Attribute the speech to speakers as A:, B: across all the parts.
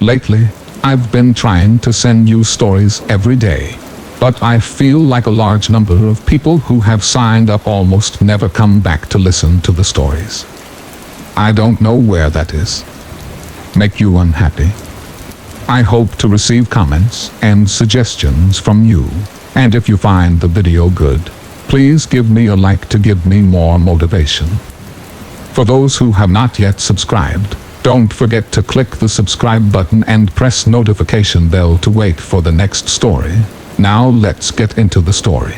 A: Lately, I've been trying to send you stories every day, but I feel like a large number of people who have signed up almost never come back to listen to the stories. I don't know where that is. Make you unhappy? I hope to receive comments and suggestions from you, and if you find the video good, please give me a like to give me more motivation. For those who have not yet subscribed, don't forget to click the subscribe button and press notification bell to wait for the next story. Now let's get into the story.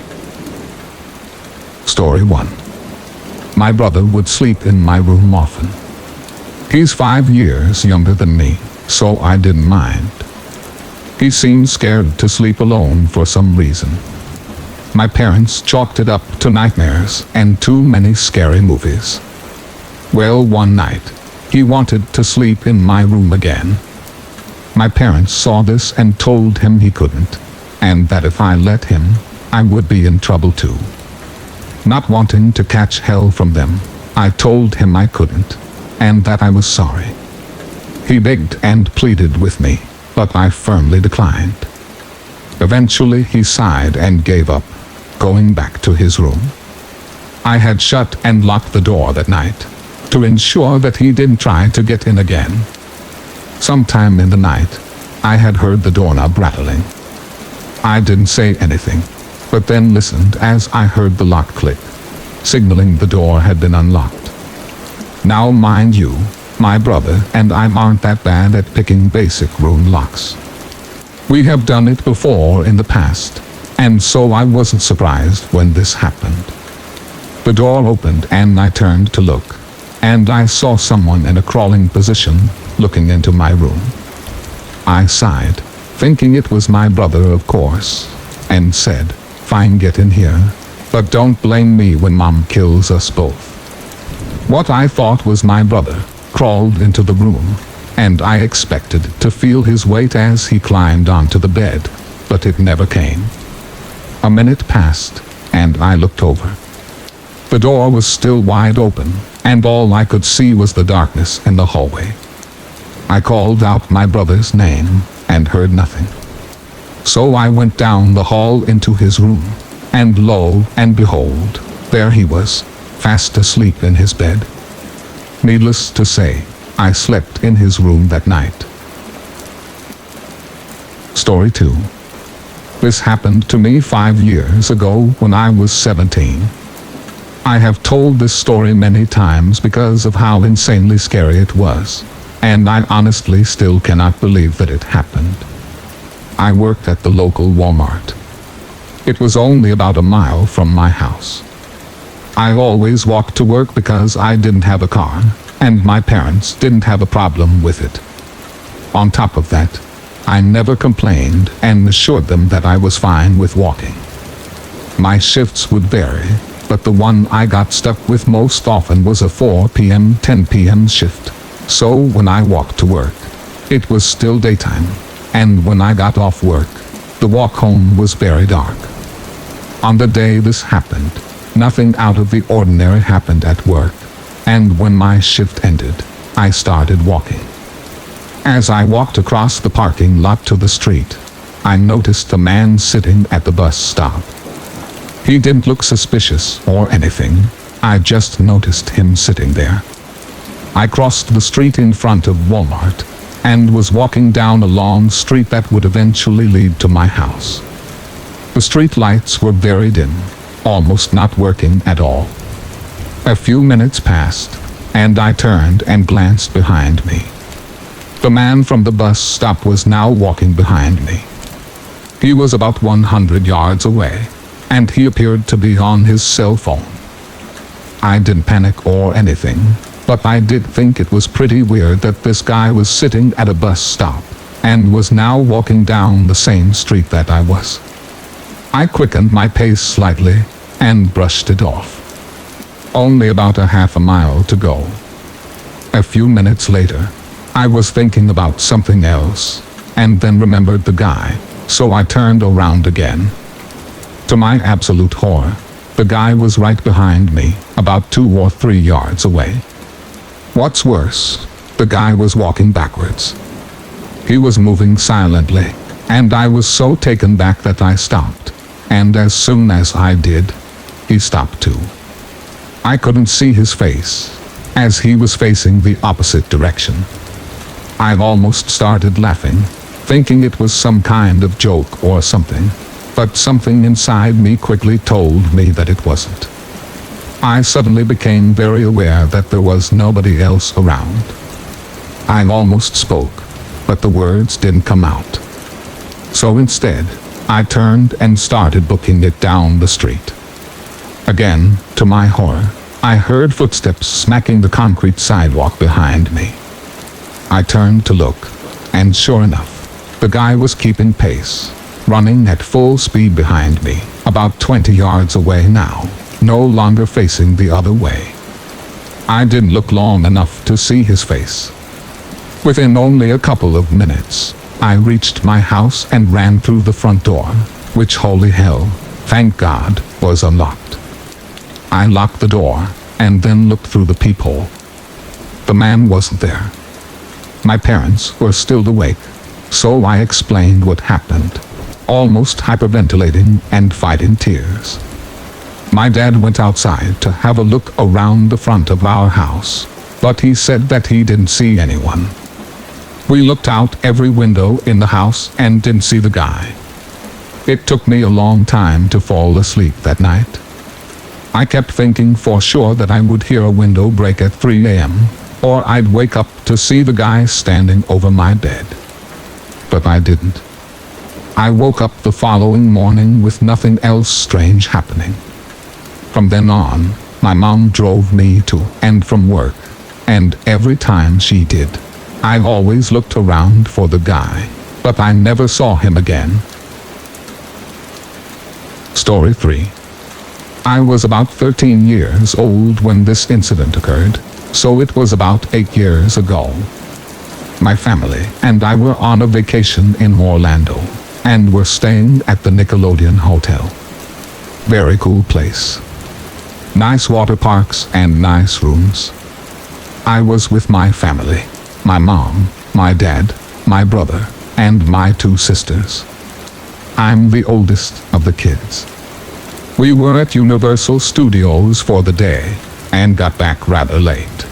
A: Story 1. My brother would sleep in my room often. He's 5 years younger than me, so I didn't mind. He seemed scared to sleep alone for some reason. My parents chalked it up to nightmares and too many scary movies. Well, one night, he wanted to sleep in my room again. My parents saw this and told him he couldn't, and that if I let him, I would be in trouble too. Not wanting to catch hell from them, I told him I couldn't, and that I was sorry. He begged and pleaded with me, but I firmly declined. Eventually he sighed and gave up, going back to his room. I had shut and locked the door that night, to ensure that he didn't try to get in again. Sometime in the night, I had heard the doorknob rattling. I didn't say anything, but then listened as I heard the lock click, signaling the door had been unlocked. Now mind you, my brother and I aren't that bad at picking basic room locks. We have done it before in the past, and so I wasn't surprised when this happened. The door opened and I turned to look, and I saw someone in a crawling position, looking into my room. I sighed, thinking it was my brother of course, and said, "Fine, get in here, but don't blame me when Mom kills us both." What I thought was my brother crawled into the room, and I expected to feel his weight as he climbed onto the bed, but it never came. A minute passed, and I looked over. The door was still wide open, and all I could see was the darkness in the hallway. I called out my brother's name, and heard nothing. So I went down the hall into his room, and lo and behold, there he was, fast asleep in his bed. Needless to say, I slept in his room that night. Story 2. This happened to me 5 years ago when I was 17. I have told this story many times because of how insanely scary it was, and I honestly still cannot believe that it happened. I worked at the local Walmart. It was only about a mile from my house. I always walked to work because I didn't have a car, and my parents didn't have a problem with it. On top of that, I never complained and assured them that I was fine with walking. My shifts would vary, but the one I got stuck with most often was a 4 p.m. 10 p.m. shift. So when I walked to work, it was still daytime, and when I got off work, the walk home was very dark. On the day this happened, nothing out of the ordinary happened at work, and when my shift ended, I started walking. As I walked across the parking lot to the street, I noticed a man sitting at the bus stop. He didn't look suspicious or anything, I just noticed him sitting there. I crossed the street in front of Walmart, and was walking down a long street that would eventually lead to my house. The street lights were very dim, almost not working at all. A few minutes passed, and I turned and glanced behind me. The man from the bus stop was now walking behind me. He was about 100 yards away, and he appeared to be on his cell phone. I didn't panic or anything, but I did think it was pretty weird that this guy was sitting at a bus stop, and was now walking down the same street that I was. I quickened my pace slightly, and brushed it off. Only about a half a mile to go. A few minutes later, I was thinking about something else, and then remembered the guy, so I turned around again. To my absolute horror, the guy was right behind me, about 2 or 3 yards away. What's worse, the guy was walking backwards. He was moving silently, and I was so taken back that I stopped. And as soon as I did, he stopped too. I couldn't see his face, as he was facing the opposite direction. I almost started laughing, thinking it was some kind of joke or something, but something inside me quickly told me that it wasn't. I suddenly became very aware that there was nobody else around. I almost spoke, but the words didn't come out. So instead, I turned and started booking it down the street. Again, to my horror, I heard footsteps smacking the concrete sidewalk behind me. I turned to look, and sure enough, the guy was keeping pace, running at full speed behind me, about 20 yards away now, no longer facing the other way. I didn't look long enough to see his face. Within only a couple of minutes, I reached my house and ran through the front door, which, holy hell, thank God, was unlocked. I locked the door, and then looked through the peephole. The man wasn't there. My parents were still awake, so I explained what happened, almost hyperventilating and fighting tears. My dad went outside to have a look around the front of our house, but he said that he didn't see anyone. We looked out every window in the house and didn't see the guy. It took me a long time to fall asleep that night. I kept thinking for sure that I would hear a window break at 3 a.m., or I'd wake up to see the guy standing over my bed. But I didn't. I woke up the following morning with nothing else strange happening. From then on, my mom drove me to and from work, and every time she did, I always looked around for the guy, but I never saw him again. Story 3. I was about 13 years old when this incident occurred, so it was about 8 years ago. My family and I were on a vacation in Orlando, and were staying at the Nickelodeon Hotel. Very cool place. Nice water parks and nice rooms. I was with my family, my mom, my dad, my brother, and my 2 sisters. I'm the oldest of the kids. We were at Universal Studios for the day, and got back rather late.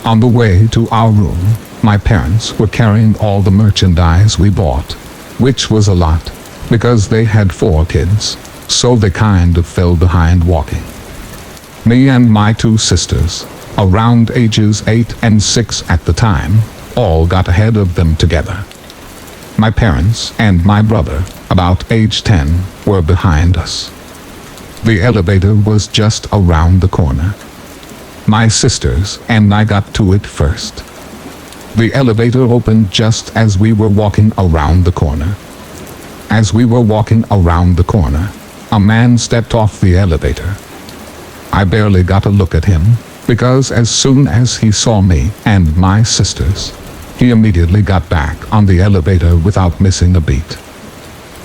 A: On the way to our room, my parents were carrying all the merchandise we bought, which was a lot, because they had 4 kids, so they kind of fell behind walking. Me and my 2 sisters, around ages 8 and 6 at the time, all got ahead of them together. My parents and my brother, about age 10, were behind us. The elevator was just around the corner. My sisters and I got to it first. The elevator opened just as we were walking around the corner. As we were walking around the corner, a man stepped off the elevator. I barely got a look at him, because as soon as he saw me and my sisters, he immediately got back on the elevator without missing a beat.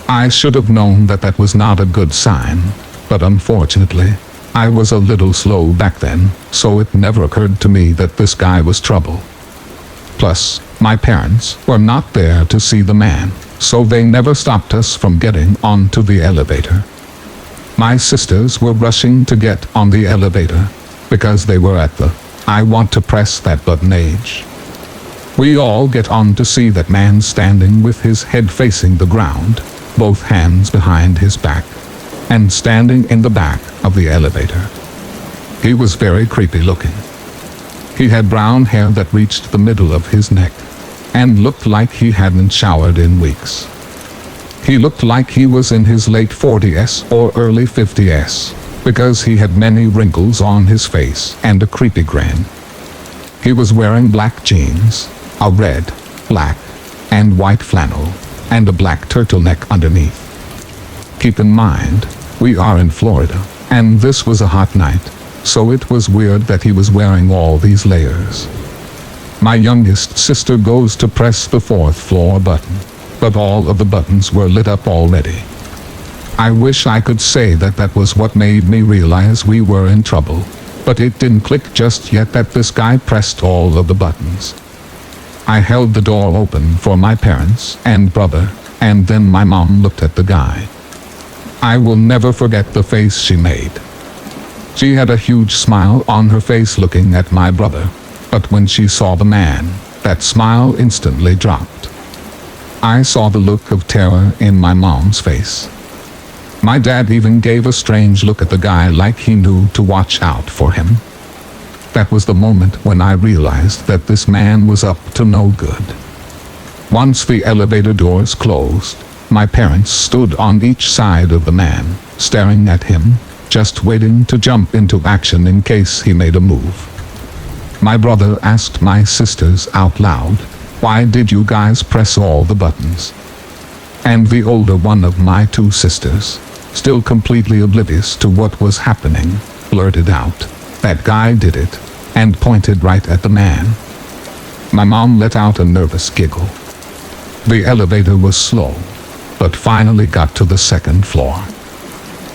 A: I should have known that that was not a good sign, but unfortunately, I was a little slow back then, so it never occurred to me that this guy was trouble. Plus, my parents were not there to see the man, so they never stopped us from getting onto the elevator. My sisters were rushing to get on the elevator, because they were at the I want to press that button age. We all get on to see that man standing with his head facing the ground, both hands behind his back, and standing in the back of the elevator. He was very creepy looking. He had brown hair that reached the middle of his neck, and looked like he hadn't showered in weeks. He looked like he was in his late 40s or early 50s, because he had many wrinkles on his face and a creepy grin. He was wearing black jeans, a red, black, and white flannel, and a black turtleneck underneath. Keep in mind, we are in Florida, and this was a hot night, so it was weird that he was wearing all these layers. My youngest sister goes to press the 4th floor button, but all of the buttons were lit up already. I wish I could say that that was what made me realize we were in trouble, but it didn't click just yet that this guy pressed all of the buttons. I held the door open for my parents and brother, and then my mom looked at the guy. I will never forget the face she made. She had a huge smile on her face looking at my brother, but when she saw the man, that smile instantly dropped. I saw the look of terror in my mom's face. My dad even gave a strange look at the guy like he knew to watch out for him. That was the moment when I realized that this man was up to no good. Once the elevator doors closed, my parents stood on each side of the man, staring at him, just waiting to jump into action in case he made a move. My brother asked my sisters out loud, "Why did you guys press all the buttons?" And the older one of my two sisters, still completely oblivious to what was happening, blurted out, "That guy did it," and pointed right at the man. My mom let out a nervous giggle. The elevator was slow, but finally got to the second floor.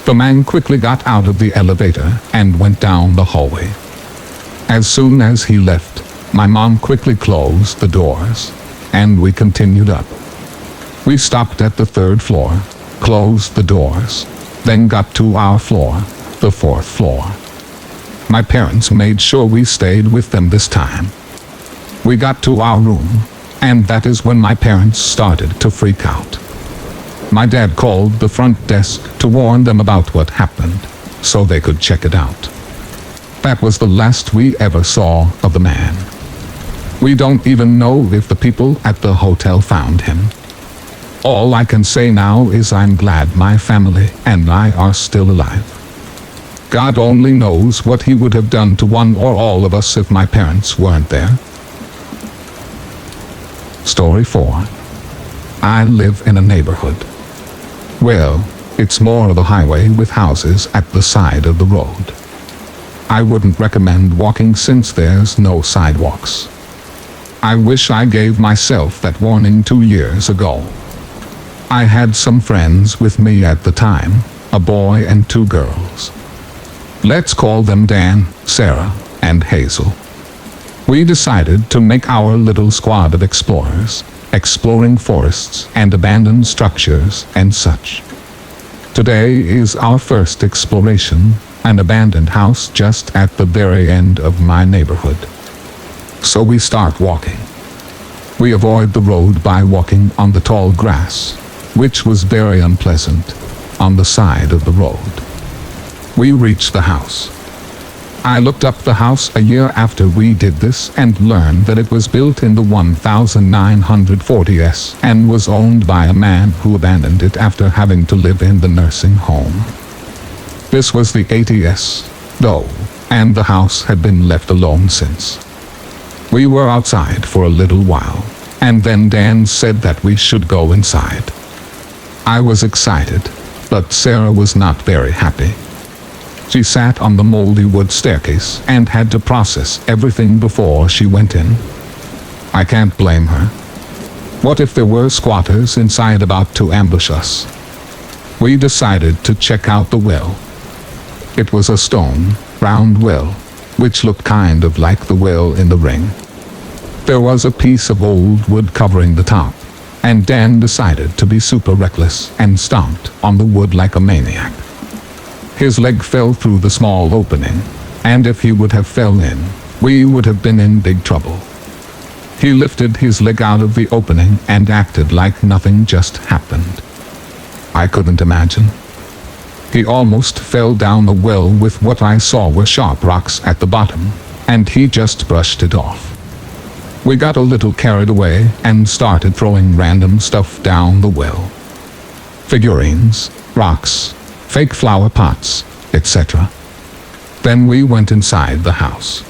A: The man quickly got out of the elevator and went down the hallway. As soon as he left, my mom quickly closed the doors, and we continued up. We stopped at the third floor, closed the doors, then got to our floor, the fourth floor. My parents made sure we stayed with them this time. We got to our room, and that is when my parents started to freak out. My dad called the front desk to warn them about what happened, so they could check it out. That was the last we ever saw of the man. We don't even know if the people at the hotel found him. All I can say now is I'm glad my family and I are still alive. God only knows what he would have done to one or all of us if my parents weren't there. Story 4. I live in a neighborhood. Well, it's more of a highway with houses at the side of the road. I wouldn't recommend walking since there's no sidewalks. I wish I gave myself that warning 2 years ago. I had some friends with me at the time, a boy and 2 girls. Let's call them Dan, Sarah, and Hazel. We decided to make our little squad of explorers, exploring forests and abandoned structures and such. Today is our first exploration, an abandoned house just at the very end of my neighborhood. So we start walking. We avoid the road by walking on the tall grass, which was very unpleasant, on the side of the road. We reach the house. I looked up the house a year after we did this and learned that it was built in the 1940s and was owned by a man who abandoned it after having to live in the nursing home. This was the 80s, though, and the house had been left alone since. We were outside for a little while, and then Dan said that we should go inside. I was excited, but Sarah was not very happy. She sat on the moldy wood staircase and had to process everything before she went in. I can't blame her. What if there were squatters inside about to ambush us? We decided to check out the well. It was a stone, round well, which looked kind of like the well in The Ring. There was a piece of old wood covering the top, and Dan decided to be super reckless and stomped on the wood like a maniac. His leg fell through the small opening, and if he would have fell in, we would have been in big trouble. He lifted his leg out of the opening and acted like nothing just happened. I couldn't imagine. He almost fell down the well with what I saw were sharp rocks at the bottom, and he just brushed it off. We got a little carried away and started throwing random stuff down the well. Figurines, rocks, fake flower pots, etc. Then we went inside the house.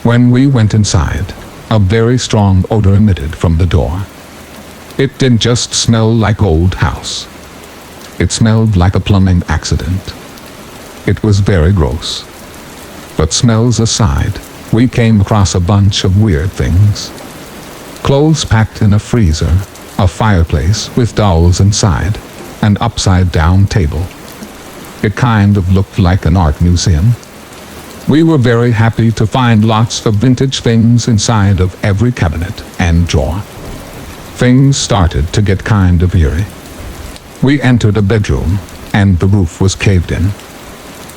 A: When we went inside, a very strong odor emitted from the door. It didn't just smell like old house. It smelled like a plumbing accident. It was very gross. But smells aside, we came across a bunch of weird things. Clothes packed in a freezer, a fireplace with dolls inside, an upside-down table. It kind of looked like an art museum. We were very happy to find lots of vintage things inside of every cabinet and drawer. Things started to get kind of eerie. We entered a bedroom, and the roof was caved in.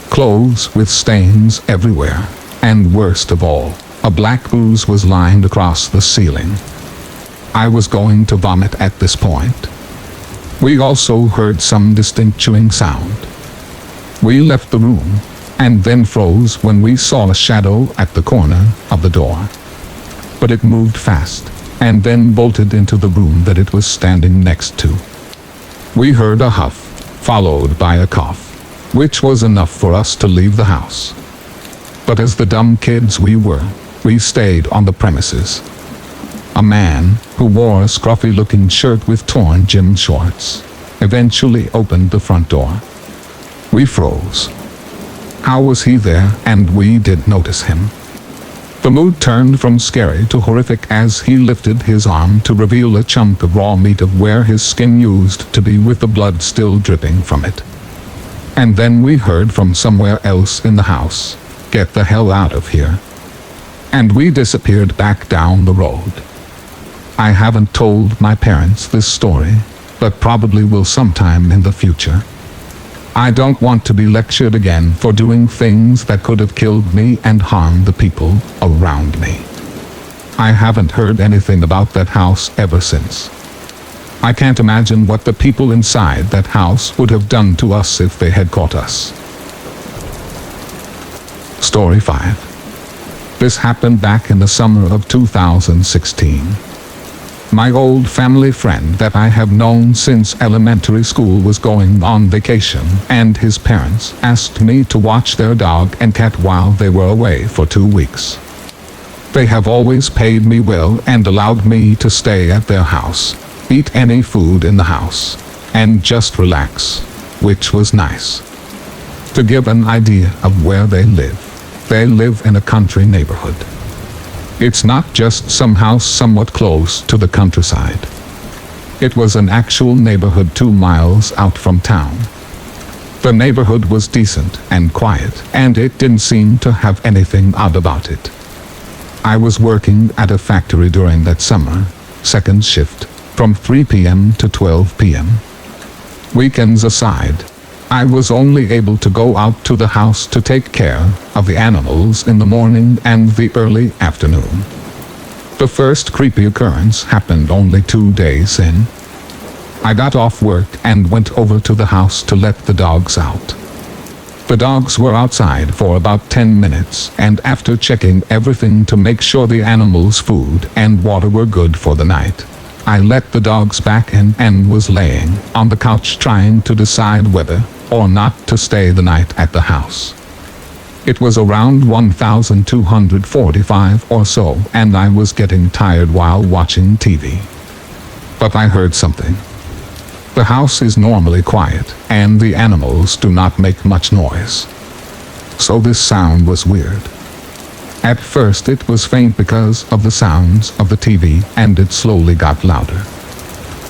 A: Clothes with stains everywhere, and worst of all, a black ooze was lined across the ceiling. I was going to vomit at this point. We also heard some distinct chewing sound. We left the room, and then froze when we saw a shadow at the corner of the door. But it moved fast, and then bolted into the room that it was standing next to. We heard a huff, followed by a cough, which was enough for us to leave the house. But as the dumb kids we were, we stayed on the premises. A man, who wore a scruffy-looking shirt with torn gym shorts, eventually opened the front door. We froze. How was he there and we didn't notice him? The mood turned from scary to horrific as he lifted his arm to reveal a chunk of raw meat of where his skin used to be with the blood still dripping from it. And then we heard from somewhere else in the house, "Get the hell out of here." And we disappeared back down the road. I haven't told my parents this story, but probably will sometime in the future. I don't want to be lectured again for doing things that could have killed me and harmed the people around me. I haven't heard anything about that house ever since. I can't imagine what the people inside that house would have done to us if they had caught us. Story 5. This happened back in the summer of 2016. My old family friend that I have known since elementary school was going on vacation, and his parents asked me to watch their dog and cat while they were away for 2 weeks. They have always paid me well and allowed me to stay at their house, eat any food in the house, and just relax, which was nice. To give an idea of where they live in a country neighborhood. It's not just some house somewhat close to the countryside. It was an actual neighborhood 2 miles out from town. The neighborhood was decent and quiet, and it didn't seem to have anything odd about it. I was working at a factory during that summer, second shift, from 3 p.m. to 12 p.m. Weekends aside, I was only able to go out to the house to take care of the animals in the morning and the early afternoon. The first creepy occurrence happened only 2 days in. I got off work and went over to the house to let the dogs out. The dogs were outside for about 10 minutes, and after checking everything to make sure the animals' food and water were good for the night, I let the dogs back in and was laying on the couch trying to decide whether or not to stay the night at the house. It was around 1245 or so, and I was getting tired while watching TV. But I heard something. The house is normally quiet, and the animals do not make much noise. So this sound was weird. At first it was faint because of the sounds of the TV, and it slowly got louder.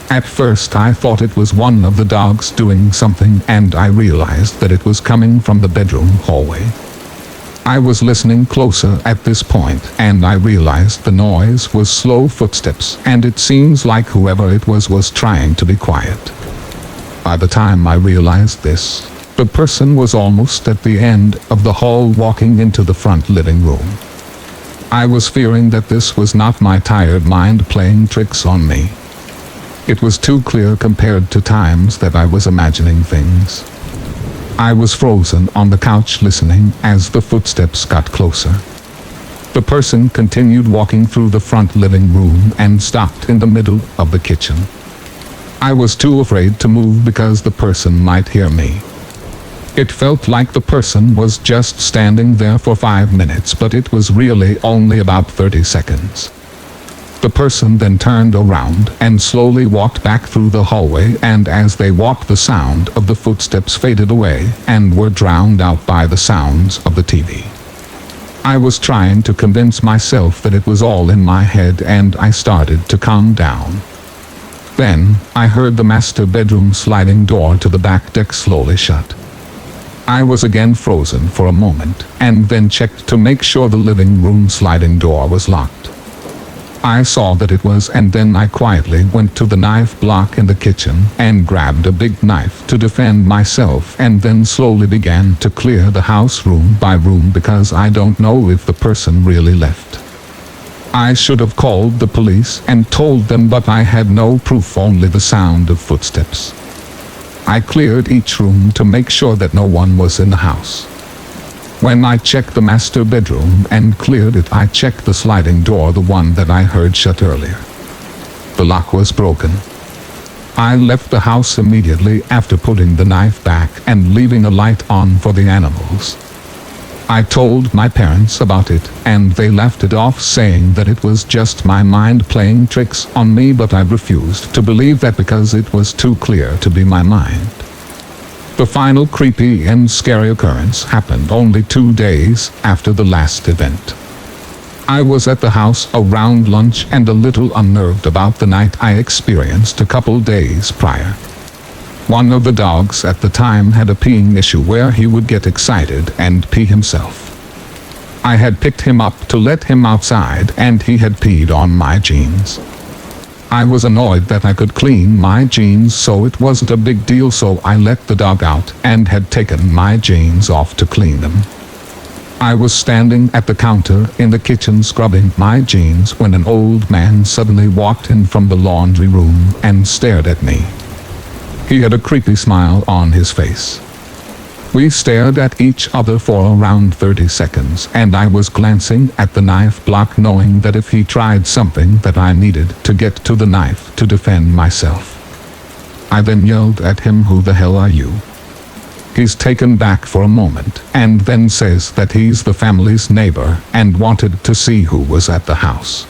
A: At first I thought it was one of the dogs doing something, and I realized that it was coming from the bedroom hallway. I was listening closer at this point, and I realized the noise was slow footsteps, and it seems like whoever it was trying to be quiet. By the time I realized this, the person was almost at the end of the hall walking into the front living room. I was fearing that this was not my tired mind playing tricks on me. It was too clear compared to times that I was imagining things. I was frozen on the couch listening as the footsteps got closer. The person continued walking through the front living room and stopped in the middle of the kitchen. I was too afraid to move because the person might hear me. It felt like the person was just standing there for 5 minutes, but it was really only about 30 seconds. The person then turned around and slowly walked back through the hallway, and as they walked, the sound of the footsteps faded away and were drowned out by the sounds of the TV. I was trying to convince myself that it was all in my head, and I started to calm down. Then, I heard the master bedroom sliding door to the back deck slowly shut. I was again frozen for a moment, and then checked to make sure the living room sliding door was locked. I saw that it was, and then I quietly went to the knife block in the kitchen and grabbed a big knife to defend myself, and then slowly began to clear the house room by room because I don't know if the person really left. I should have called the police and told them, but I had no proof, only the sound of footsteps. I cleared each room to make sure that no one was in the house. When I checked the master bedroom and cleared it, I checked the sliding door, the one that I heard shut earlier. The lock was broken. I left the house immediately after putting the knife back and leaving a light on for the animals. I told my parents about it, and they laughed it off, saying that it was just my mind playing tricks on me, but I refused to believe that because it was too clear to be my mind. The final creepy and scary occurrence happened only 2 days after the last event. I was at the house around lunch and a little unnerved about the night I experienced a couple days prior. One of the dogs at the time had a peeing issue where he would get excited and pee himself. I had picked him up to let him outside, and he had peed on my jeans. I was annoyed that I could clean my jeans, so it wasn't a big deal, so I let the dog out and had taken my jeans off to clean them. I was standing at the counter in the kitchen scrubbing my jeans when an old man suddenly walked in from the laundry room and stared at me. He had a creepy smile on his face. We stared at each other for around 30 seconds, and I was glancing at the knife block, knowing that if he tried something that I needed to get to the knife to defend myself. I then yelled at him, "Who the hell are you?" He's taken back for a moment, and then says that he's the family's neighbor and wanted to see who was at the house.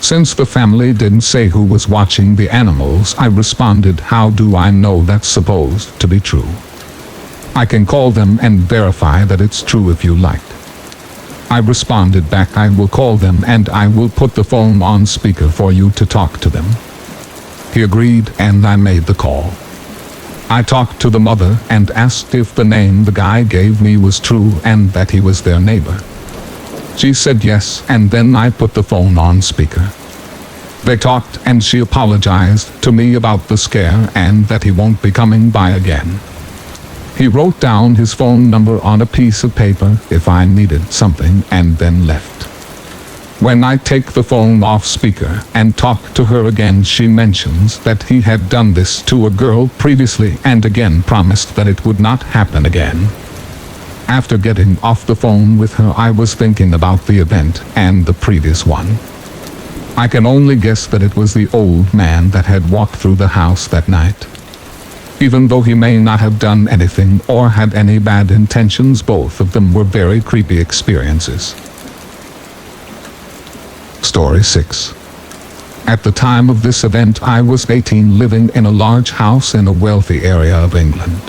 A: Since the family didn't say who was watching the animals, I responded, "How do I know that's supposed to be true? I can call them and verify that it's true if you like." I responded back, "I will call them and I will put the phone on speaker for you to talk to them." He agreed, and I made the call. I talked to the mother and asked if the name the guy gave me was true and that he was their neighbor. She said yes, and then I put the phone on speaker. They talked, and she apologized to me about the scare and that he won't be coming by again. He wrote down his phone number on a piece of paper if I needed something, and then left. When I take the phone off speaker and talk to her again, she mentions that he had done this to a girl previously and again promised that it would not happen again. After getting off the phone with her, I was thinking about the event and the previous one. I can only guess that it was the old man that had walked through the house that night. Even though he may not have done anything or had any bad intentions, both of them were very creepy experiences. Story 6. At the time of this event, I was 18, living in a large house in a wealthy area of England.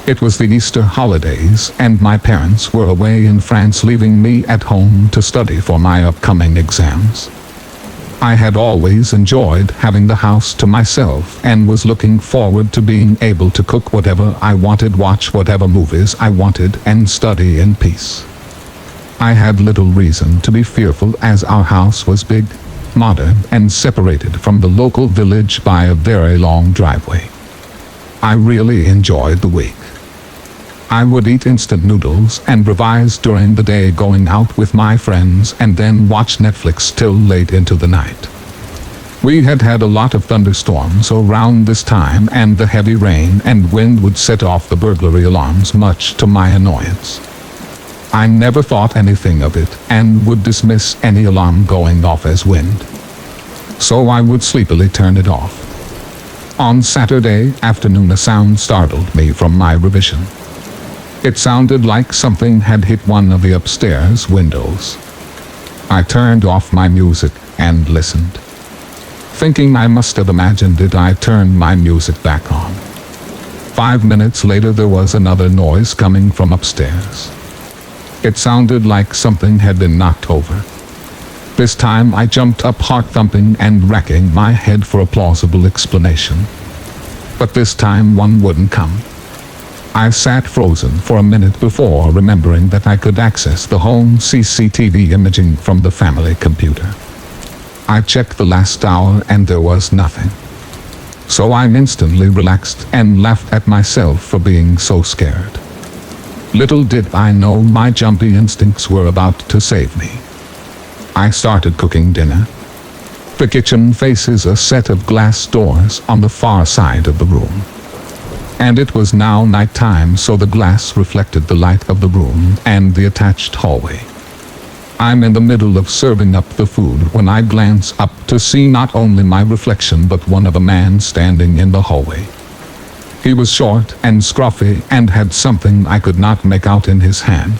A: It was the Easter holidays, and my parents were away in France, leaving me at home to study for my upcoming exams. I had always enjoyed having the house to myself and was looking forward to being able to cook whatever I wanted, watch whatever movies I wanted, and study in peace. I had little reason to be fearful, as our house was big, modern, and separated from the local village by a very long driveway. I really enjoyed the week. I would eat instant noodles and revise during the day, going out with my friends, and then watch Netflix till late into the night. We had had a lot of thunderstorms around this time, and the heavy rain and wind would set off the burglary alarms, much to my annoyance. I never thought anything of it and would dismiss any alarm going off as wind. So I would sleepily turn it off. On Saturday afternoon, a sound startled me from my revision. It sounded like something had hit one of the upstairs windows. I turned off my music and listened. Thinking I must have imagined it, I turned my music back on. 5 minutes later, there was another noise coming from upstairs. It sounded like something had been knocked over. This time I jumped up, heart thumping and racking my head for a plausible explanation. But this time one wouldn't come. I sat frozen for a minute before remembering that I could access the home CCTV imaging from the family computer. I checked the last hour and there was nothing. So I instantly relaxed and laughed at myself for being so scared. Little did I know my jumpy instincts were about to save me. I started cooking dinner. The kitchen faces a set of glass doors on the far side of the room. And it was now nighttime, so the glass reflected the light of the room and the attached hallway. I'm in the middle of serving up the food when I glance up to see not only my reflection but one of a man standing in the hallway. He was short and scruffy and had something I could not make out in his hand.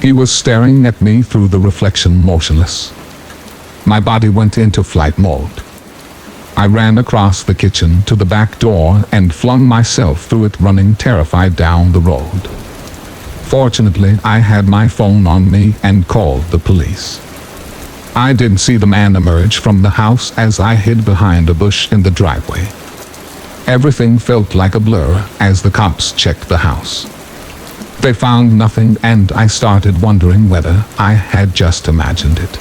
A: He was staring at me through the reflection, motionless. My body went into flight mode. I ran across the kitchen to the back door and flung myself through it, running terrified down the road. Fortunately, I had my phone on me and called the police. I didn't see the man emerge from the house as I hid behind a bush in the driveway. Everything felt like a blur as the cops checked the house. They found nothing, and I started wondering whether I had just imagined it.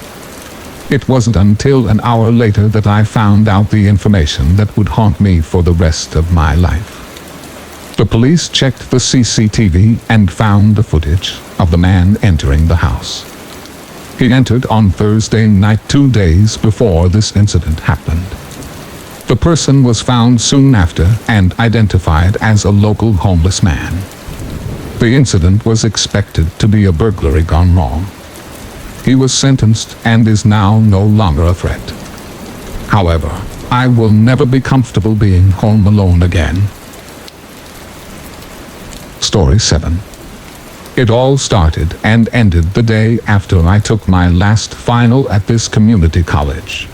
A: It wasn't until an hour later that I found out the information that would haunt me for the rest of my life. The police checked the CCTV and found the footage of the man entering the house. He entered on Thursday night, 2 days before this incident happened. The person was found soon after and identified as a local homeless man. The incident was expected to be a burglary gone wrong. He was sentenced and is now no longer a threat. However, I will never be comfortable being home alone again. Story 7. It all started and ended the day after I took my last final at this community college.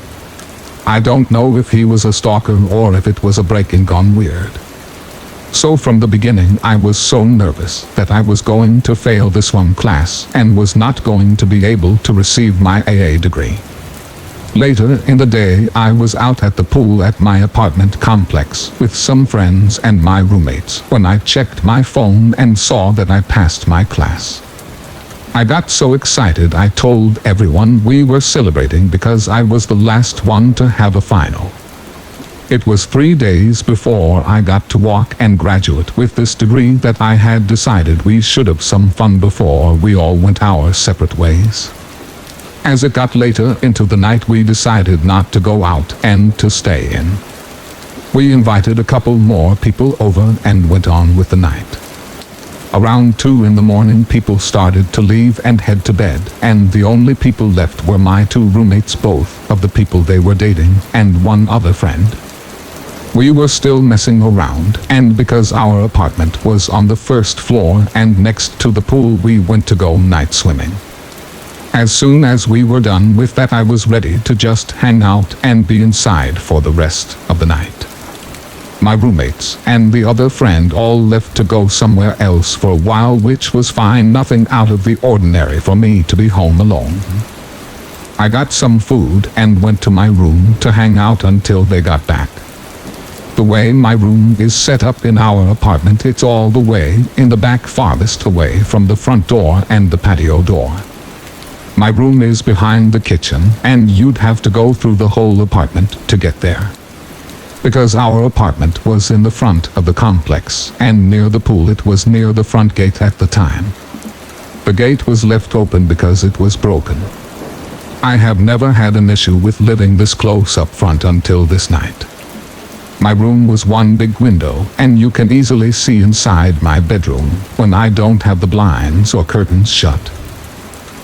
A: I don't know if he was a stalker or if it was a break-in gone weird. So from the beginning I was so nervous that I was going to fail this one class and was not going to be able to receive my AA degree. Later in the day I was out at the pool at my apartment complex with some friends and my roommates when I checked my phone and saw that I passed my class. I got so excited I told everyone we were celebrating because I was the last one to have a final. It was 3 days before I got to walk and graduate with this degree that I had decided we should have some fun before we all went our separate ways. As it got later into the night, we decided not to go out and to stay in. We invited a couple more people over and went on with the night. Around 2 in the morning, people started to leave and head to bed, and the only people left were my 2 roommates, both of the people they were dating, and one other friend. We were still messing around, and because our apartment was on the first floor and next to the pool, we went to go night swimming. As soon as we were done with that, I was ready to just hang out and be inside for the rest of the night. My roommates and the other friend all left to go somewhere else for a while, which was fine, nothing out of the ordinary for me to be home alone. I got some food and went to my room to hang out until they got back. The way my room is set up in our apartment, it's all the way in the back, farthest away from the front door and the patio door. My room is behind the kitchen, and you'd have to go through the whole apartment to get there. Because our apartment was in the front of the complex and near the pool, it was near the front gate at the time. The gate was left open because it was broken. I have never had an issue with living this close up front until this night. My room was one big window, and you can easily see inside my bedroom when I don't have the blinds or curtains shut.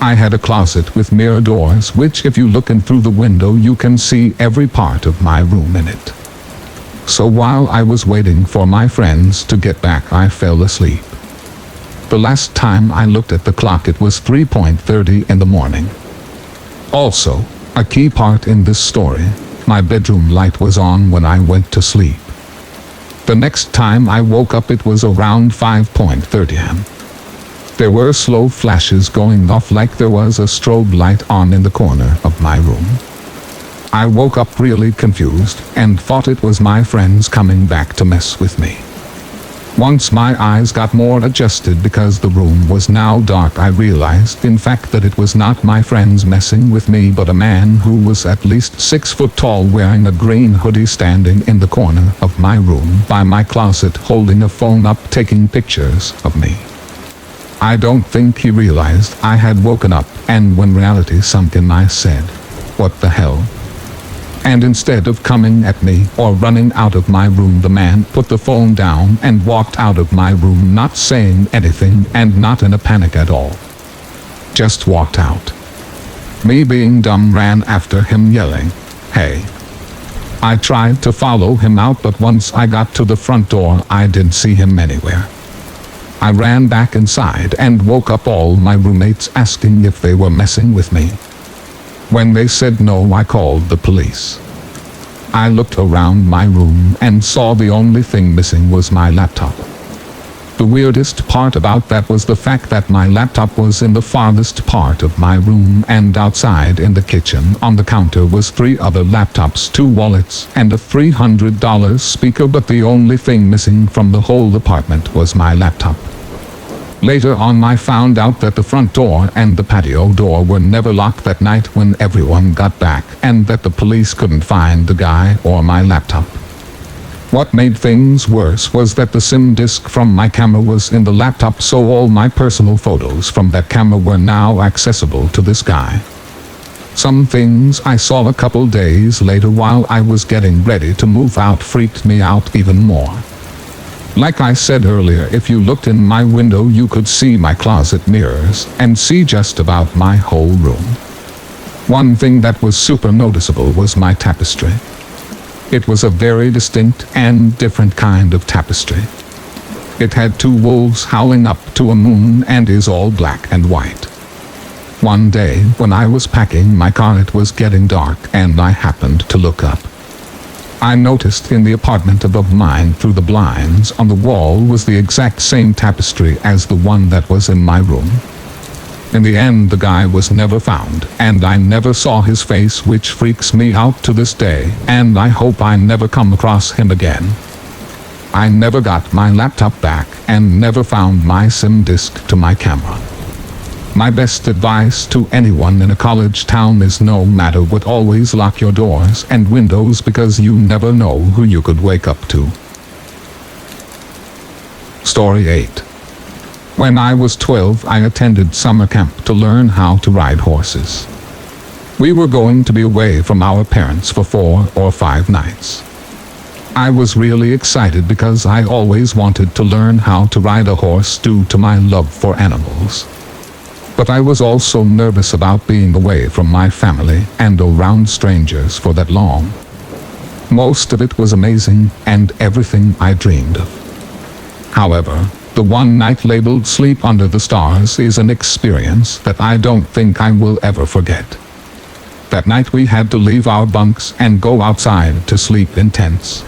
A: I had a closet with mirror doors, which if you look in through the window you can see every part of my room in it. So while I was waiting for my friends to get back, I fell asleep. The last time I looked at the clock, it was 3:30 in the morning. Also, a key part in this story, my bedroom light was on when I went to sleep. The next time I woke up, it was around 5:30 am. There were slow flashes going off like there was a strobe light on in the corner of my room. I woke up really confused and thought it was my friends coming back to mess with me. Once my eyes got more adjusted because the room was now dark, I realized in fact that it was not my friends messing with me but a man who was at least 6 foot tall wearing a green hoodie standing in the corner of my room by my closet holding a phone up taking pictures of me. I don't think he realized I had woken up, and when reality sunk in I said, "What the hell?" And instead of coming at me or running out of my room, the man put the phone down and walked out of my room, not saying anything and not in a panic at all. Just walked out. Me, being dumb, ran after him yelling, "Hey." I tried to follow him out, but once I got to the front door I didn't see him anywhere. I ran back inside and woke up all my roommates asking if they were messing with me. When they said no, I called the police. I looked around my room and saw the only thing missing was my laptop. The weirdest part about that was the fact that my laptop was in the farthest part of my room, and outside in the kitchen on the counter was 3 other laptops, 2 wallets, and a $300 speaker, but the only thing missing from the whole apartment was my laptop. Later on I found out that the front door and the patio door were never locked that night when everyone got back, and that the police couldn't find the guy or my laptop. What made things worse was that the SIM disk from my camera was in the laptop, so all my personal photos from that camera were now accessible to this guy. Some things I saw a couple days later while I was getting ready to move out freaked me out even more. Like I said earlier, if you looked in my window you could see my closet mirrors and see just about my whole room. One thing that was super noticeable was my tapestry. It was a very distinct and different kind of tapestry. It had 2 wolves howling up to a moon and is all black and white. One day when I was packing my car, it was getting dark and I happened to look up. I noticed in the apartment above mine, through the blinds on the wall, was the exact same tapestry as the one that was in my room. In the end, the guy was never found, and I never saw his face, which freaks me out to this day, and I hope I never come across him again. I never got my laptop back and never found my SIM disk to my camera. My best advice to anyone in a college town is, no matter what, always lock your doors and windows, because you never know who you could wake up to. Story 8. When I was 12, I attended summer camp to learn how to ride horses. We were going to be away from our parents for 4 or 5 nights. I was really excited because I always wanted to learn how to ride a horse due to my love for animals. But I was also nervous about being away from my family and around strangers for that long. Most of it was amazing and everything I dreamed of. However, the one night labeled Sleep Under the Stars is an experience that I don't think I will ever forget. That night we had to leave our bunks and go outside to sleep in tents.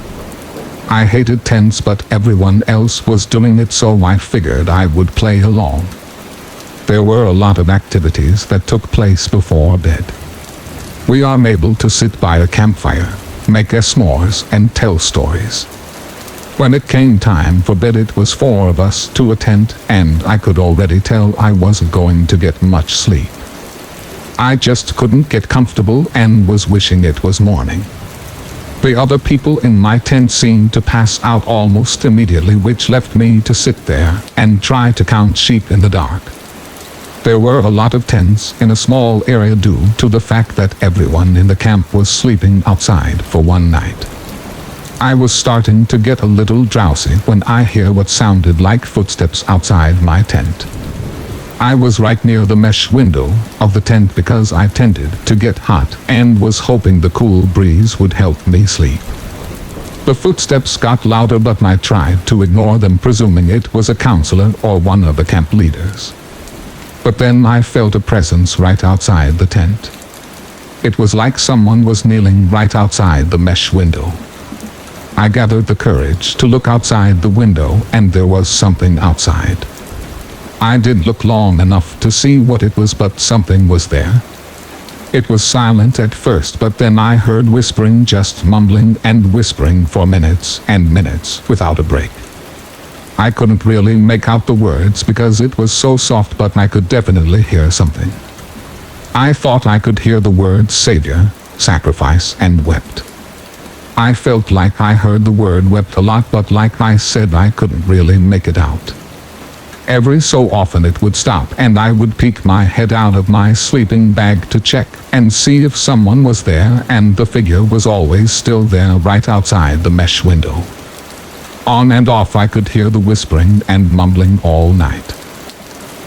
A: I hated tents, but everyone else was doing it, so I figured I would play along. There were a lot of activities that took place before bed. We are able to sit by a campfire, make s'mores, and tell stories. When it came time for bed, it was 4 of us to a tent, and I could already tell I wasn't going to get much sleep. I just couldn't get comfortable and was wishing it was morning. The other people in my tent seemed to pass out almost immediately, which left me to sit there and try to count sheep in the dark. There were a lot of tents in a small area due to the fact that everyone in the camp was sleeping outside for one night. I was starting to get a little drowsy when I hear what sounded like footsteps outside my tent. I was right near the mesh window of the tent because I tended to get hot and was hoping the cool breeze would help me sleep. The footsteps got louder, but I tried to ignore them, presuming it was a counselor or one of the camp leaders. But then I felt a presence right outside the tent. It was like someone was kneeling right outside the mesh window. I gathered the courage to look outside the window, and there was something outside. I didn't look long enough to see what it was, but something was there. It was silent at first, but then I heard whispering, just mumbling and whispering for minutes and minutes without a break. I couldn't really make out the words because it was so soft, but I could definitely hear something. I thought I could hear the words Savior, sacrifice, and wept. I felt like I heard the word wept a lot, but like I said, I couldn't really make it out. Every so often it would stop and I would peek my head out of my sleeping bag to check and see if someone was there, and the figure was always still there right outside the mesh window. On and off I could hear the whispering and mumbling all night.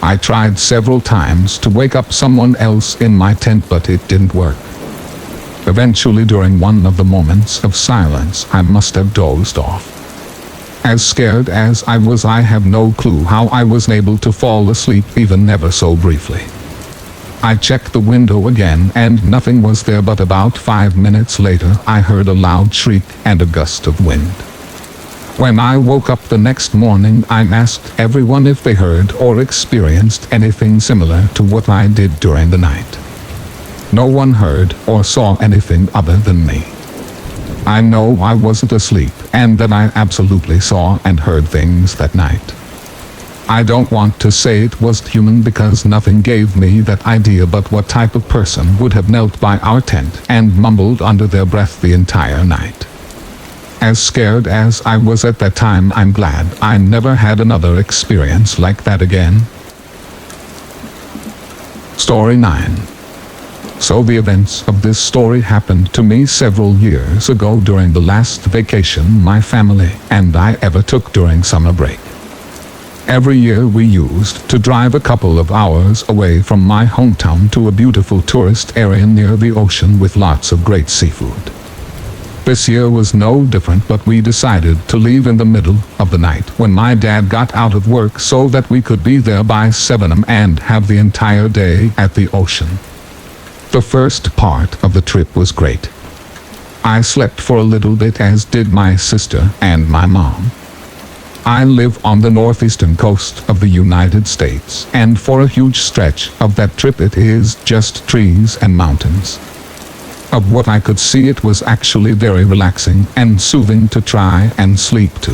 A: I tried several times to wake up someone else in my tent, but it didn't work. Eventually, during one of the moments of silence, I must have dozed off. As scared as I was, I have no clue how I was able to fall asleep even ever so briefly. I checked the window again and nothing was there, but about 5 minutes later I heard a loud shriek and a gust of wind. When I woke up the next morning, I asked everyone if they heard or experienced anything similar to what I did during the night. No one heard or saw anything other than me. I know I wasn't asleep and that I absolutely saw and heard things that night. I don't want to say it was human because nothing gave me that idea, but what type of person would have knelt by our tent and mumbled under their breath the entire night? As scared as I was at that time, I'm glad I never had another experience like that again. Story 9. So the events of this story happened to me several years ago during the last vacation my family and I ever took during summer break. Every year we used to drive a couple of hours away from my hometown to a beautiful tourist area near the ocean with lots of great seafood. This year was no different, but we decided to leave in the middle of the night when my dad got out of work so that we could be there by 7 a.m. and have the entire day at the ocean. The first part of the trip was great. I slept for a little bit, as did my sister and my mom. I live on the northeastern coast of the United States, and for a huge stretch of that trip it is just trees and mountains. Of what I could see, it was actually very relaxing and soothing to try and sleep to.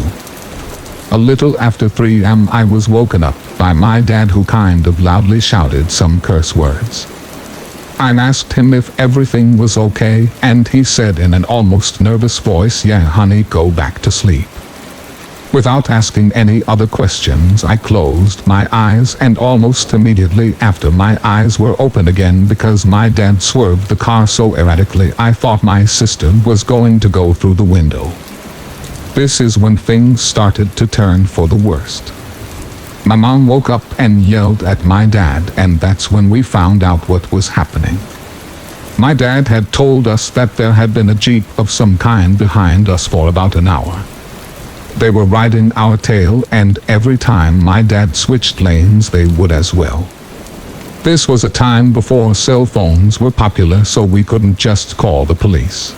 A: A little after 3 a.m. I was woken up by my dad, who kind of loudly shouted some curse words. I asked him if everything was okay, and he said in an almost nervous voice, "Yeah, honey, go back to sleep." Without asking any other questions, I closed my eyes, and almost immediately after my eyes were open again because my dad swerved the car so erratically I thought my sister was going to go through the window. This is when things started to turn for the worst. My mom woke up and yelled at my dad, and that's when we found out what was happening. My dad had told us that there had been a Jeep of some kind behind us for about an hour. They were riding our tail, and every time my dad switched lanes they would as well. This was a time before cell phones were popular, so we couldn't just call the police.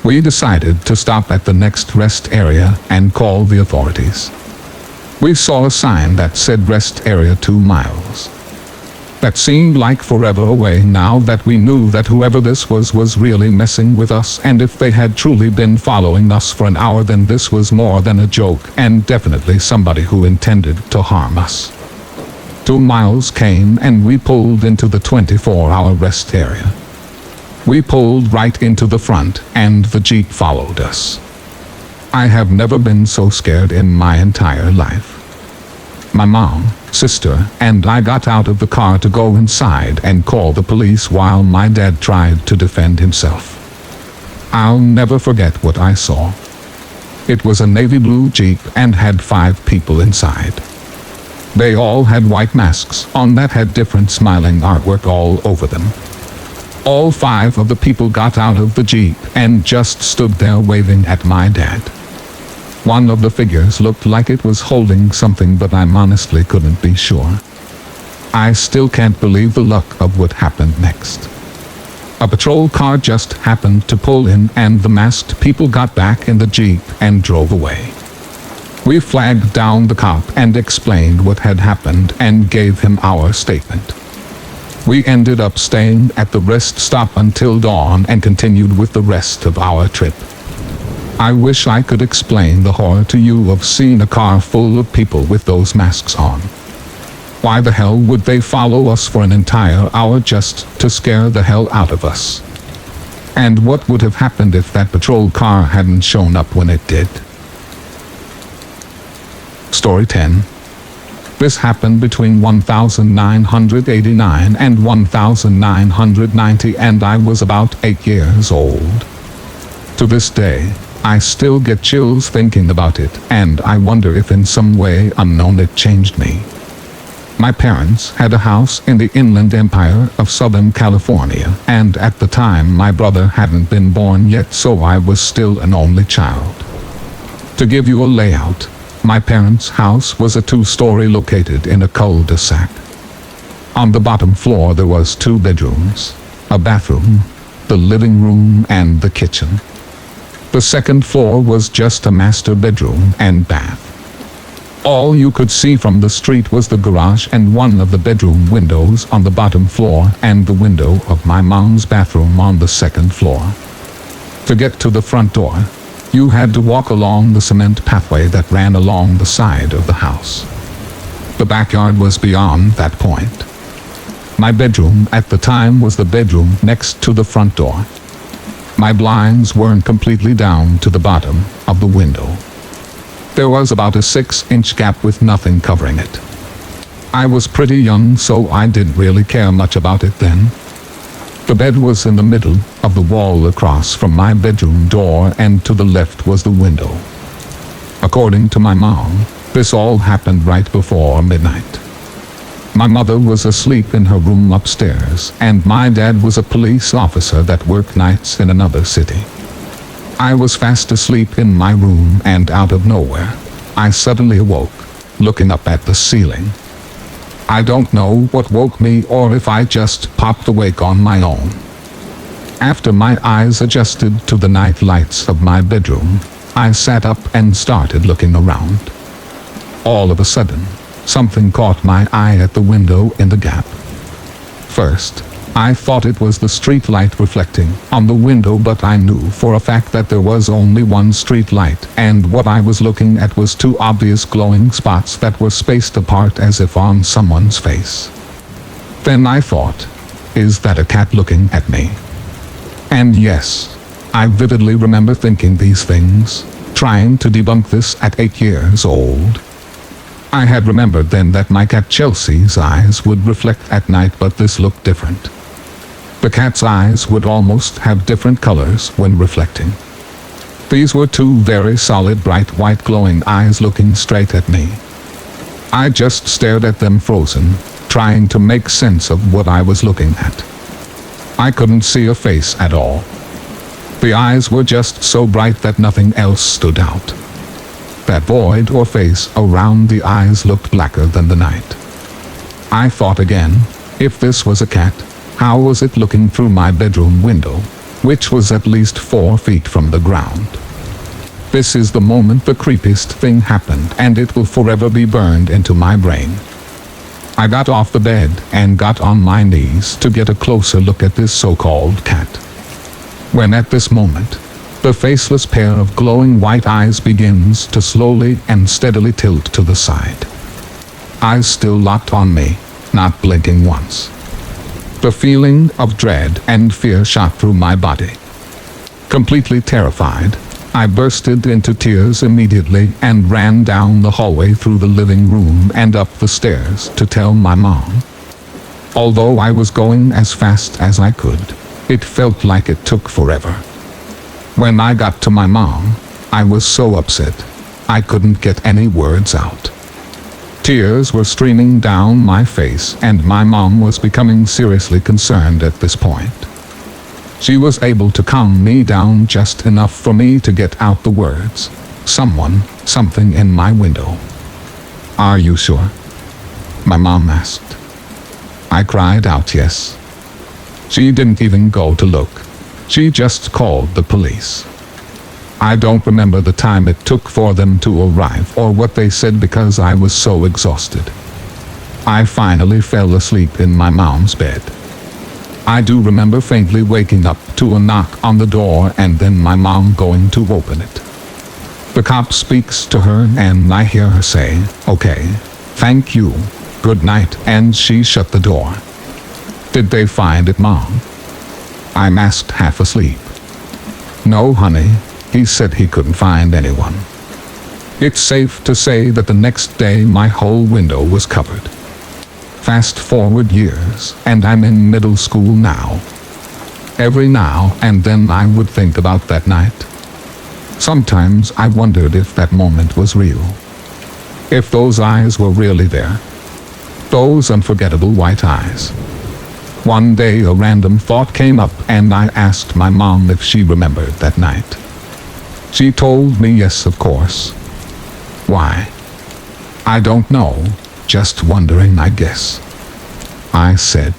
A: We decided to stop at the next rest area and call the authorities. We saw a sign that said rest area 2 miles. That seemed like forever away now that we knew that whoever this was really messing with us, and if they had truly been following us for an hour, then this was more than a joke and definitely somebody who intended to harm us. 2 miles came and we pulled into the 24-hour rest area. We pulled right into the front and the Jeep followed us. I have never been so scared in my entire life. My mom, sister, and I got out of the car to go inside and call the police while my dad tried to defend himself. I'll never forget what I saw. It was a navy blue Jeep and had 5 people inside. They all had white masks on that had different smiling artwork all over them. All 5 of the people got out of the Jeep and just stood there waving at my dad. One of the figures looked like it was holding something, but I honestly couldn't be sure. I still can't believe the luck of what happened next. A patrol car just happened to pull in and the masked people got back in the Jeep and drove away. We flagged down the cop and explained what had happened and gave him our statement. We ended up staying at the rest stop until dawn and continued with the rest of our trip. I wish I could explain the horror to you of seeing a car full of people with those masks on. Why the hell would they follow us for an entire hour just to scare the hell out of us? And what would have happened if that patrol car hadn't shown up when it did? Story 10. This happened between 1989 and 1990, and I was about 8 years old. To this day, I still get chills thinking about it, and I wonder if in some way unknown it changed me. My parents had a house in the Inland Empire of Southern California, and at the time my brother hadn't been born yet, so I was still an only child. To give you a layout, my parents' house was a 2-story located in a cul-de-sac. On the bottom floor there was 2 bedrooms, a bathroom, the living room, and the kitchen. The second floor was just a master bedroom and bath. All you could see from the street was the garage and one of the bedroom windows on the bottom floor and the window of my mom's bathroom on the second floor. To get to the front door, you had to walk along the cement pathway that ran along the side of the house. The backyard was beyond that point. My bedroom at the time was the bedroom next to the front door. My blinds weren't completely down to the bottom of the window. There was about a 6-inch gap with nothing covering it. I was pretty young, so I didn't really care much about it then. The bed was in the middle of the wall across from my bedroom door, and to the left was the window. According to my mom, this all happened right before midnight. My mother was asleep in her room upstairs, and my dad was a police officer that worked nights in another city. I was fast asleep in my room, and out of nowhere, I suddenly awoke, looking up at the ceiling. I don't know what woke me or if I just popped awake on my own. After my eyes adjusted to the night lights of my bedroom, I sat up and started looking around. All of a sudden, something caught my eye at the window in the gap. First, I thought it was the street light reflecting on the window, but I knew for a fact that there was only one street light, and what I was looking at was 2 obvious glowing spots that were spaced apart as if on someone's face. Then I thought, is that a cat looking at me? And yes, I vividly remember thinking these things, trying to debunk this at 8 years old. I had remembered then that my cat Chelsea's eyes would reflect at night, but this looked different. The cat's eyes would almost have different colors when reflecting. These were 2 very solid, bright white glowing eyes looking straight at me. I just stared at them frozen, trying to make sense of what I was looking at. I couldn't see a face at all. The eyes were just so bright that nothing else stood out. That void or face around the eyes looked blacker than the night. I thought again, if this was a cat, how was it looking through my bedroom window, which was at least 4 feet from the ground? This is the moment the creepiest thing happened, and it will forever be burned into my brain. I got off the bed and got on my knees to get a closer look at this so-called cat. When at this moment, the faceless pair of glowing white eyes begins to slowly and steadily tilt to the side. Eyes still locked on me, not blinking once. The feeling of dread and fear shot through my body. Completely terrified, I bursted into tears immediately and ran down the hallway through the living room and up the stairs to tell my mom. Although I was going as fast as I could, it felt like it took forever. When I got to my mom, I was so upset, I couldn't get any words out. Tears were streaming down my face, and my mom was becoming seriously concerned at this point. She was able to calm me down just enough for me to get out the words, "Someone, something in my window." "Are you sure?" my mom asked. I cried out yes. She didn't even go to look. She just called the police. I don't remember the time it took for them to arrive or what they said because I was so exhausted. I finally fell asleep in my mom's bed. I do remember faintly waking up to a knock on the door and then my mom going to open it. The cop speaks to her and I hear her say, "Okay, thank you, good night," and she shut the door. "Did they find it, Mom?" I'm asked, half asleep. "No, honey, he said he couldn't find anyone." It's safe to say that the next day my whole window was covered. Fast forward years, and I'm in middle school now. Every now and then I would think about that night. Sometimes I wondered if that moment was real. If those eyes were really there. Those unforgettable white eyes. One day a random thought came up and I asked my mom if she remembered that night. She told me yes, of course. Why? I don't know, just wondering, I guess. I said.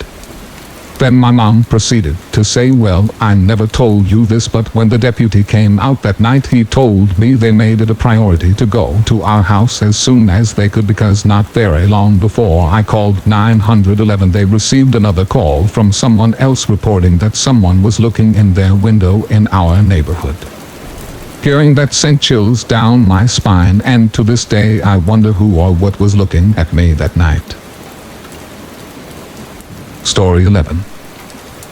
A: Then my mom proceeded to say, "Well, I never told you this, but when the deputy came out that night, he told me they made it a priority to go to our house as soon as they could, because not very long before I called 911 they received another call from someone else reporting that someone was looking in their window in our neighborhood." Hearing that sent chills down my spine, and to this day I wonder who or what was looking at me that night. Story 11.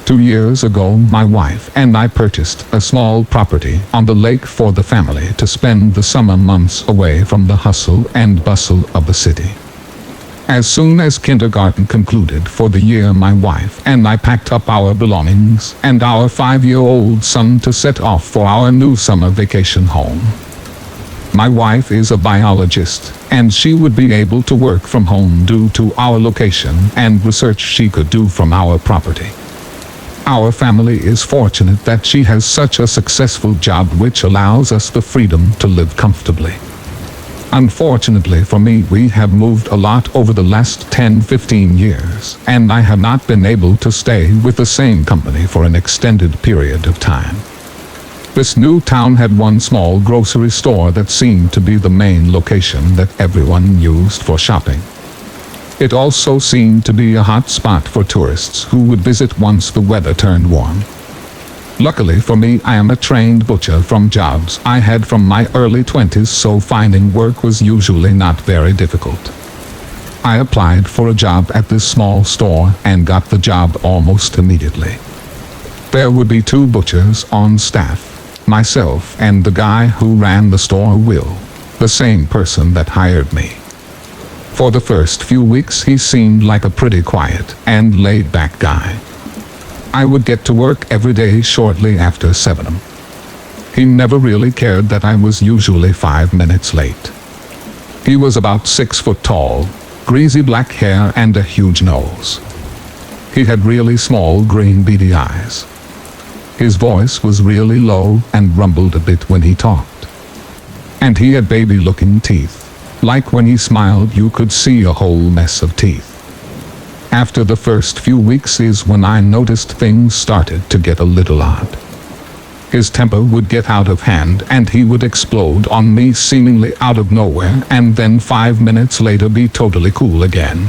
A: 2 years ago, my wife and I purchased a small property on the lake for the family to spend the summer months away from the hustle and bustle of the city. As soon as kindergarten concluded for the year, my wife and I packed up our belongings and our 5-year-old son to set off for our new summer vacation home. My wife is a biologist, and she would be able to work from home due to our location and research she could do from our property. Our family is fortunate that she has such a successful job which allows us the freedom to live comfortably. Unfortunately for me, we have moved a lot over the last 10-15 years, and I have not been able to stay with the same company for an extended period of time. This new town had one small grocery store that seemed to be the main location that everyone used for shopping. It also seemed to be a hot spot for tourists who would visit once the weather turned warm. Luckily for me, I am a trained butcher from jobs I had from my early 20s, so finding work was usually not very difficult. I applied for a job at this small store and got the job almost immediately. There would be 2 butchers on staff, myself and the guy who ran the store, Will, the same person that hired me. For the first few weeks he seemed like a pretty quiet and laid-back guy. I would get to work every day shortly after 7 a.m. He never really cared that I was usually 5 minutes late. He was about 6 foot tall, greasy black hair and a huge nose. He had really small green beady eyes. His voice was really low and rumbled a bit when he talked. And he had baby-looking teeth. Like when he smiled you could see a whole mess of teeth. After the first few weeks is when I noticed things started to get a little odd. His temper would get out of hand and he would explode on me seemingly out of nowhere, and then 5 minutes later be totally cool again.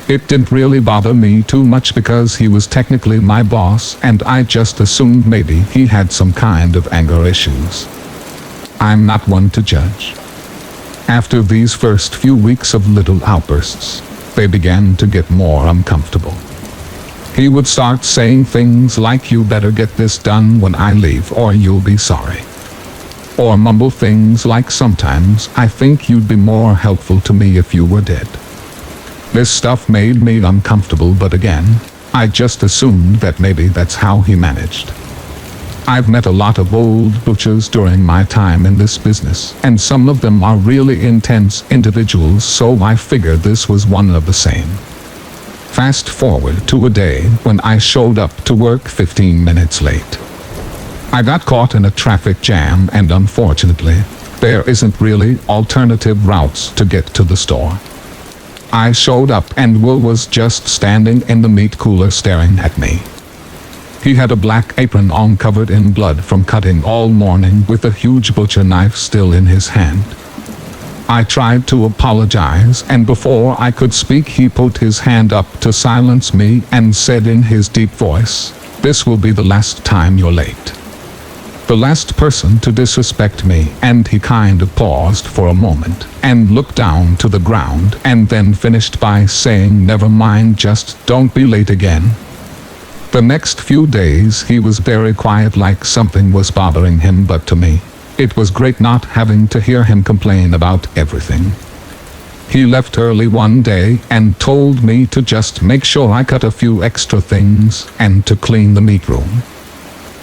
A: It didn't really bother me too much because he was technically my boss, and I just assumed maybe he had some kind of anger issues. I'm not one to judge. After these first few weeks of little outbursts, they began to get more uncomfortable. He would start saying things like, "You better get this done when I leave or you'll be sorry." Or mumble things like, "Sometimes I think you'd be more helpful to me if you were dead." This stuff made me uncomfortable, but again, I just assumed that maybe that's how he managed. I've met a lot of old butchers during my time in this business, and some of them are really intense individuals, so I figured this was one of the same. Fast forward to a day when I showed up to work 15 minutes late. I got caught in a traffic jam, and unfortunately, there isn't really alternative routes to get to the store. I showed up and Will was just standing in the meat cooler staring at me. He had a black apron on covered in blood from cutting all morning, with a huge butcher knife still in his hand. I tried to apologize, and before I could speak he put his hand up to silence me and said in his deep voice, "This will be the last time you're late." The last person to disrespect me, and he kind of paused for a moment, and looked down to the ground, and then finished by saying, "Never mind, just don't be late again." The next few days he was very quiet, like something was bothering him, but to me, it was great not having to hear him complain about everything. He left early one day and told me to just make sure I cut a few extra things and to clean the meat room.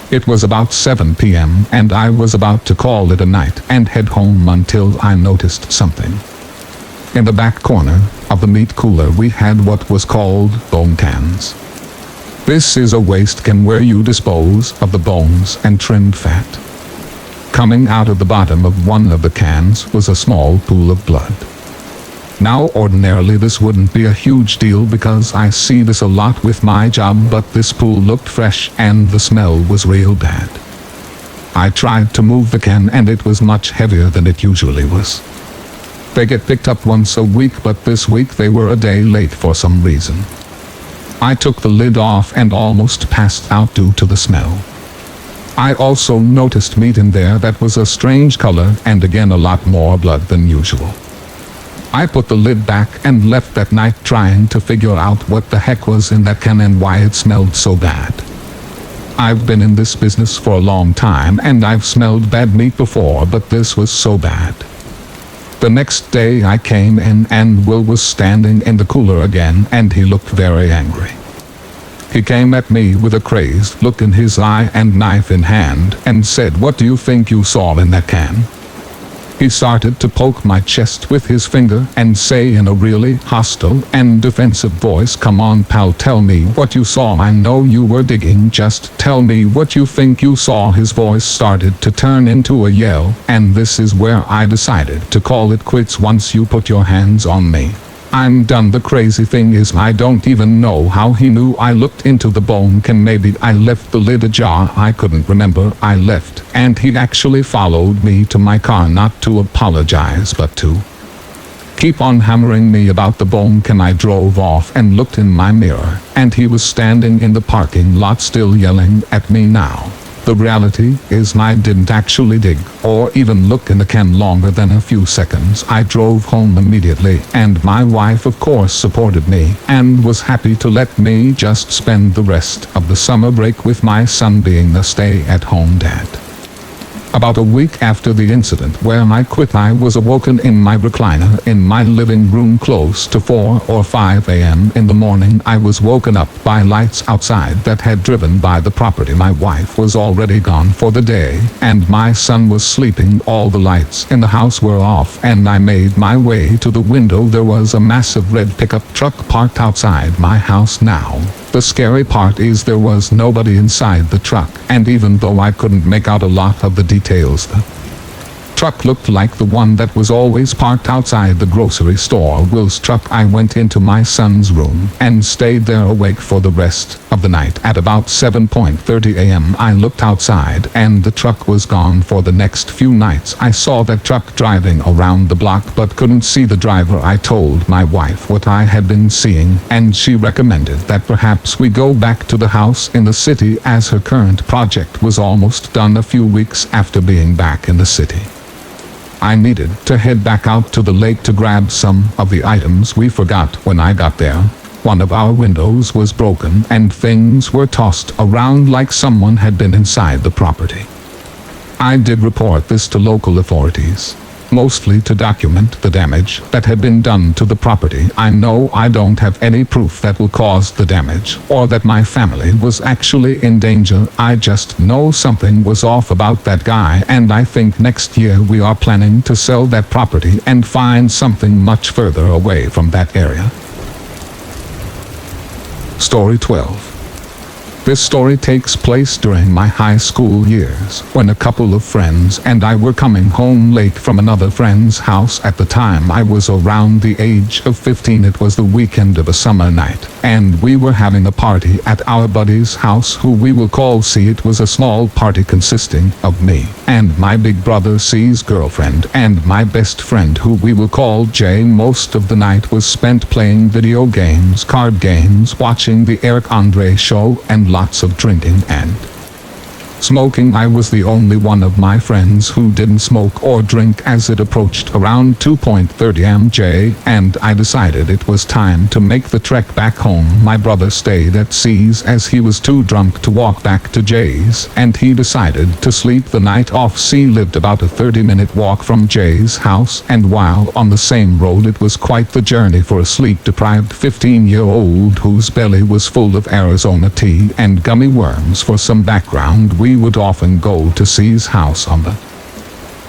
A: It was about 7 p.m. and I was about to call it a night and head home until I noticed something. In the back corner of the meat cooler we had what was called bone cans. This is a waste can where you dispose of the bones and trimmed fat. Coming out of the bottom of one of the cans was a small pool of blood. Now ordinarily this wouldn't be a huge deal because I see this a lot with my job, but this pool looked fresh and the smell was real bad. I tried to move the can and it was much heavier than it usually was. They get picked up once a week, but this week they were a day late for some reason. I took the lid off and almost passed out due to the smell. I also noticed meat in there that was a strange color and again a lot more blood than usual. I put the lid back and left that night trying to figure out what the heck was in that can and why it smelled so bad. I've been in this business for a long time and I've smelled bad meat before, but this was so bad. The next day I came in and Will was standing in the cooler again and he looked very angry. He came at me with a crazed look in his eye and knife in hand and said, "What do you think you saw in that can?" He started to poke my chest with his finger and say in a really hostile and defensive voice, "Come on pal, tell me what you saw. I know you were digging, just tell me what you think you saw." His voice started to turn into a yell, and this is where I decided to call it quits. "Once you put your hands on me, I'm done." The crazy thing is I don't even know how he knew I looked into the bone can. Maybe I left the lid ajar, I couldn't remember. I left, and he actually followed me to my car, not to apologize but to keep on hammering me about the bone can. I drove off and looked in my mirror, and he was standing in the parking lot still yelling at me. Now, the reality is I didn't actually dig or even look in the can longer than a few seconds. I drove home immediately, and my wife of course supported me and was happy to let me just spend the rest of the summer break with my son, being a stay-at-home dad. About a week after the incident where I quit, I was awoken in my recliner in my living room close to 4 or 5 a.m. in the morning. I was woken up by lights outside that had driven by the property. My wife was already gone for the day, and my son was sleeping. All the lights in the house were off, and I made my way to the window. There was a massive red pickup truck parked outside my house. Now, the scary part is there was nobody inside the truck, and even though I couldn't make out a lot of the details, the truck looked like the one that was always parked outside the grocery store, Will's truck. I went into my son's room and stayed there awake for the rest of the night. At about 7:30 a.m. I looked outside and the truck was gone. For the next few nights I saw that truck driving around the block but couldn't see the driver. I told my wife what I had been seeing, and she recommended that perhaps we go back to the house in the city, as her current project was almost done a few weeks after being back in the city. I needed to head back out to the lake to grab some of the items we forgot. When I got there, one of our windows was broken and things were tossed around like someone had been inside the property. I did report this to local authorities, mostly to document the damage that had been done to the property. I know I don't have any proof that will cause the damage or that my family was actually in danger. I just know something was off about that guy, and I think next year we are planning to sell that property and find something much further away from that area. Story 12. This story takes place during my high school years, when a couple of friends and I were coming home late from another friend's house. At the time I was around the age of 15. It was the weekend of a summer night, and we were having a party at our buddy's house, who we will call C. It was a small party consisting of me and my big brother C's girlfriend and my best friend, who we will call J. Most of the night was spent playing video games, card games, watching the Eric Andre show, and lots of drinking and Smoking, I was the only one of my friends who didn't smoke or drink as it approached around 2:30 am, and I decided it was time to make the trek back home. My brother stayed at C's as he was too drunk to walk back to Jay's, and he decided to sleep the night off. C lived about a 30-minute walk from Jay's house, and while on the same road it was quite the journey for a sleep-deprived 15-year-old whose belly was full of Arizona tea and gummy worms. For some background, we would often go to C's house on the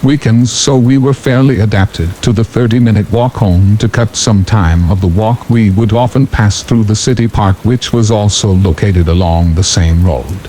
A: weekends, so we were fairly adapted to the 30-minute walk home. To cut some time of the walk, we would often pass through the city park, which was also located along the same road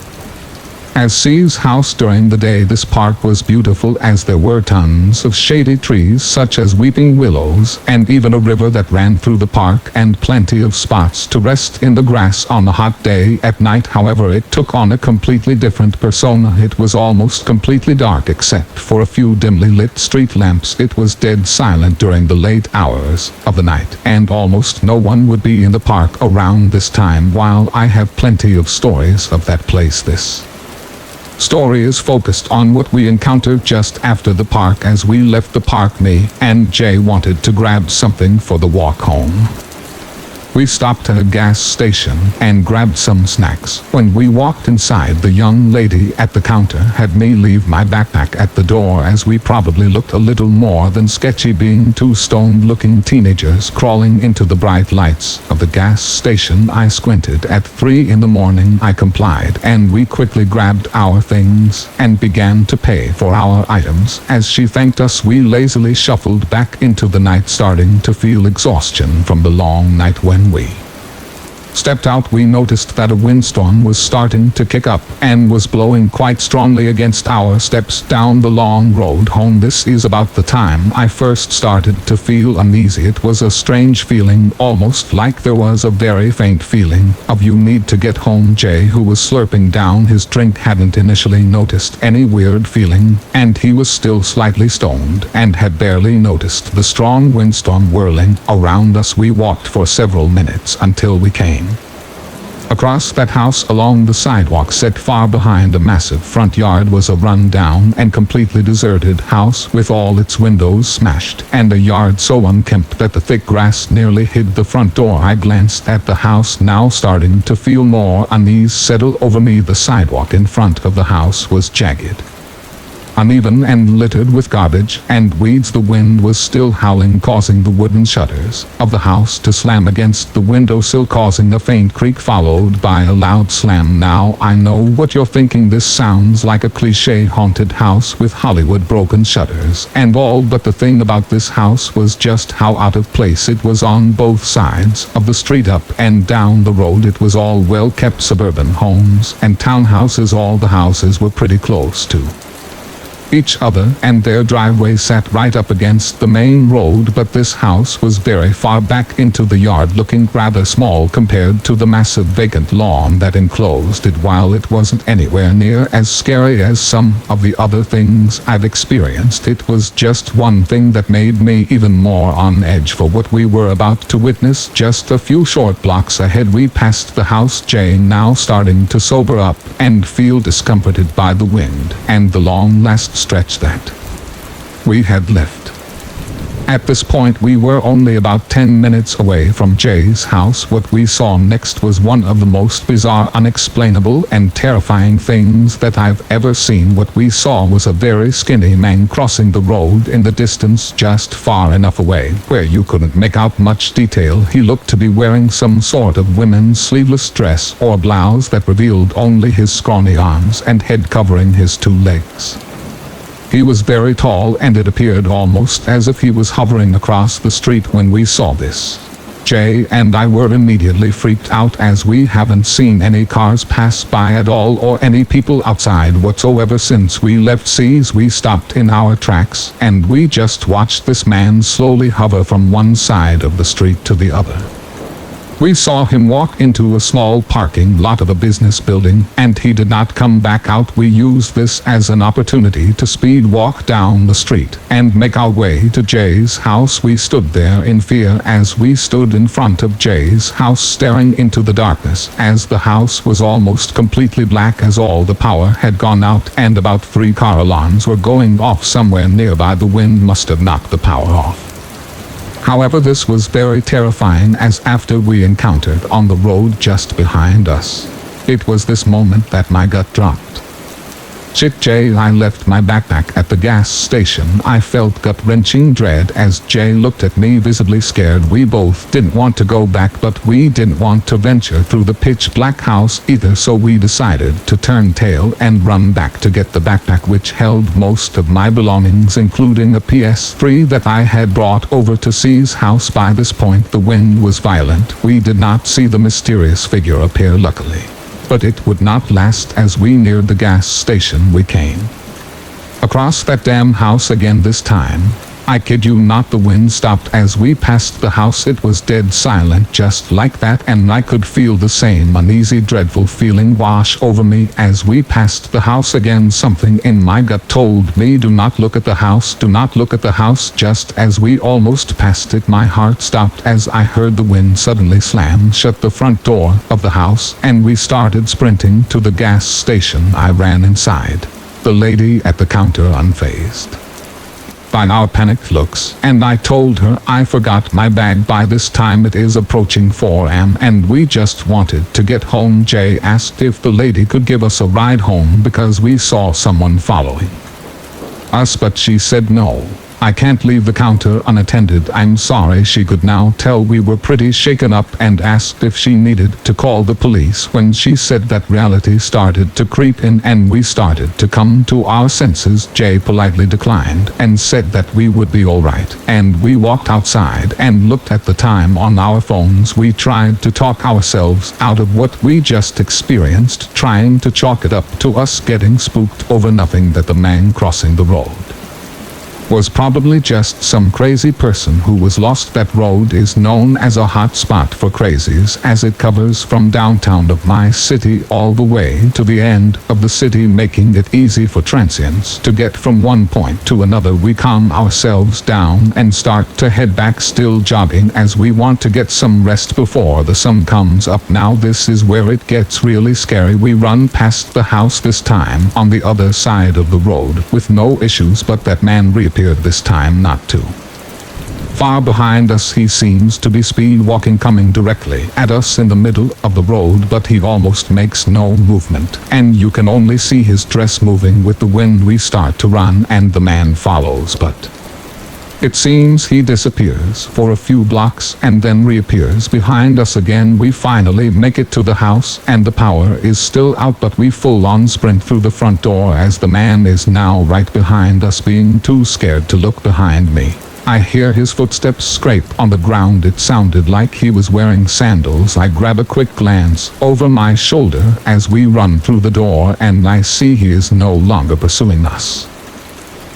A: as C's house. During the day, this park was beautiful as there were tons of shady trees such as weeping willows, and even a river that ran through the park, and plenty of spots to rest in the grass on a hot day. At night, however, it took on a completely different persona. It was almost completely dark except for a few dimly lit street lamps. It was dead silent during the late hours of the night, and almost no one would be in the park around this time. While I have plenty of stories of that place, this story is focused on what we encountered just after the park. As we left the park, me and Jay wanted to grab something for the walk home. We stopped at a gas station and grabbed some snacks. When we walked inside, the young lady at the counter had me leave my backpack at the door, as we probably looked a little more than sketchy, being two stoned-looking teenagers crawling into the bright lights of the gas station. I squinted. At 3 in the morning, I complied, and we quickly grabbed our things and began to pay for our items. As she thanked us, we lazily shuffled back into the night, starting to feel exhaustion from the long night. When we stepped out, we noticed that a windstorm was starting to kick up and was blowing quite strongly against our steps down the long road home. This is about the time I first started to feel uneasy. It was a strange feeling, almost like there was a very faint feeling of you need to get home. Jay, who was slurping down his drink, hadn't initially noticed any weird feeling, and he was still slightly stoned and had barely noticed the strong windstorm whirling around us. We walked for several minutes until we came across that house. Along the sidewalk set far behind a massive front yard was a run-down and completely deserted house with all its windows smashed, and a yard so unkempt that the thick grass nearly hid the front door. I glanced at the house, now starting to feel more unease settle over me. The sidewalk in front of the house was jagged, uneven, and littered with garbage and weeds. The wind was still howling, causing the wooden shutters of the house to slam against the windowsill, causing a faint creak followed by a loud slam. Now I know what you're thinking. This sounds like a cliche haunted house with Hollywood broken shutters and all, but the thing about this house was just how out of place it was. On both sides of the street, up and down the road, it was all well-kept suburban homes and townhouses. All the houses were pretty close to each other, and their driveway sat right up against the main road, but this house was very far back into the yard, looking rather small compared to the massive vacant lawn that enclosed it. While it wasn't anywhere near as scary as some of the other things I've experienced, it was just one thing that made me even more on edge for what we were about to witness. Just a few short blocks ahead, we passed the house. Jane, now starting to sober up and feel discomforted by the wind and the long-last stretch that we had left. At this point, we were only about 10 minutes away from Jay's house. What we saw next was one of the most bizarre, unexplainable, and terrifying things that I've ever seen. What we saw was a very skinny man crossing the road in the distance, just far enough away where you couldn't make out much detail. He looked to be wearing some sort of women's sleeveless dress or blouse that revealed only his scrawny arms and head, covering his 2 legs. He was very tall, and it appeared almost as if he was hovering across the street. When we saw this, Jay and I were immediately freaked out, as we haven't seen any cars pass by at all or any people outside whatsoever since we left C's. We stopped in our tracks, and we just watched this man slowly hover from one side of the street to the other. We saw him walk into a small parking lot of a business building, and he did not come back out. We used this as an opportunity to speed walk down the street and make our way to Jay's house. We stood there in fear as we stood in front of Jay's house, staring into the darkness, as the house was almost completely black as all the power had gone out and about 3 car alarms were going off somewhere nearby. The wind must have knocked the power off. However, this was very terrifying, as after we encountered on the road just behind us, it was this moment that my gut dropped. Shit, Jay, I left my backpack at the gas station. I felt gut-wrenching dread as Jay looked at me visibly scared. We both didn't want to go back, but we didn't want to venture through the pitch-black house either, so we decided to turn tail and run back to get the backpack, which held most of my belongings, including a PS3 that I had brought over to C's house. By this point, the wind was violent. We did not see the mysterious figure appear, luckily. But it would not last. As we neared the gas station, we came across that damn house again. This time, I kid you not, the wind stopped as we passed the house. It was dead silent, just like that, and I could feel the same uneasy, dreadful feeling wash over me as we passed the house again. Something in my gut told me, do not look at the house, do not look at the house. Just as we almost passed it, my heart stopped as I heard the wind suddenly slam shut the front door of the house, and we started sprinting to the gas station. I ran inside, the lady at the counter unfazed by our panicked looks, and I told her I forgot my bag. By this time it is approaching 4 a.m. and we just wanted to get home. Jay asked if the lady could give us a ride home because we saw someone following us, but she said no. I can't leave the counter unattended. I'm sorry. She could now tell we were pretty shaken up and asked if she needed to call the police. When she said that, reality started to creep in and we started to come to our senses. Jay politely declined and said that we would be all right, and we walked outside and looked at the time on our phones. We tried to talk ourselves out of what we just experienced, trying to chalk it up to us getting spooked over nothing, that the man crossing the road was probably just some crazy person who was lost. That road is known as a hot spot for crazies, as it covers from downtown of my city all the way to the end of the city, making it easy for transients to get from one point to another. We calm ourselves down and start to head back, still jogging as we want to get some rest before the sun comes up. Now this is where it gets really scary. We run past the house, this time on the other side of the road, with no issues, but that man reappeared, this time not too far behind us. He seems to be speed walking, coming directly at us in the middle of the road, but he almost makes no movement, and you can only see his dress moving with the wind. We start to run and the man follows, but it seems he disappears for a few blocks and then reappears behind us again. We finally make it to the house and the power is still out, but we full-on sprint through the front door as the man is now right behind us. Being too scared to look behind me, I hear his footsteps scrape on the ground. It sounded like he was wearing sandals. I grab a quick glance over my shoulder as we run through the door, and I see he is no longer pursuing us.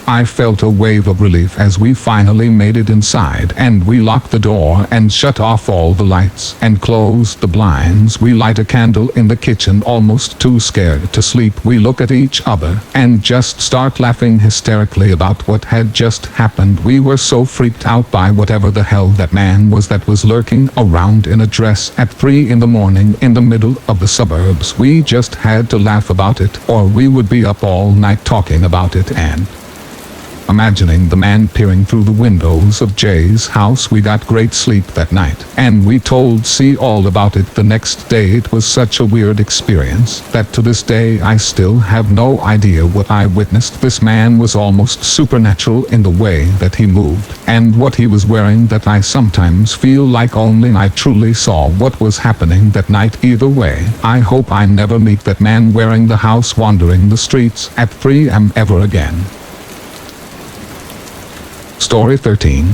A: I felt a wave of relief as we finally made it inside, and we locked the door and shut off all the lights and closed the blinds. We light a candle in the kitchen, almost too scared to sleep. We look at each other and just start laughing hysterically about what had just happened. We were so freaked out by whatever the hell that man was that was lurking around in a dress at 3 in the morning in the middle of the suburbs. We just had to laugh about it, or we would be up all night talking about it and imagining the man peering through the windows of Jay's house. We got great sleep that night, and we told C all about it the next day. It was such a weird experience that to this day I still have no idea what I witnessed. This man was almost supernatural in the way that he moved and what he was wearing, that I sometimes feel like only I truly saw what was happening that night. Either way, I hope I never meet that man wearing the house wandering the streets at 3 a.m. ever again. Story 13.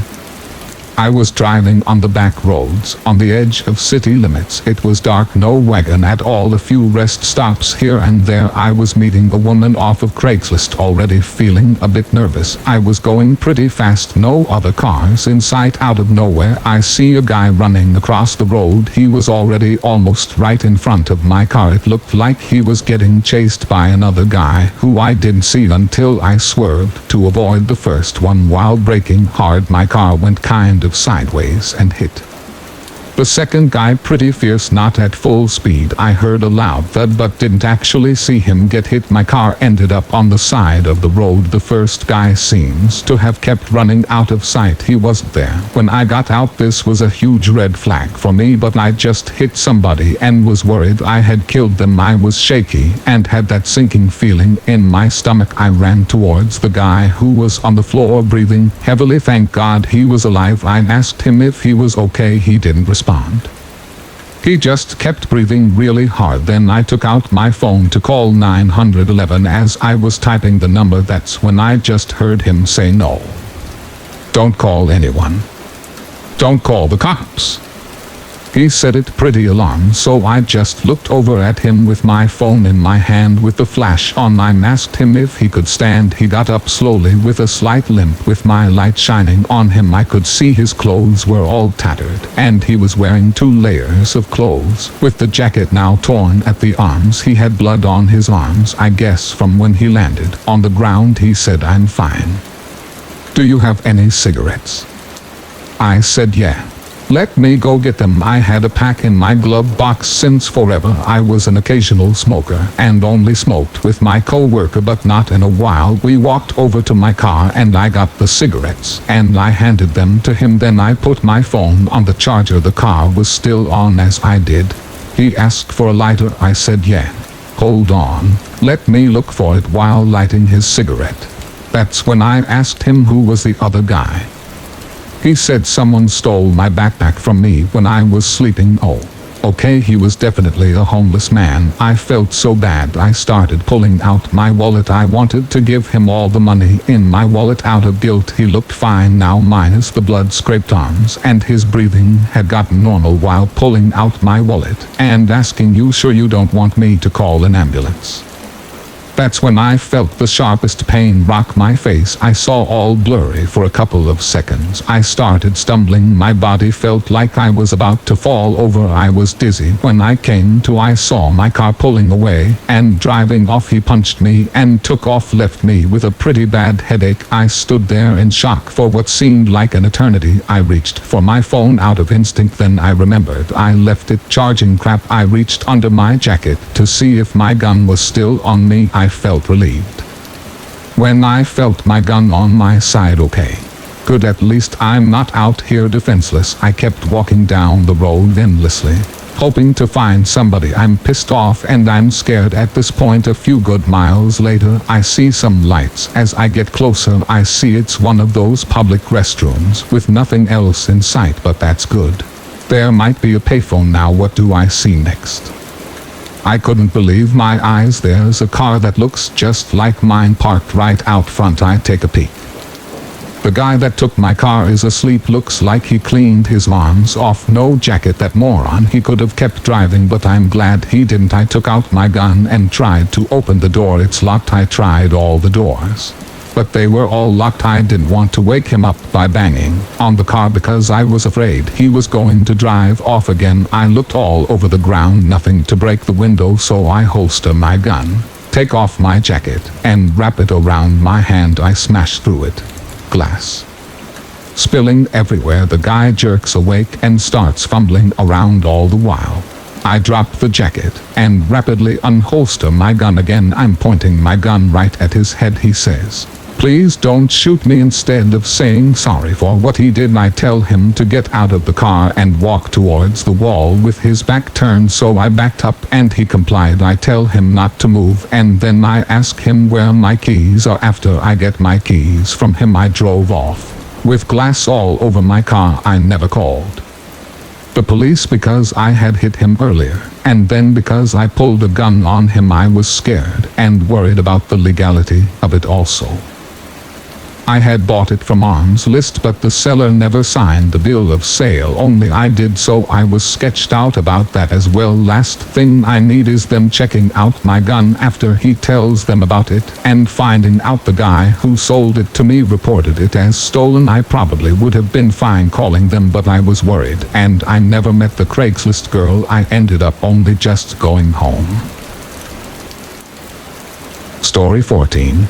A: I was driving on the back roads, on the edge of city limits. It was dark, no wagon at all, a few rest stops here and there. I was meeting a woman off of Craigslist, already feeling a bit nervous. I was going pretty fast, no other cars in sight. Out of nowhere, I see a guy running across the road. He was already almost right in front of my car. It looked like he was getting chased by another guy, who I didn't see until I swerved to avoid the first one. While braking hard, my car went kind of sideways and hit the second guy pretty fierce, not at full speed. I heard a loud thud but didn't actually see him get hit. My car ended up on the side of the road. The first guy seems to have kept running out of sight. He wasn't there when I got out. This was a huge red flag for me, but I just hit somebody and was worried I had killed them. I was shaky and had that sinking feeling in my stomach. I ran towards the guy who was on the floor breathing heavily. Thank God he was alive. I asked him if he was okay. He didn't respond. He just kept breathing really hard. Then I took out my phone to call 911. As I was typing the number, that's when I just heard him say, "No. Don't call anyone. Don't call the cops." He said it pretty alarmed, so I just looked over at him with my phone in my hand with the flash on. I asked him if he could stand. He got up slowly with a slight limp. With my light shining on him, I could see his clothes were all tattered, and he was wearing 2 layers of clothes. With the jacket now torn at the arms, he had blood on his arms, I guess from when he landed on the ground. He said, "I'm fine. Do you have any cigarettes?" I said, "Yeah. Let me go get them." I had a pack in my glove box. Since forever I was an occasional smoker and only smoked with my co-worker, but not in a while. We walked over to my car and I got the cigarettes and I handed them to him. Then I put my phone on the charger. The car was still on as I did. He asked for a lighter. I said, "Yeah. Hold on. Let me look for it," while lighting his cigarette. That's when I asked him who was the other guy. He said someone stole my backpack from me when I was sleeping. Oh, okay, he was definitely a homeless man. I felt so bad. I started pulling out my wallet. I wanted to give him all the money in my wallet out of guilt. He looked fine now, minus the blood-scraped arms, and his breathing had gotten normal while pulling out my wallet and asking, "You sure you don't want me to call an ambulance?" That's when I felt the sharpest pain rock my face. I saw all blurry for a couple of seconds. I started stumbling. My body felt like I was about to fall over. I was dizzy. When I came to, I saw my car pulling away and driving off. He punched me and took off, left me with a pretty bad headache. I stood there in shock for what seemed like an eternity. I reached for my phone out of instinct. Then I remembered I left it charging. Crap. I reached under my jacket to see if my gun was still on me. I felt relieved when I felt my gun on my side. Okay. Good, at least I'm not out here defenseless. I kept walking down the road endlessly, hoping to find somebody. I'm pissed off and I'm scared at this point. A few good miles later, I see some lights. As I get closer, I see it's one of those public restrooms with nothing else in sight, but that's good. There might be a payphone now. What do I see next? I couldn't believe my eyes. There's a car that looks just like mine parked right out front. I take a peek. The guy that took my car is asleep. Looks like he cleaned his arms off. No jacket, that moron. He could have kept driving, but I'm glad he didn't. I took out my gun and tried to open the door. It's locked. I tried all the doors, but they were all locked. I didn't want to wake him up by banging on the car because I was afraid he was going to drive off again. I looked all over the ground, nothing to break the window, so I holster my gun, take off my jacket, and wrap it around my hand. I smash through it. Glass spilling everywhere. The guy jerks awake and starts fumbling around all the while. I drop the jacket and rapidly unholster my gun again. I'm pointing my gun right at his head. He says, "Please don't shoot me." Instead of saying sorry for what he did, I tell him to get out of the car and walk towards the wall with his back turned, so I backed up and he complied. I tell him not to move and then I ask him where my keys are. After I get my keys from him, I drove off with glass all over my car. I never called the police because I had hit him earlier, and then because I pulled a gun on him. I was scared and worried about the legality of it also. I had bought it from Arms List, but the seller never signed the bill of sale, only I did, so I was sketched out about that as well. Last thing I need is them checking out my gun after he tells them about it, and finding out the guy who sold it to me reported it as stolen. I probably would have been fine calling them, but I was worried, and I never met the Craigslist girl. I ended up only just going home. Story 14.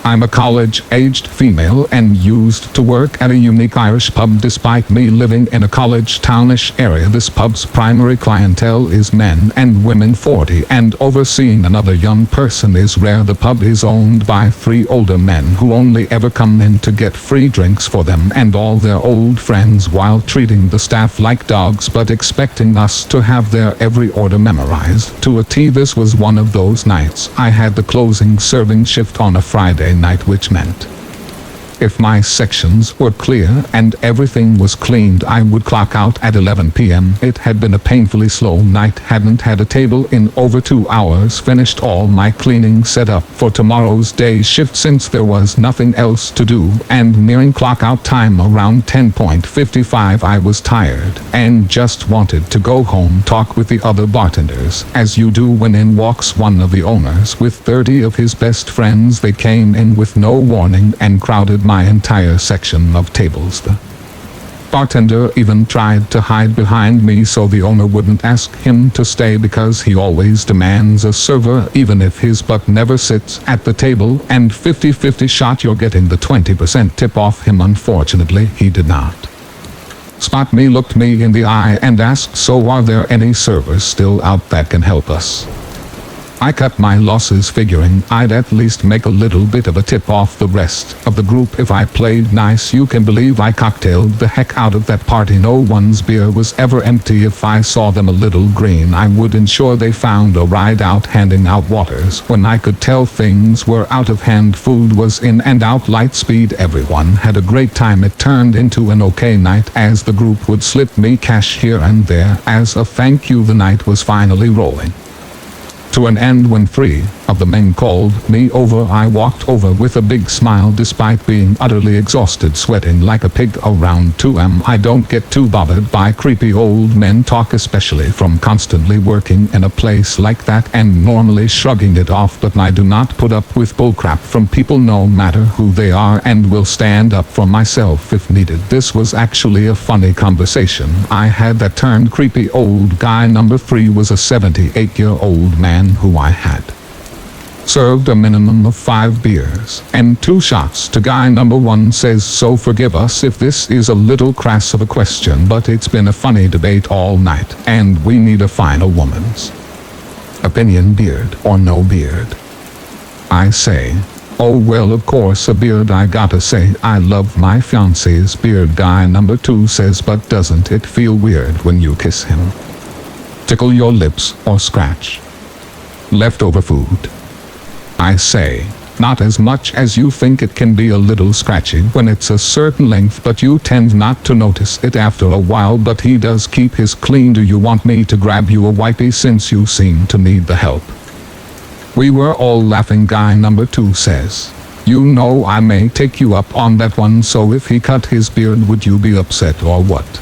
A: I'm a college-aged female and used to work at a unique Irish pub. Despite me living in a college townish area, this pub's primary clientele is men and women 40 and over. Seeing another young person is rare. The pub is owned by 3 older men who only ever come in to get free drinks for them and all their old friends, while treating the staff like dogs but expecting us to have their every order memorized to a T. This was one of those nights. I had the closing serving shift on a Friday night, which meant if my sections were clear and everything was cleaned, I would clock out at 11 p.m. It had been a painfully slow night. Hadn't had a table in over 2 hours. Finished all my cleaning set up for tomorrow's day shift since there was nothing else to do, and nearing clock out time around 10:55 I was tired and just wanted to go home. Talk with the other bartenders, as you do when in walks one of the owners with 30 of his best friends. They came in with no warning and crowded my entire section of tables. The bartender even tried to hide behind me so the owner wouldn't ask him to stay, because he always demands a server even if his butt never sits at the table, and 50-50 shot you're getting the 20% tip off him. Unfortunately, he did not spot me, looked me in the eye and asked, "So are there any servers still out that can help us?" I cut my losses, figuring I'd at least make a little bit of a tip off the rest of the group if I played nice. You can believe I cocktailed the heck out of that party. No one's beer was ever empty. If I saw them a little green, I would ensure they found a ride out, handing out waters when I could tell things were out of hand. Food was in and out light speed. Everyone had a great time. It turned into an okay night, as the group would slip me cash here and there as a thank you. The night was finally rolling to an end when 3 of the men called me over. I walked over with a big smile despite being utterly exhausted, sweating like a pig. Around 2 a.m. I don't get too bothered by creepy old men talk, especially from constantly working in a place like that and normally shrugging it off, but I do not put up with bullcrap from people no matter who they are, and will stand up for myself if needed. This was actually a funny conversation I had that turned creepy. Old guy number 3 was a 78-year-old man who I had served a minimum of 5 beers and 2 shots to. Guy number 1 says, "So forgive us if this is a little crass of a question, but it's been a funny debate all night, and we need a final woman's opinion, beard or no beard." I say, "Oh well, of course a beard. I gotta say, I love my fiance's beard." Guy number 2 says, "But doesn't it feel weird when you kiss him? Tickle your lips or scratch leftover food?" I say, "Not as much as you think. It can be a little scratchy when it's a certain length, but you tend not to notice it after a while. But he does keep his clean. Do you want me to grab you a wipey since you seem to need the help?" We were all laughing. Guy number 2 says, "You know I may take you up on that one, so if he cut his beard would you be upset or what?"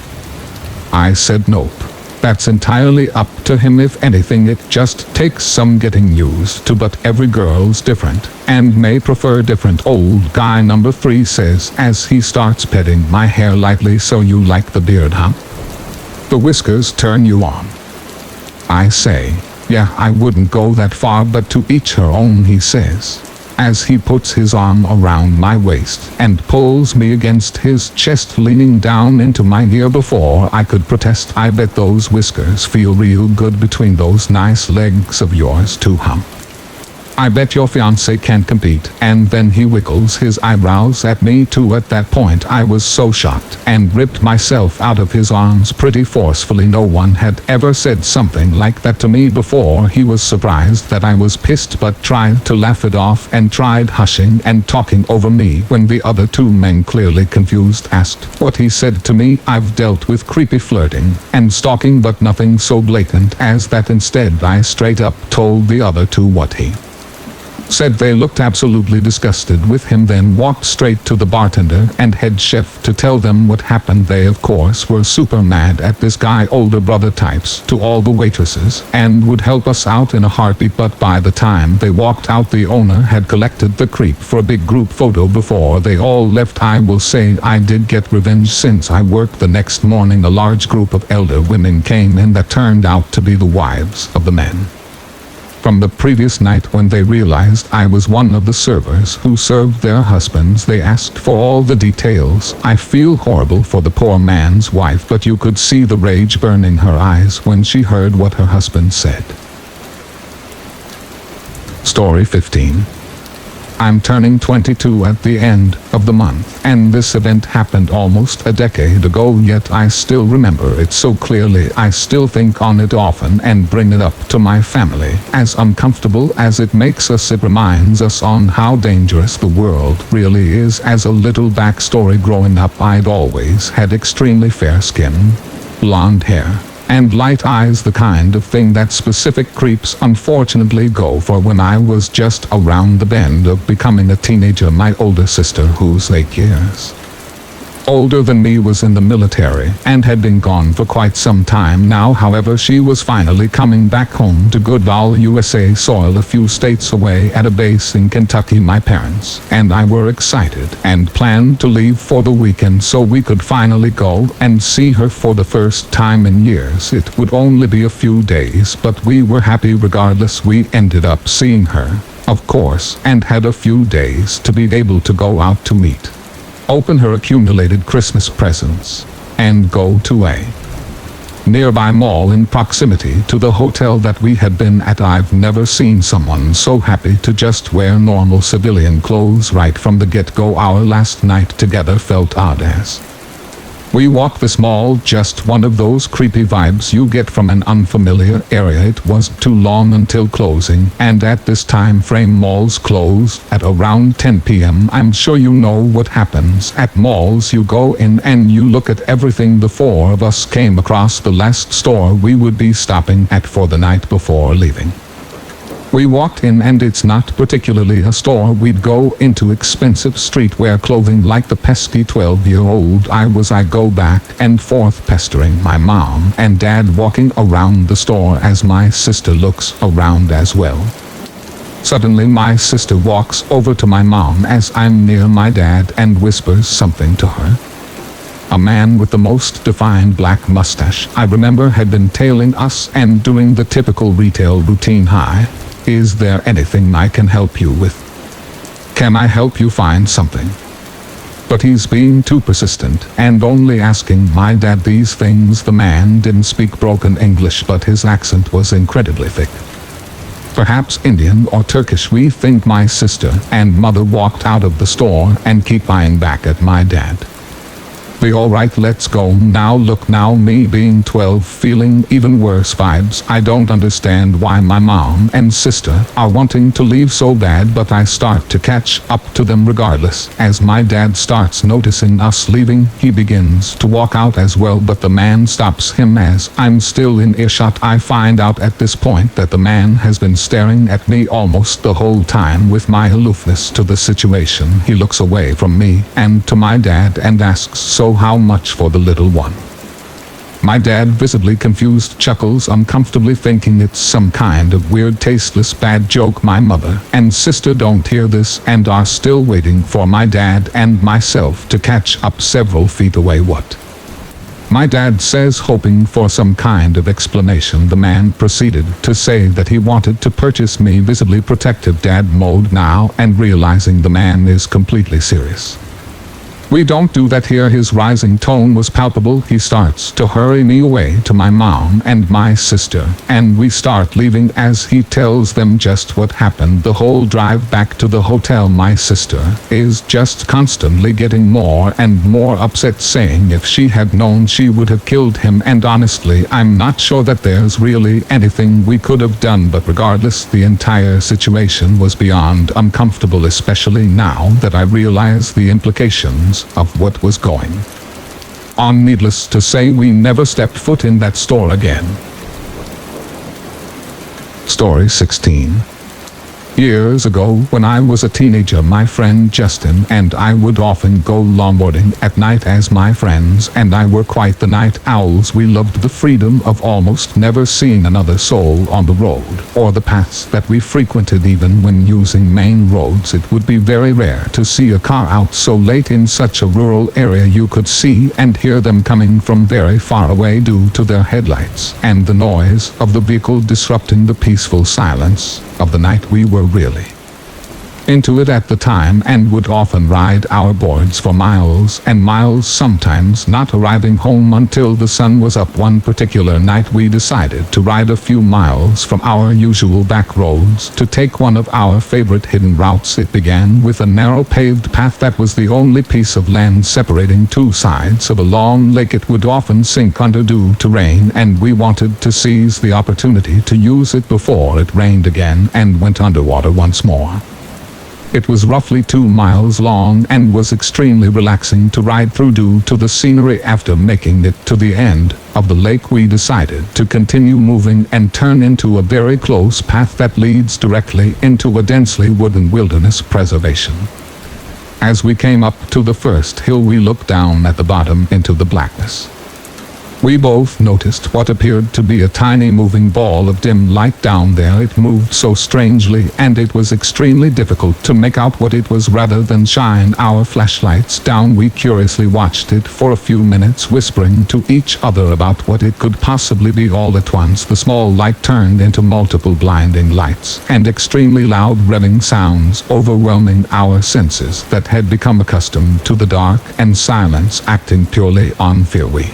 A: I said, "Nope. That's entirely up to him. If anything, it just takes some getting used to, but every girl's different and may prefer different." Old guy number 3 says, as he starts petting my hair lightly, "So you like the beard, huh? The whiskers turn you on?" I say, "Yeah, I wouldn't go that far, but to each her own," he says, as he puts his arm around my waist and pulls me against his chest, leaning down into my ear. Before I could protest, "I bet those whiskers feel real good between those nice legs of yours too, huh? I bet your fiancé can't compete." And then he wiggles his eyebrows at me too. At that point I was so shocked and ripped myself out of his arms pretty forcefully. No one had ever said something like that to me before. He was surprised that I was pissed, but tried to laugh it off and tried hushing and talking over me when the other 2 men, clearly confused, asked what he said to me. I've dealt with creepy flirting and stalking, but nothing so blatant as that. Instead, I straight up told the other 2 what he said they looked absolutely disgusted with him, then walked straight to the bartender and head chef to tell them what happened. They of course were super mad at this guy, older brother types to all the waitresses, and would help us out in a heartbeat, but by the time they walked out the owner had collected the creep for a big group photo before they all left. I will say I did get revenge since I worked the next morning. A large group of elder women came in that turned out to be the wives of the men from the previous night. When they realized I was one of the servers who served their husbands, they asked for all the details. I feel horrible for the poor man's wife, but you could see the rage burning her eyes when she heard what her husband said. Story 15. I'm turning 22 at the end of the month, and this event happened almost a decade ago, yet I still remember it so clearly. I still think on it often and bring it up to my family. As uncomfortable as it makes us, it reminds us on how dangerous the world really is. As a little backstory, growing up I'd always had extremely fair skin, blonde hair, and light eyes, the kind of thing that specific creeps unfortunately go for. When I was just around the bend of becoming a teenager, my older sister, who's 8 years older than me, was in the military and had been gone for quite some time now. However, she was finally coming back home to good old USA soil a few states away at a base in Kentucky. My parents and I were excited and planned to leave for the weekend so we could finally go and see her for the first time in years. It would only be a few days, but we were happy regardless. We ended up seeing her, of course, and had a few days to be able to go out to meet, open her accumulated Christmas presents, and go to a nearby mall in proximity to the hotel that we had been at. I've never seen someone so happy to just wear normal civilian clothes right from the get-go. Our last night together felt odd as we walked this mall, just one of those creepy vibes you get from an unfamiliar area. It wasn't too long until closing, and at this time frame malls close at around 10 p.m. I'm sure you know what happens at malls. You go in and you look at everything. The four of us came across the last store we would be stopping at for the night before leaving. We walked in and it's not particularly a store we'd go into. Expensive streetwear clothing like the pesky 12-year-old I was. I go back and forth pestering my mom and dad, walking around the store as my sister looks around as well. Suddenly my sister walks over to my mom as I'm near my dad and whispers something to her. A man with the most defined black mustache I remember had been tailing us and doing the typical retail routine. "Hi, is there anything I can help you with? Can I help you find something?" But he's being too persistent and only asking my dad these things. The man didn't speak broken English, but his accent was incredibly thick. Perhaps Indian or Turkish. We think my sister and mother walked out of the store and keep eyeing back at my dad. The "alright, let's go now" look. Now me being 12 feeling even worse vibes. I don't understand why my mom and sister are wanting to leave so bad, but I start to catch up to them regardless. As my dad starts noticing us leaving, he begins to walk out as well, but the man stops him as I'm still in earshot. I find out at this point that the man has been staring at me almost the whole time. With my aloofness to the situation, he looks away from me and to my dad and asks, "So how much for the little one?" My dad, visibly confused, chuckles uncomfortably, thinking it's some kind of weird, tasteless, bad joke. My mother and sister don't hear this and are still waiting for my dad and myself to catch up several feet away. "What?" my dad says, hoping for some kind of explanation. The man proceeded to say that he wanted to purchase me, visibly protective dad mode now, and realizing the man is completely serious. "We don't do that here." His rising tone was palpable. He starts to hurry me away to my mom and my sister, and we start leaving as he tells them just what happened the whole drive back to the hotel. My sister is just constantly getting more and more upset, saying if she had known she would have killed him, and honestly I'm not sure that there's really anything we could have done, but regardless, the entire situation was beyond uncomfortable, especially now that I realize the implications of what was going on. Needless to say, we never stepped foot in that store again. Story 16. Years ago, when I was a teenager, my friend Justin and I would often go longboarding at night, as my friends and I were quite the night owls. We loved the freedom of almost never seeing another soul on the road or the paths that we frequented. Even when using main roads, it would be very rare to see a car out so late in such a rural area. You could see and hear them coming from very far away due to their headlights and the noise of the vehicle disrupting the peaceful silence of the night. We were really into it at the time and would often ride our boards for miles and miles, sometimes not arriving home until the sun was up. One particular night we decided to ride a few miles from our usual back roads to take one of our favorite hidden routes. It began with a narrow paved path that was the only piece of land separating two sides of a long lake. It would often sink under due to rain, and we wanted to seize the opportunity to use it before it rained again and went underwater once more. It was roughly 2 miles long and was extremely relaxing to ride through due to the scenery. After making it to the end of the lake, we decided to continue moving and turn into a very close path that leads directly into a densely wooded wilderness preservation. As we came up to the first hill, we looked down at the bottom into the blackness. We both noticed what appeared to be a tiny moving ball of dim light down there. It moved so strangely, and it was extremely difficult to make out what it was. Rather than shine our flashlights down, we curiously watched it for a few minutes, whispering to each other about what it could possibly be. All at once, the small light turned into multiple blinding lights and extremely loud revving sounds, overwhelming our senses that had become accustomed to the dark and silence. Acting purely on fear, we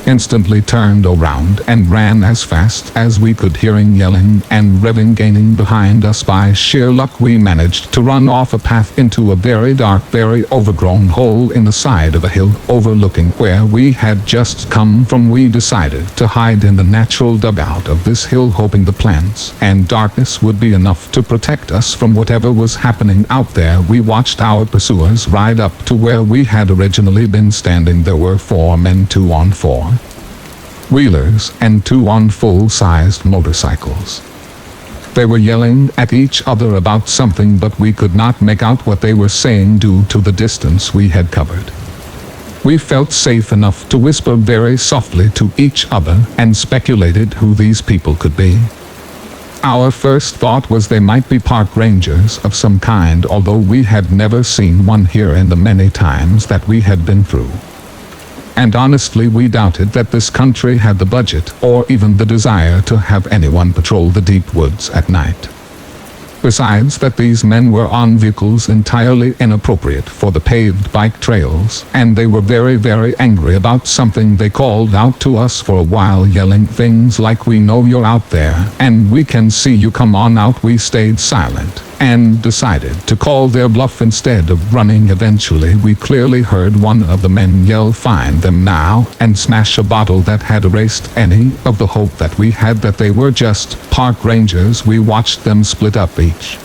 A: instantly turned around and ran as fast as we could, hearing yelling and revving gaining behind us. By sheer luck, we managed to run off a path into a very dark, very overgrown hole in the side of a hill overlooking where we had just come from. We decided to hide in the natural dugout of this hill, hoping the plants and darkness would be enough to protect us from whatever was happening out there. We watched our pursuers ride up to where we had originally been standing. There were 4 men, 2 on 4 wheelers and 2 on full-sized motorcycles. They were yelling at each other about something, but we could not make out what they were saying due to the distance we had covered. We felt safe enough to whisper very softly to each other and speculated who these people could be. Our first thought was they might be park rangers of some kind, although we had never seen one here in the many times that we had been through. And honestly, we doubted that this country had the budget or even the desire to have anyone patrol the deep woods at night. Besides that, these men were on vehicles entirely inappropriate for the paved bike trails, and they were very, very angry about something. They called out to us for a while, yelling things like, "We know you're out there, and we can see you, come on out." We stayed silent and decided to call their bluff instead of running. Eventually, we clearly heard one of the men yell, "Find them now," and smash a bottle that had erased any of the hope that we had that they were just park rangers. We watched them split up, each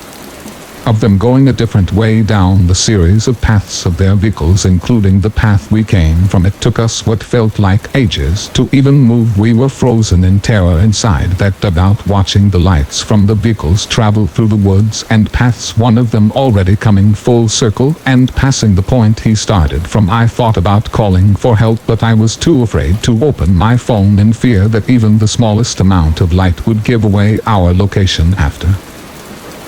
A: of them going a different way down the series of paths of their vehicles, including the path we came from. It took us what felt like ages to even move. We were frozen in terror inside that dugout, watching the lights from the vehicles travel through the woods and paths, one of them already coming full circle and passing the point he started from. I thought about calling for help, but I was too afraid to open my phone in fear that even the smallest amount of light would give away our location. After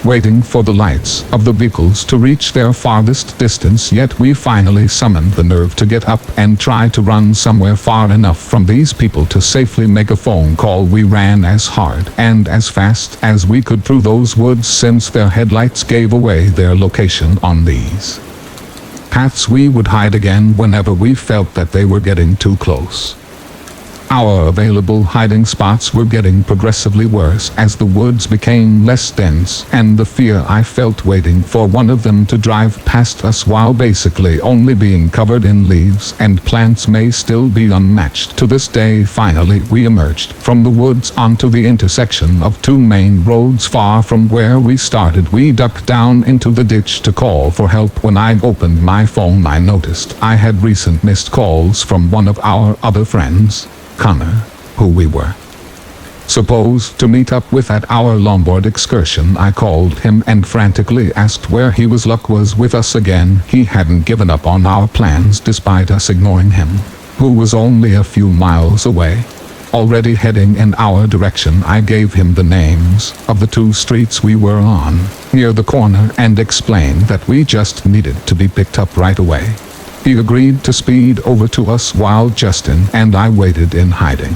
A: waiting for the lights of the vehicles to reach their farthest distance, yet we finally summoned the nerve to get up and try to run somewhere far enough from these people to safely make a phone call. We ran as hard and as fast as we could through those woods, since their headlights gave away their location on these paths. We would hide again whenever we felt that they were getting too close. Our available hiding spots were getting progressively worse as the woods became less dense, and the fear I felt waiting for one of them to drive past us while basically only being covered in leaves and plants may still be unmatched to this day. Finally, we emerged from the woods onto the intersection of 2 main roads far from where we started. We ducked down into the ditch to call for help. When I opened my phone, I noticed I had recent missed calls from one of our other friends, Connor, who we were supposed to meet up with at our longboard excursion. I called him and frantically asked where he was. Luck was with us again. He hadn't given up on our plans despite us ignoring him, who was only a few miles away. Already heading in our direction, I gave him the names of the 2 streets we were on near the corner and explained that we just needed to be picked up right away. He agreed to speed over to us while Justin and I waited in hiding.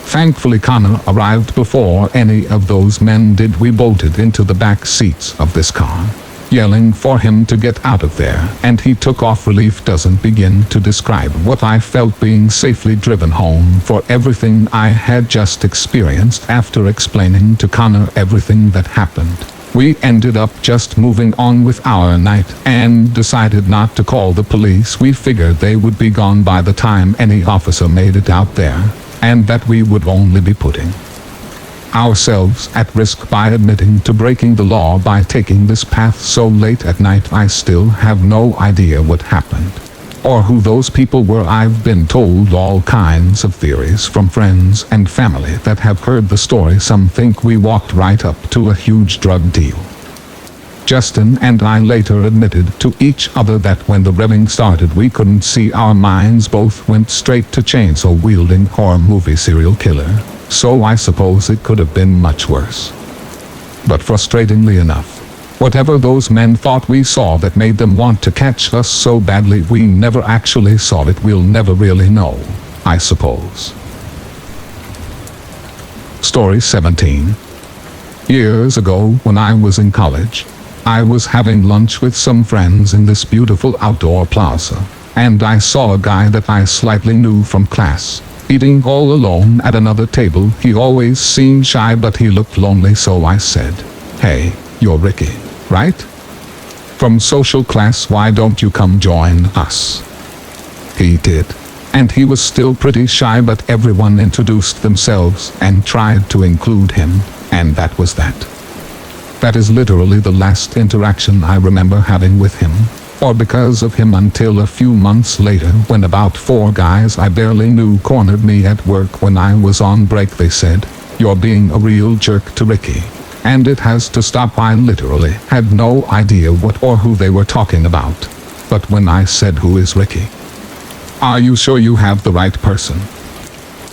A: Thankfully, Connor arrived before any of those men did. We bolted into the back seats of this car, yelling for him to get out of there, and he took off. Relief doesn't begin to describe what I felt being safely driven home for everything I had just experienced. After explaining to Connor everything that happened, we ended up just moving on with our night and decided not to call the police. We figured they would be gone by the time any officer made it out there, and that we would only be putting ourselves at risk by admitting to breaking the law by taking this path so late at night. I still have no idea what happened or who those people were. I've been told all kinds of theories from friends and family that have heard the story. Some think we walked right up to a huge drug deal. Justin and I later admitted to each other that when the revving started we couldn't see. Our minds both went straight to chainsaw-wielding horror movie serial killer, so I suppose it could have been much worse. But frustratingly enough, whatever those men thought we saw that made them want to catch us so badly, we never actually saw it. We'll never really know, I suppose. Story 17. Years ago, when I was in college, I was having lunch with some friends in this beautiful outdoor plaza, and I saw a guy that I slightly knew from class, eating all alone at another table. He always seemed shy, but he looked lonely, so I said, "Hey, you're Ricky, right? From social class, why don't you come join us?" He did, and he was still pretty shy, but everyone introduced themselves and tried to include him, and that was that. That is literally the last interaction I remember having with him, or because of him, until a few months later when about 4 guys I barely knew cornered me at work when I was on break. They said, "You're being a real jerk to Ricky, and it has to stop." I literally had no idea what or who they were talking about. But when I said, "Who is Ricky? Are you sure you have the right person?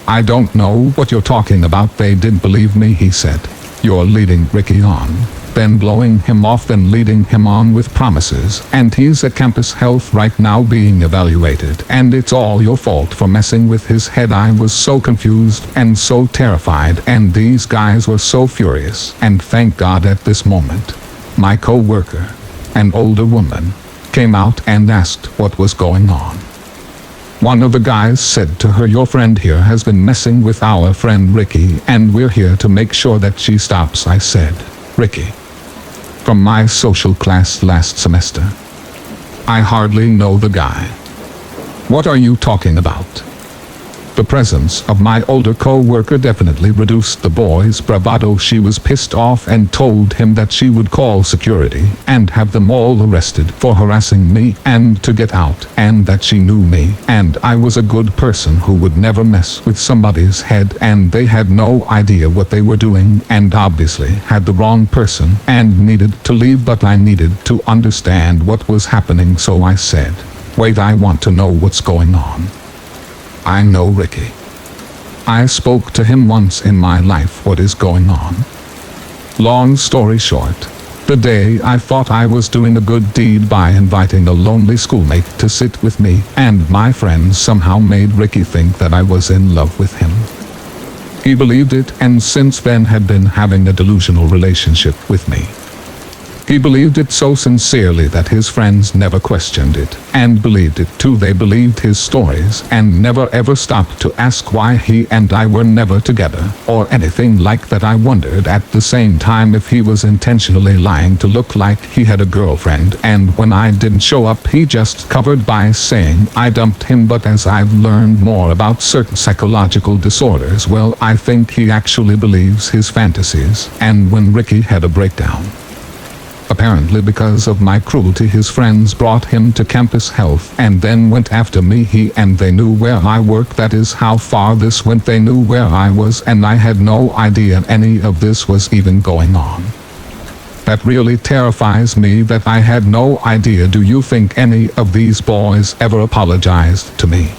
A: I don't know what you're talking about," they didn't believe me. He said, "You're leading Ricky on, then blowing him off, then leading him on with promises, and he's at campus health right now being evaluated, and it's all your fault for messing with his head." I was so confused and so terrified, and these guys were so furious, and thank God at this moment, my co-worker, an older woman, came out and asked what was going on. One of the guys said to her, "Your friend here has been messing with our friend Ricky, and we're here to make sure that she stops." I said, "Ricky? From my social class last semester? I hardly know the guy. What are you talking about?" The presence of my older co-worker definitely reduced the boy's bravado. She was pissed off and told him that she would call security and have them all arrested for harassing me and to get out, and that she knew me and I was a good person who would never mess with somebody's head, and they had no idea what they were doing and obviously had the wrong person and needed to leave. But I needed to understand what was happening, so I said, "Wait, I want to know what's going on. I know Ricky. I spoke to him once in my life. What is going on?" Long story short, the day I thought I was doing a good deed by inviting a lonely schoolmate to sit with me and my friends somehow made Ricky think that I was in love with him. He believed it, and since then had been having a delusional relationship with me. He believed it so sincerely that his friends never questioned it, and believed it too. They believed his stories and never ever stopped to ask why he and I were never together, or anything like that. I wondered at the same time if he was intentionally lying to look like he had a girlfriend, and when I didn't show up he just covered by saying I dumped him. But as I've learned more about certain psychological disorders, well, I think he actually believes his fantasies, and when Ricky had a breakdown, Apparently because of my cruelty, his friends brought him to campus health and then went after me. They knew where I worked. That is how far this went. They knew where I was, and I had no idea any of this was even going on. That really terrifies me, that I had no idea. Do you think any of these boys ever apologized to me?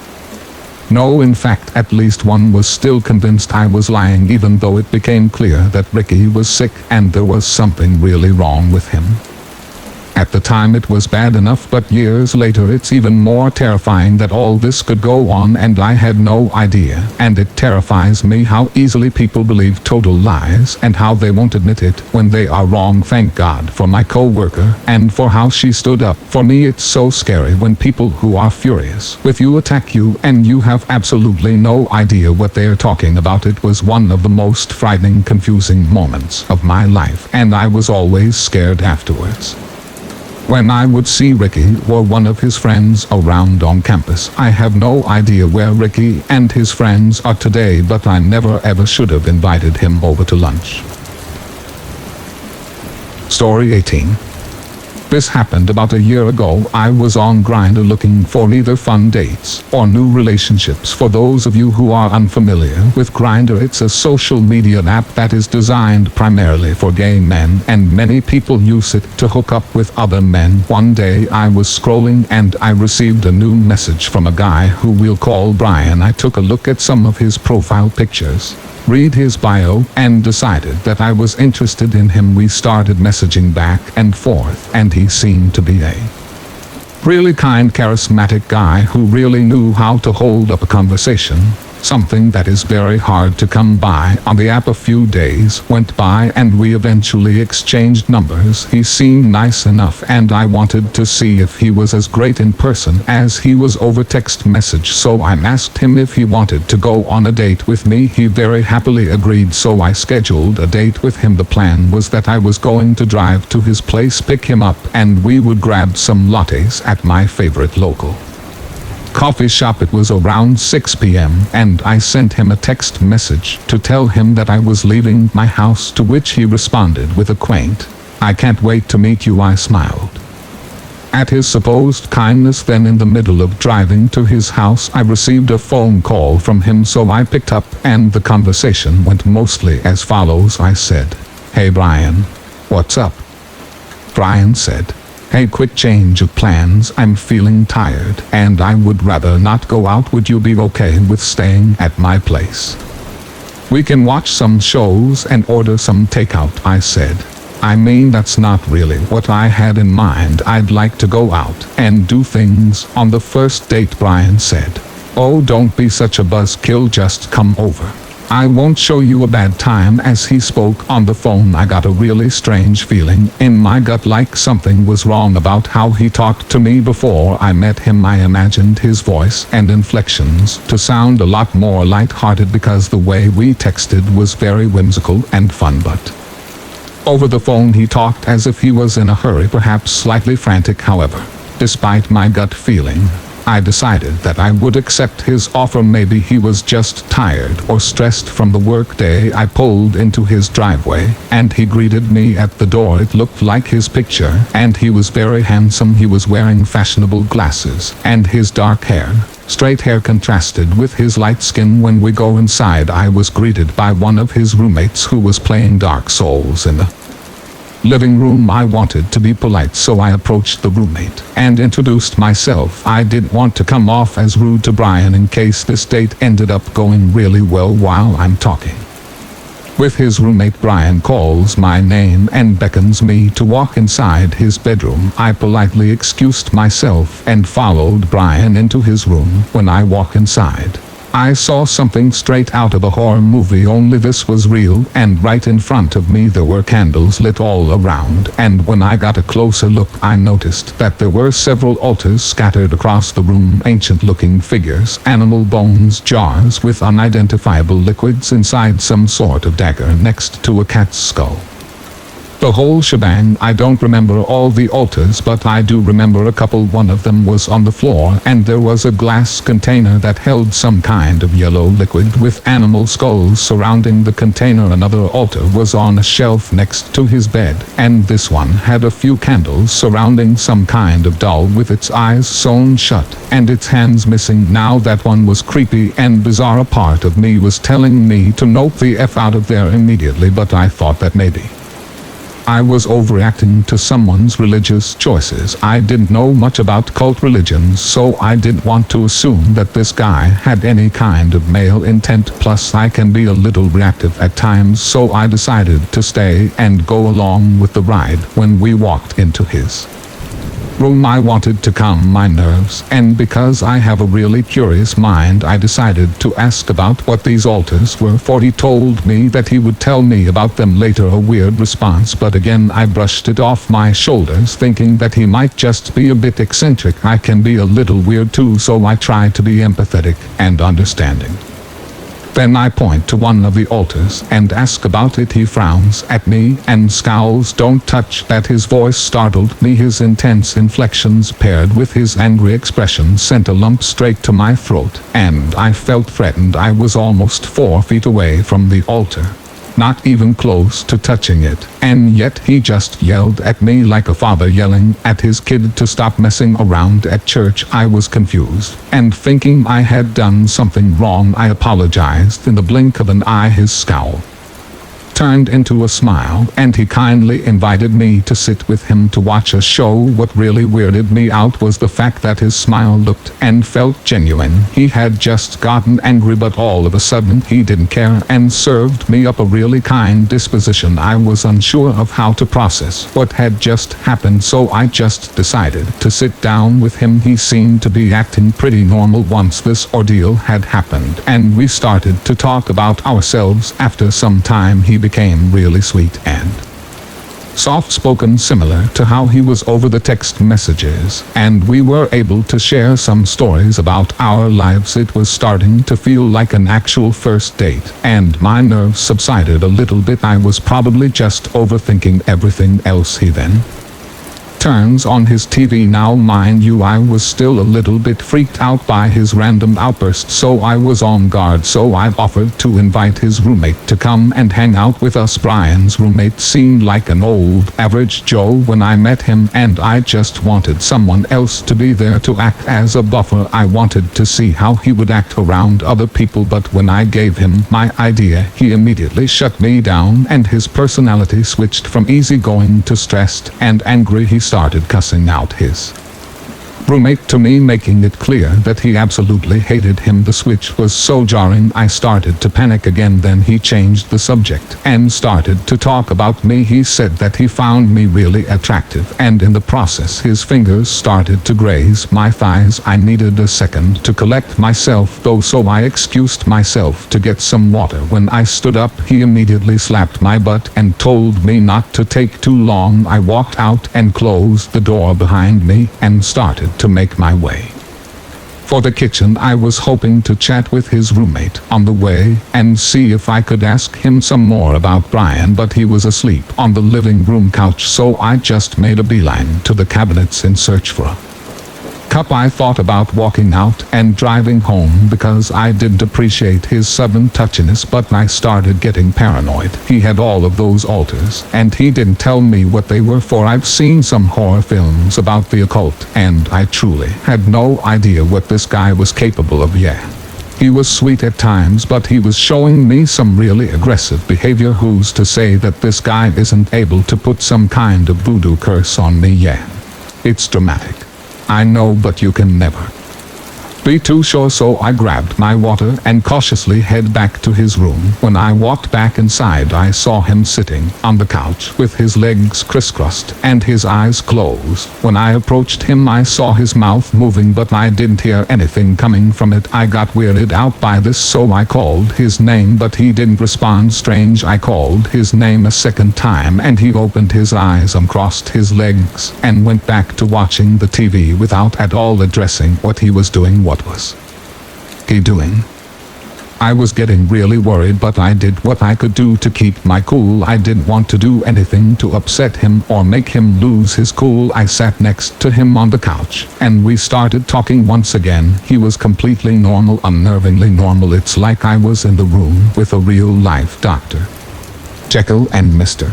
A: No, in fact, at least one was still convinced I was lying, even though it became clear that Ricky was sick and there was something really wrong with him. At the time it was bad enough, but years later it's even more terrifying that all this could go on and I had no idea. And it terrifies me how easily people believe total lies and how they won't admit it when they are wrong. Thank God for my co-worker and for how she stood up for me. It's so scary when people who are furious with you attack you and you have absolutely no idea what they're talking about. It was one of the most frightening, confusing moments of my life, and I was always scared afterwards. When I would see Ricky or one of his friends around on campus, I have no idea where Ricky and his friends are today, but I never ever should have invited him over to lunch. Story 18. This happened about a year ago. I was on Grindr looking for either fun dates or new relationships. For those of you who are unfamiliar with Grindr, it's a social media app that is designed primarily for gay men, and many people use it to hook up with other men. One day I was scrolling and I received a new message from a guy who we'll call Brian. I took a look at some of his profile pictures, read his bio, and decided that I was interested in him. We started messaging back and forth, and he seemed to be a really kind, charismatic guy who really knew how to hold up a conversation, something that is very hard to come by on the app. A few days went by and we eventually exchanged numbers. He seemed nice enough and I wanted to see if he was as great in person as he was over text message, so I asked him if he wanted to go on a date with me. He very happily agreed, so I scheduled a date with him. The plan was that I was going to drive to his place, pick him up, and we would grab some lattes at my favorite local coffee shop. It was around 6 p.m. and I sent him a text message to tell him that I was leaving my house, to which he responded with a quaint, "I can't wait to meet you." I smiled at his supposed kindness. Then in the middle of driving to his house, I received a phone call from him, so I picked up and the conversation went mostly as follows. I said, "Hey Brian, what's up?" Brian said, "Hey, quick change of plans. I'm feeling tired and I would rather not go out. Would you be okay with staying at my place? We can watch some shows and order some takeout." I said, "I mean, that's not really what I had in mind. I'd like to go out and do things on the first date." Brian said, "Oh, don't be such a buzzkill. Just come over. I won't show you a bad time." As he spoke on the phone, I got a really strange feeling in my gut, like something was wrong about how he talked to me before I met him. I imagined his voice and inflections to sound a lot more light-hearted because the way we texted was very whimsical and fun, but over the phone he talked as if he was in a hurry, perhaps slightly frantic. However, despite my gut feeling, I decided that I would accept his offer. Maybe he was just tired or stressed from the work day. I pulled into his driveway and he greeted me at the door. It looked like his picture and he was very handsome. He was wearing fashionable glasses and his dark hair, straight hair, contrasted with his light skin. When we go inside, I was greeted by one of his roommates who was playing Dark Souls in the living room. I wanted to be polite, so I approached the roommate and introduced myself. I didn't want to come off as rude to Brian in case this date ended up going really well. While I'm talking with his roommate, Brian calls my name and beckons me to walk inside his bedroom. I politely excused myself and followed Brian into his room. When I walk inside, I saw something straight out of a horror movie, only this was real, and right in front of me there were candles lit all around, and when I got a closer look I noticed that there were several altars scattered across the room, ancient-looking figures, animal bones, jars with unidentifiable liquids inside, some sort of dagger next to a cat's skull. The whole shebang. I don't remember all the altars, but I do remember a couple. One of them was on the floor, and there was a glass container that held some kind of yellow liquid with animal skulls surrounding the container. Another altar was on a shelf next to his bed, and this one had a few candles surrounding some kind of doll with its eyes sewn shut and its hands missing. Now that one was creepy and bizarre. A part of me was telling me to nope the F out of there immediately, but I thought that maybe I was overreacting to someone's religious choices. I didn't know much about cult religions, so I didn't want to assume that this guy had any kind of male intent. Plus, I can be a little reactive at times, so I decided to stay and go along with the ride. When we walked into his room, I wanted to calm my nerves, and because I have a really curious mind, I decided to ask about what these altars were for. He told me that he would tell me about them later. A weird response, but again I brushed it off my shoulders, thinking that he might just be a bit eccentric. I can be a little weird too, so I try to be empathetic and understanding. Then I point to one of the altars and ask about it. He frowns at me and scowls. "Don't touch that." His voice startled me. His intense inflections paired with his angry expression sent a lump straight to my throat, and I felt threatened. I was almost 4 feet away from the altar, not even close to touching it, and yet he just yelled at me like a father yelling at his kid to stop messing around at church. I was confused, and thinking I had done something wrong, I apologized. In the blink of an eye, his scowl turned into a smile, and he kindly invited me to sit with him to watch a show. What really weirded me out was the fact that his smile looked and felt genuine. He had just gotten angry, but all of a sudden he didn't care and served me up a really kind disposition. I was unsure of how to process what had just happened, so I just decided to sit down with him. He seemed to be acting pretty normal once this ordeal had happened, and we started to talk about ourselves. After some time, he became really sweet and soft-spoken, similar to how he was over the text messages, and we were able to share some stories about our lives. It was starting to feel like an actual first date, and my nerves subsided a little bit. I was probably just overthinking everything else. He then turns on his TV. Now, mind you, I was still a little bit freaked out by his random outburst, so I was on guard. So I offered to invite his roommate to come and hang out with us. Brian's roommate seemed like an old average Joe when I met him, and I just wanted someone else to be there to act as a buffer. I wanted to see how he would act around other people, but when I gave him my idea, he immediately shut me down, and his personality switched from easygoing to stressed and angry. He started cussing out his roommate to me, making it clear that he absolutely hated him. The switch was so jarring, I started to panic again. Then he changed the subject and started to talk about me. He said that he found me really attractive, and in the process his fingers started to graze my thighs. I needed a second to collect myself though, so I excused myself to get some water. When I stood up, he immediately slapped my butt and told me not to take too long. I walked out and closed the door behind me and started to make my way for the kitchen. I was hoping to chat with his roommate on the way and see if I could ask him some more about Brian, but he was asleep on the living room couch, so I just made a beeline to the cabinets in search for a cup. I thought about walking out and driving home because I didn't appreciate his sudden touchiness, but I started getting paranoid. He had all of those altars, and he didn't tell me what they were for. I've seen some horror films about the occult, and I truly had no idea what this guy was capable of. Yeah, he was sweet at times, but he was showing me some really aggressive behavior. Who's to say that this guy isn't able to put some kind of voodoo curse on me? Yeah, it's dramatic, I know, but you can never be too sure. So I grabbed my water and cautiously head back to his room. When I walked back inside, I saw him sitting on the couch with his legs crisscrossed and his eyes closed. When I approached him, I saw his mouth moving, but I didn't hear anything coming from it. I got weirded out by this, so I called his name, but he didn't respond. Strange. I called his name a second time, and he opened his eyes, uncrossed his legs, and went back to watching the TV without at all addressing what he was doing. What was he doing? I was getting really worried, but I did what I could do to keep my cool. I didn't want to do anything to upset him or make him lose his cool. I sat next to him on the couch, and we started talking once again. He was completely normal, unnervingly normal. It's like I was in the room with a real-life Dr. Jekyll and Mr.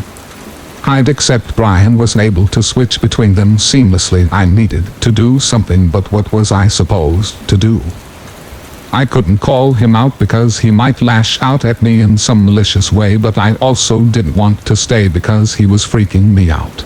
A: Hyde, except Brian was able to switch between them seamlessly. I needed to do something, but what was I supposed to do? I couldn't call him out because he might lash out at me in some malicious way, but I also didn't want to stay because he was freaking me out.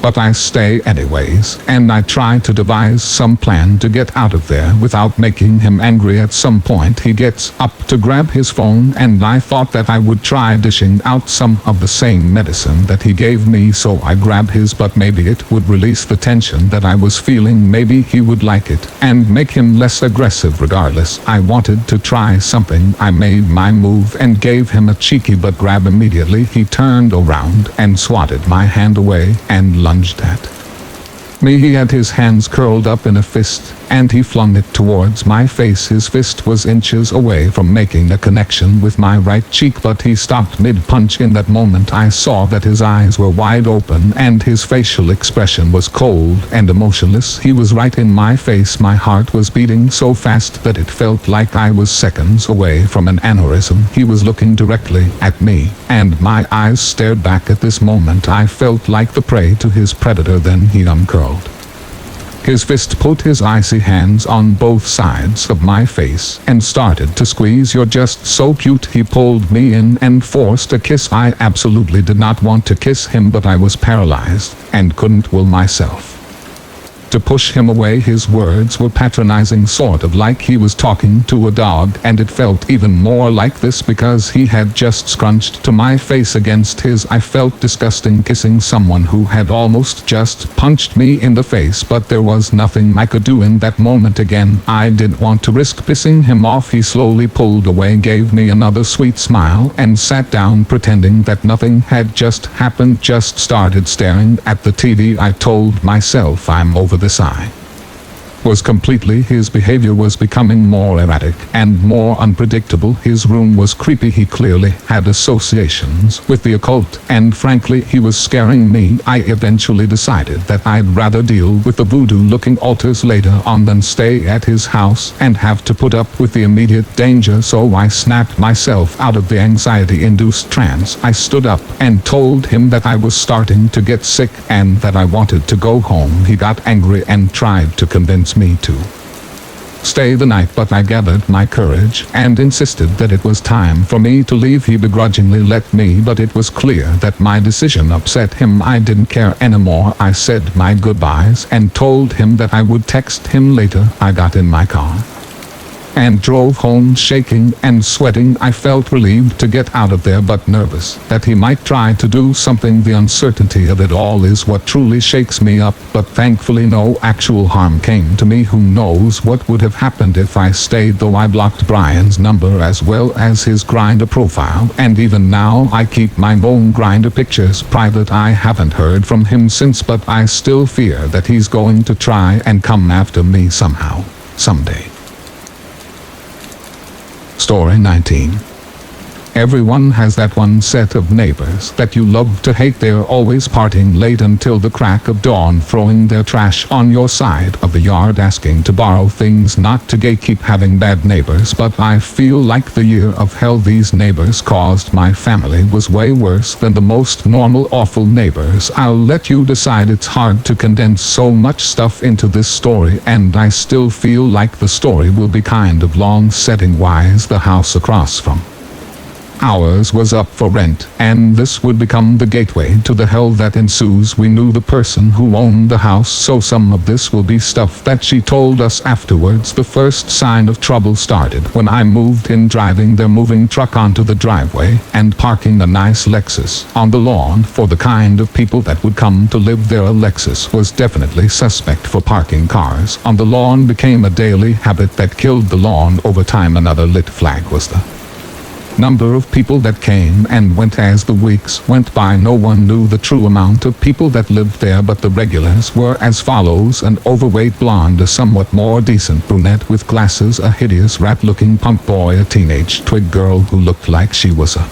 A: But I stay anyways, and I tried to devise some plan to get out of there without making him angry. At some point he gets up to grab his phone, and I thought that I would try dishing out some of the same medicine that he gave me, so I grabbed his, but maybe it would release the tension that I was feeling. Maybe he would like it and make him less aggressive. Regardless, I wanted to try something. I made my move and gave him a cheeky butt grab. Immediately he turned around and swatted my hand away and lunged at me. He had his hands curled up in a fist, and he flung it towards my face. His fist was inches away from making a connection with my right cheek, but he stopped mid-punch. In that moment I saw that his eyes were wide open and his facial expression was cold and emotionless. He was right in my face. My heart was beating so fast that it felt like I was seconds away from an aneurysm. He was looking directly at me, and my eyes stared back. At this moment I felt like the prey to his predator. Then he uncurled his fist, put his icy hands on both sides of my face, and started to squeeze. "You're just so cute." He pulled me in and forced a kiss. I absolutely did not want to kiss him, but I was paralyzed and couldn't will myself to push him away. His words were patronizing, sort of like he was talking to a dog, and it felt even more like this because he had just scrunched to my face against his. I felt disgusting kissing someone who had almost just punched me in the face, but there was nothing I could do in that moment. Again, I didn't want to risk pissing him off. He slowly pulled away, gave me another sweet smile, and sat down pretending that nothing had just happened. Just started staring at the TV. I told myself I'm over this. I was completely. His behavior was becoming more erratic and more unpredictable. His room was creepy. He clearly had associations with the occult, and frankly, he was scaring me. I eventually decided that I'd rather deal with the voodoo-looking altars later on than stay at his house and have to put up with the immediate danger, so I snapped myself out of the anxiety-induced trance. I stood up and told him that I was starting to get sick and that I wanted to go home. He got angry and tried to convince me to stay the night, but I gathered my courage and insisted that it was time for me to leave. He begrudgingly let me, but it was clear that my decision upset him. I didn't care anymore. I said my goodbyes and told him that I would text him later. I got in my car and drove home, shaking and sweating. I felt relieved to get out of there, but nervous that he might try to do something. The uncertainty of it all is what truly shakes me up, but thankfully no actual harm came to me. Who knows what would have happened if I stayed, though I blocked Brian's number as well as his Grindr profile, and even now I keep my own Grindr pictures private. I haven't heard from him since, but I still fear that he's going to try and come after me somehow, someday. Story 19. Everyone has that one set of neighbors that you love to hate. They're always partying late until the crack of dawn, throwing their trash on your side of the yard, asking to borrow things. Not to gatekeep having bad neighbors, but I feel like the year of hell these neighbors caused my family was way worse than the most normal awful neighbors. I'll let you decide. It's hard to condense so much stuff into this story, and I still feel like the story will be kind of long. Setting-wise, the house across from ours was up for rent, and this would become the gateway to the hell that ensues. We knew the person who owned the house, so some of this will be stuff that she told us afterwards. The first sign of trouble started when I moved in, driving their moving truck onto the driveway and parking a nice Lexus on the lawn. For the kind of people that would come to live there, a Lexus was definitely suspect for parking cars on the lawn. Became a daily habit that killed the lawn over time. Another lit flag was the number of people that came and went as the weeks went by. No one knew the true amount of people that lived there, but the regulars were as follows: an overweight blonde, a somewhat more decent brunette with glasses, a hideous rat-looking punk boy, a teenage twig girl who looked like she was a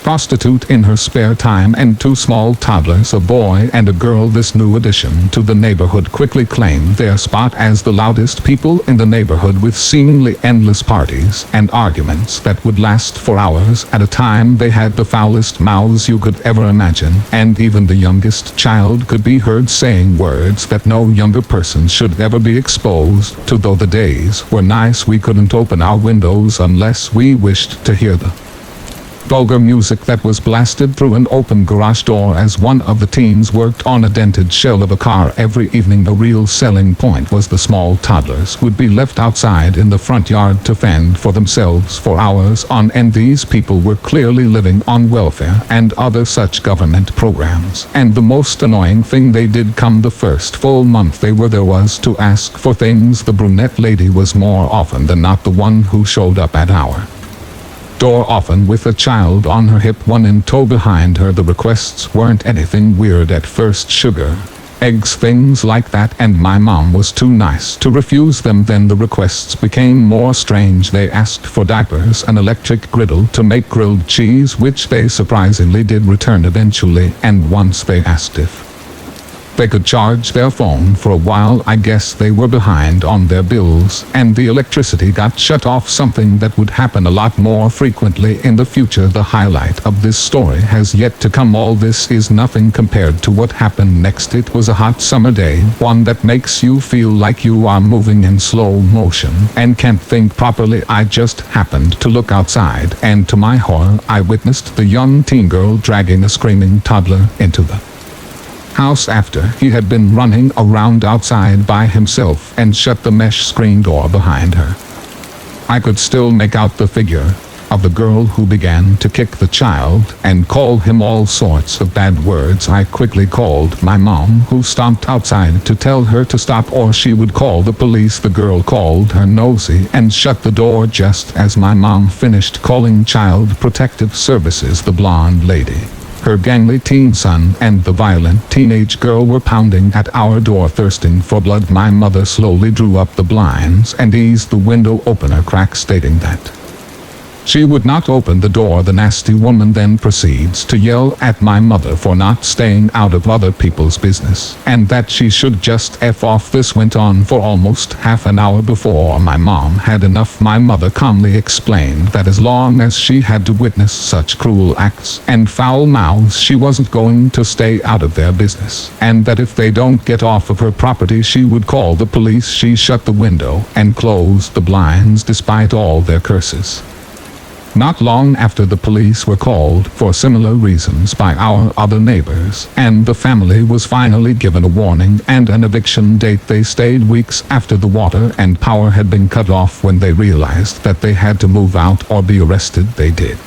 A: prostitute in her spare time, and two small toddlers, a boy and a girl. This new addition to the neighborhood quickly claimed their spot as the loudest people in the neighborhood, with seemingly endless parties and arguments that would last for hours at a time. They had the foulest mouths you could ever imagine, and even the youngest child could be heard saying words that no younger person should ever be exposed to. Though the days were nice, we couldn't open our windows unless we wished to hear the vulgar music that was blasted through an open garage door as one of the teens worked on a dented shell of a car every evening. The real selling point was the small toddlers would be left outside in the front yard to fend for themselves for hours on end. These people were clearly living on welfare and other such government programs, and the most annoying thing they did come the first full month they were there was to ask for things. The brunette lady was more often than not the one who showed up at our door, often with a child on her hip, one in tow behind her. The requests weren't anything weird at first: sugar, eggs, things like that, and my mom was too nice to refuse them. Then the requests became more strange. They asked for diapers, an electric griddle to make grilled cheese, which they surprisingly did return eventually, and once they asked if they could charge their phone for a while. I guess they were behind on their bills and the electricity got shut off, something that would happen a lot more frequently in the future. The highlight of this story has yet to come. All this is nothing compared to what happened next. It was a hot summer day, one that makes you feel like you are moving in slow motion and can't think properly. I just happened to look outside, and to my horror I witnessed the young teen girl dragging a screaming toddler into the house after he had been running around outside by himself and shut the mesh screen door behind her. I could still make out the figure of the girl, who began to kick the child and call him all sorts of bad words. I quickly called my mom, who stomped outside to tell her to stop or she would call the police. The girl called her nosy and shut the door just as my mom finished calling Child Protective Services. The blonde lady, her gangly teen son, and the violent teenage girl were pounding at our door, thirsting for blood. My mother slowly drew up the blinds and eased the window opener crack, stating that she would not open the door. The nasty woman then proceeds to yell at my mother for not staying out of other people's business, and that she should just F off. This went on for almost half an hour before my mom had enough. My mother calmly explained that as long as she had to witness such cruel acts and foul mouths, she wasn't going to stay out of their business, and that if they don't get off of her property, she would call the police. She shut the window and closed the blinds despite all their curses. Not long after, the police were called for similar reasons by our other neighbors, and the family was finally given a warning and an eviction date. They stayed weeks after the water and power had been cut off. When they realized that they had to move out or be arrested, they did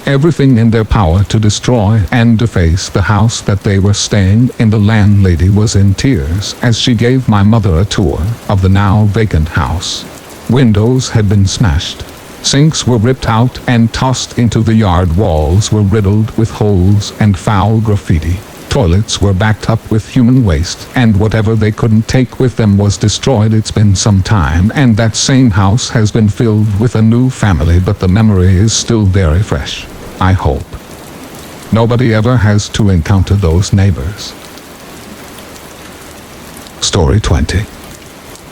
A: everything in their power to destroy and deface the house that they were staying in. The landlady was in tears as she gave my mother a tour of the now vacant house. Windows had been smashed, sinks were ripped out and tossed into the yard, walls were riddled with holes and foul graffiti, toilets were backed up with human waste, and whatever they couldn't take with them was destroyed. It's been some time, and that same house has been filled with a new family, but the memory is still very fresh. I hope nobody ever has to encounter those neighbors. Story 20.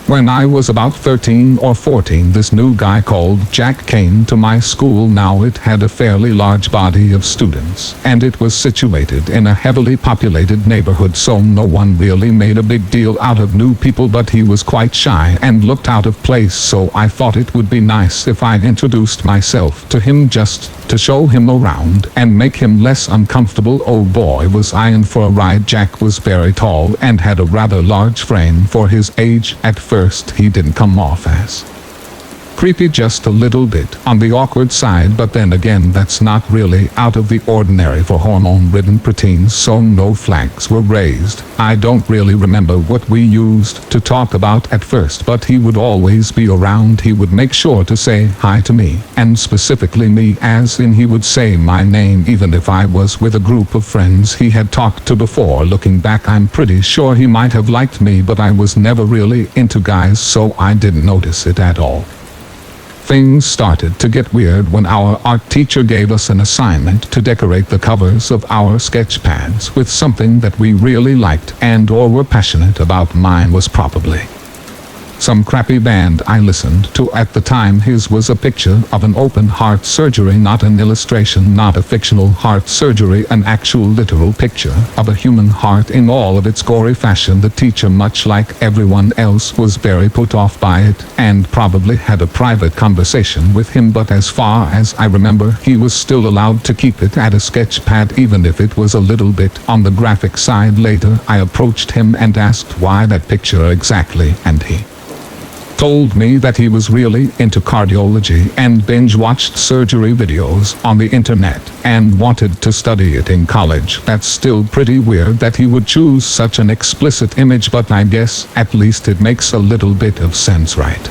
A: When I was about 13 or 14, this new guy called Jack came to my school. Now it had a fairly large body of students, and it was situated in a heavily populated neighborhood, so no one really made a big deal out of new people, but he was quite shy and looked out of place, so I thought it would be nice if I introduced myself to him just to show him around and make him less uncomfortable. Oh boy, was I in for a ride. Jack was very tall and had a rather large frame for his age. At first he didn't come off as creepy just a little bit on the awkward side, but then again that's not really out of the ordinary for hormone-ridden preteens, so no flags were raised. I don't really remember what we used to talk about at first, but he would always be around. He would make sure to say hi to me, and specifically me, as in he would say my name even if I was with a group of friends he had talked to before. Looking back, I'm pretty sure he might have liked me, but I was never really into guys, so I didn't notice it at all. Things started to get weird when our art teacher gave us an assignment to decorate the covers of our sketch pads with something that we really liked and or were passionate about. Mine was probably some crappy band I listened to at the time. His was a picture of an open heart surgery, not an illustration, not a fictional heart surgery, an actual literal picture of a human heart in all of its gory fashion. The teacher, much like everyone else, was very put off by it and probably had a private conversation with him, but as far as I remember, he was still allowed to keep it at a sketch pad even if it was a little bit on the graphic side. Later, I approached him and asked why that picture exactly, and he told me that he was really into cardiology and binge-watched surgery videos on the internet and wanted to study it in college. That's still pretty weird that he would choose such an explicit image, but I guess at least it makes a little bit of sense, right?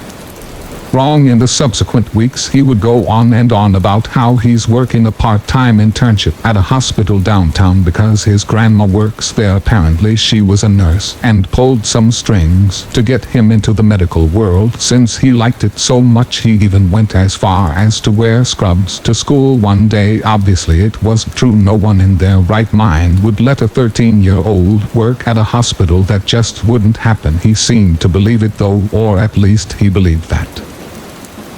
A: Wrong. In the subsequent weeks, he would go on and on about how he's working a part-time internship at a hospital downtown because his grandma works there. Apparently she was a nurse and pulled some strings to get him into the medical world. Since he liked it so much, he even went as far as to wear scrubs to school one day. Obviously it wasn't true. No one in their right mind would let a 13-year-old work at a hospital. That just wouldn't happen. He seemed to believe it though, or at least he believed that.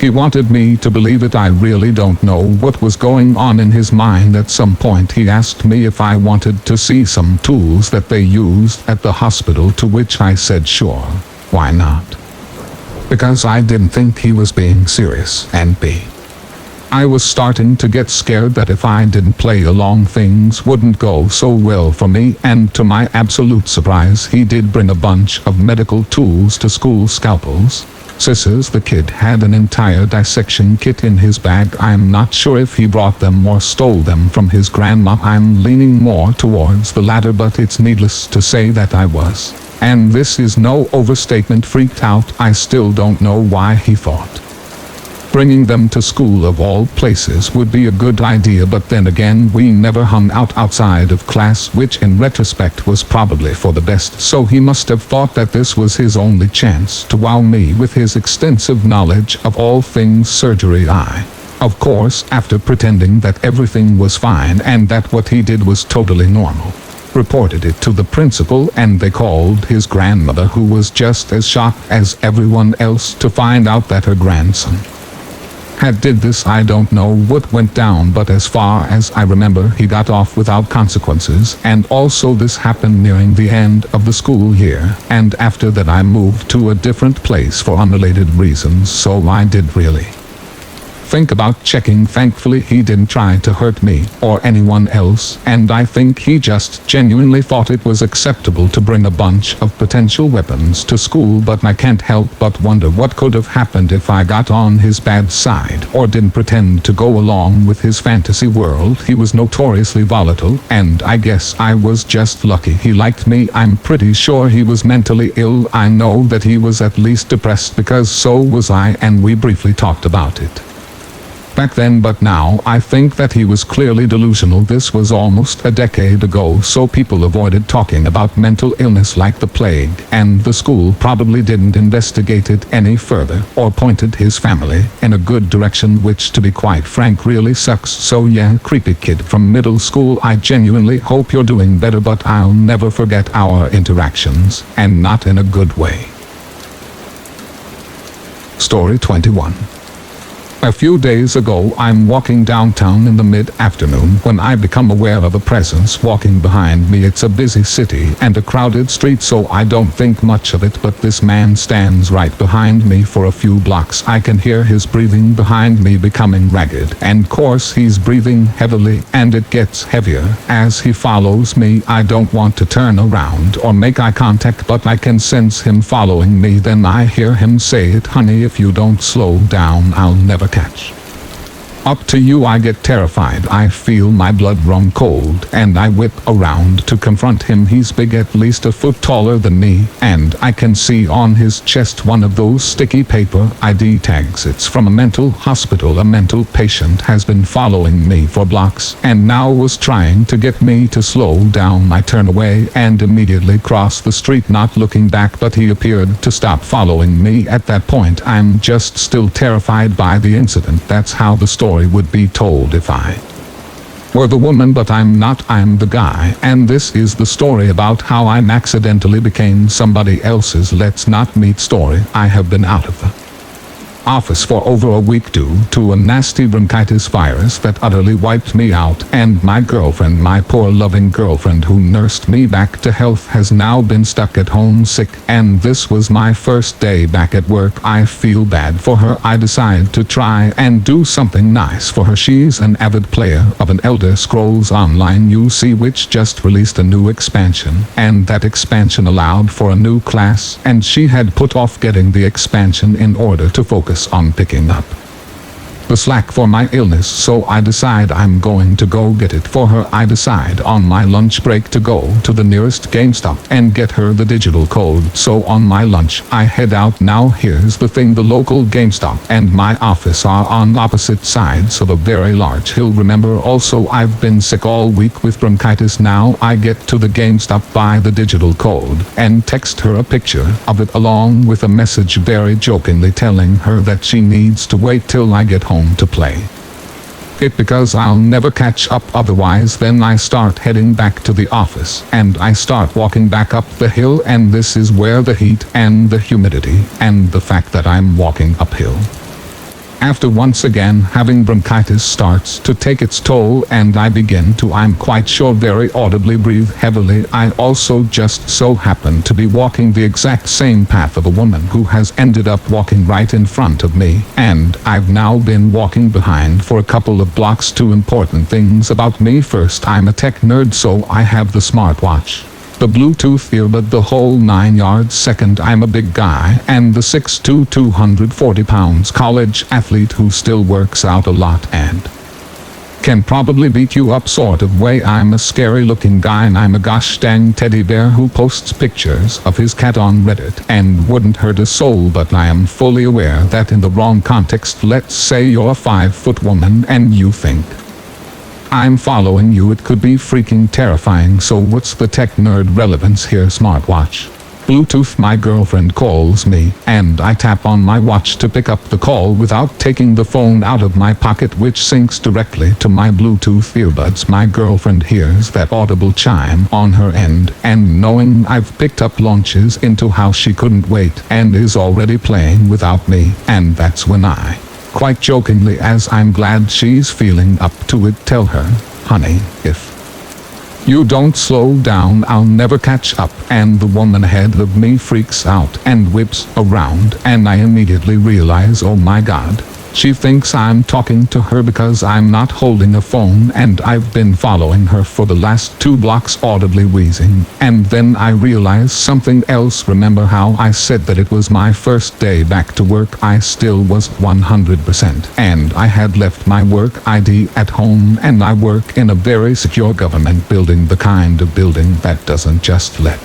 A: He wanted me to believe it. I really don't know what was going on in his mind. At some point he asked me if I wanted to see some tools that they used at the hospital, to which I said sure, why not? Because I didn't think he was being serious, and B, I was starting to get scared that if I didn't play along things wouldn't go so well for me, and to my absolute surprise he did bring a bunch of medical tools to school. Scalpels, scissors. The kid had an entire dissection kit in his bag. I'm not sure if he brought them or stole them from his grandma. I'm leaning more towards the latter, but it's needless to say that I was, and this is no overstatement, freaked out. I still don't know why he thought bringing them to school of all places would be a good idea, but then again we never hung out outside of class, which in retrospect was probably for the best, so he must have thought that this was his only chance to wow me with his extensive knowledge of all things surgery. I, of course, after pretending that everything was fine and that what he did was totally normal, reported it to the principal, and they called his grandmother, who was just as shocked as everyone else to find out that her grandson had did this. I don't know what went down, but as far as I remember he got off without consequences, and also this happened nearing the end of the school year, and after that I moved to a different place for unrelated reasons, so I did really think about checking. Thankfully he didn't try to hurt me or anyone else, and I think he just genuinely thought it was acceptable to bring a bunch of potential weapons to school. But I can't help but wonder what could have happened if I got on his bad side or didn't pretend to go along with his fantasy world. He was notoriously volatile, and I guess I was just lucky he liked me. I'm pretty sure he was mentally ill. I know that he was at least depressed, because so was I, and we briefly talked about it back then, but now I think that he was clearly delusional. This was almost a decade ago, so people avoided talking about mental illness like the plague, and the school probably didn't investigate it any further or pointed his family in a good direction, which to be quite frank really sucks. So yeah, creepy kid from middle school, I genuinely hope you're doing better, but I'll never forget our interactions, and not in a good way. Story 21. A few days ago, I'm walking downtown in the mid-afternoon when I become aware of a presence walking behind me. It's a busy city and a crowded street, so I don't think much of it, but this man stands right behind me for a few blocks. I can hear his breathing behind me becoming ragged, and of course he's breathing heavily, and it gets heavier as he follows me. I don't want to turn around or make eye contact, but I can sense him following me. Then I hear him say it, "Honey, if you don't slow down, I'll never catch up to you." I get terrified. I feel my blood run cold, and I whip around to confront him. He's big, at least a foot taller than me, and I can see on his chest one of those sticky paper ID tags. It's from a mental hospital. A mental patient has been following me for blocks, and now was trying to get me to slow down. I turn away and immediately cross the street, not looking back, but he appeared to stop following me at that point. I'm just still terrified by the incident. That's how the story would be told if I were the woman, but I'm not. I'm the guy, and this is the story about how I accidentally became somebody else's let's not meet story. I have been out of the office for over a week due to a nasty bronchitis virus that utterly wiped me out, and my girlfriend, my poor loving girlfriend who nursed me back to health, has now been stuck at home sick, and this was my first day back at work. I feel bad for her. I decide to try and do something nice for her. She's an avid player of an Elder Scrolls Online, you see, which just released a new expansion, and that expansion allowed for a new class, and she had put off getting the expansion in order to focus on picking up the slack for my illness. So I decide I'm going to go get it for her. I decide on my lunch break to go to the nearest GameStop and get her the digital code. So on my lunch, I head out. Now here's the thing, the local GameStop and my office are on opposite sides of a very large hill. Remember, also I've been sick all week with bronchitis. Now I get to the GameStop, buy the digital code, and text her a picture of it along with a message very jokingly telling her that she needs to wait till I get home to play it because I'll never catch up otherwise. Then I start heading back to the office, and I start walking back up the hill, and this is where the heat and the humidity and the fact that I'm walking uphill after once again having bronchitis starts to take its toll, and I begin to, I'm quite sure, very audibly breathe heavily. I also just so happen to be walking the exact same path of a woman who has ended up walking right in front of me, and I've now been walking behind for a couple of blocks. Two important things about me. First, I'm a tech nerd, so I have the smartwatch, the Bluetooth earbud, the whole 9 yards. Second, I'm a big guy and the 6'2", 240 pounds college athlete who still works out a lot and can probably beat you up sort of way. I'm a scary looking guy, and I'm a gosh dang teddy bear who posts pictures of his cat on Reddit and wouldn't hurt a soul, but I am fully aware that in the wrong context, let's say you're a 5-foot woman and you think I'm following you, it could be freaking terrifying. So what's the tech nerd relevance here? Smartwatch, Bluetooth. My girlfriend calls me, and I tap on my watch to pick up the call without taking the phone out of my pocket, which syncs directly to my Bluetooth earbuds. My girlfriend hears that audible chime on her end, and knowing I've picked up, launches into how she couldn't wait and is already playing without me, and that's when I, quite jokingly, as I'm glad she's feeling up to it, tell her, "Honey, if you don't slow down, I'll never catch up." And the woman ahead of me freaks out and whips around, and I immediately realize, oh my god, she thinks I'm talking to her because I'm not holding a phone, and I've been following her for the last 2 blocks audibly wheezing. And then I realize something else. Remember how I said that it was my first day back to work? I still was 100%, and I had left my work ID at home, and I work in a very secure government building, the kind of building that doesn't just let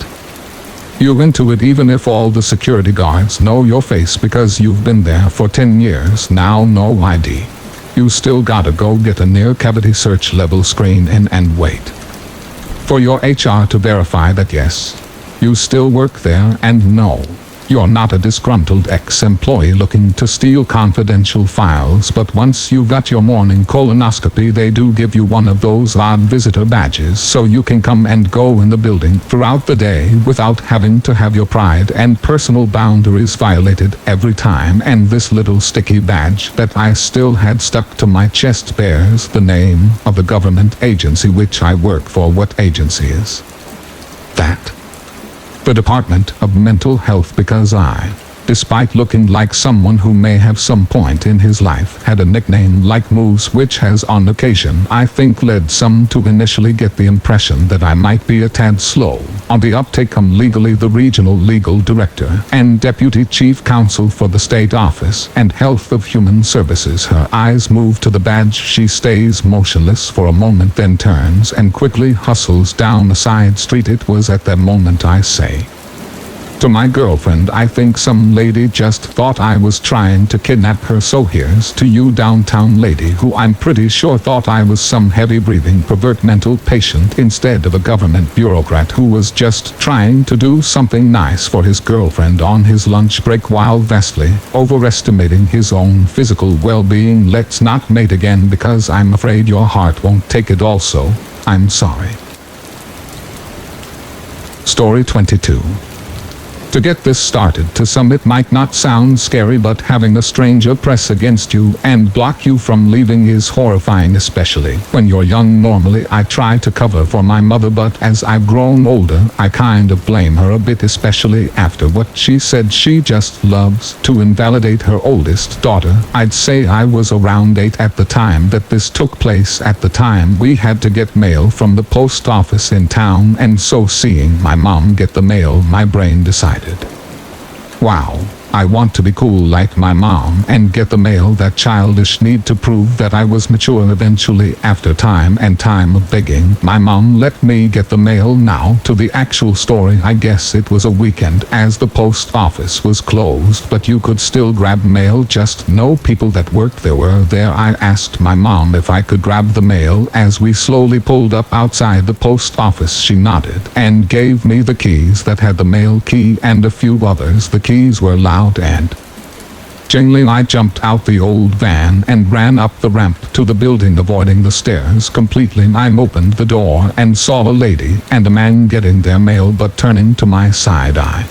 A: you into it even if all the security guards know your face because you've been there for 10 years now. No ID. You still gotta go get a near cavity search level screen in and wait for your HR to verify that yes, you still work there, and no, You're not a disgruntled ex-employee looking to steal confidential files, but once you got your morning colonoscopy, they do give you one of those odd visitor badges so you can come and go in the building throughout the day without having to have your pride and personal boundaries violated every time. And this little sticky badge that I still had stuck to my chest bears the name of the government agency which I work for. What agency is that? The Department of Mental Health, because I, despite looking like someone who may have some point in his life had a nickname like Moose, which has on occasion I think led some to initially get the impression that I might be a tad slow on the uptake. I'm legally the regional legal director and deputy chief counsel for the state office and health of human services. Her eyes move to the badge. She stays motionless for a moment, then turns and quickly hustles down a side street. It was at that moment I say to my girlfriend, I think some lady just thought I was trying to kidnap her, so here's to you, downtown lady, who I'm pretty sure thought I was some heavy-breathing pervert mental patient instead of a government bureaucrat who was just trying to do something nice for his girlfriend on his lunch break while vastly overestimating his own physical well-being. Let's not mate again because I'm afraid your heart won't take it. Also, I'm sorry. Story 22. To get this started, to some it might not sound scary, but having a stranger press against you and block you from leaving is horrifying, especially when you're young. Normally I try to cover for my mother, but as I've grown older I kind of blame her a bit, especially after what she said. She just loves to invalidate her oldest daughter. I'd say I was around 8 at the time that this took place. At the time we had to get mail from the post office in town, and so seeing my mom get the mail, my brain decided, wow, I want to be cool like my mom and get the mail. That childish need to prove that I was mature. Eventually, after time and time of begging, my mom let me get the mail. Now to the actual story. I guess it was a weekend as the post office was closed, but you could still grab mail. Just no people that worked there were there. I asked my mom if I could grab the mail. As we slowly pulled up outside the post office, she nodded and gave me the keys that had the mail key and a few others. The keys were loud and jingling. I jumped out the old van and ran up the ramp to the building, avoiding the stairs completely. I opened the door and saw a lady and a man getting their mail, but turning to my side I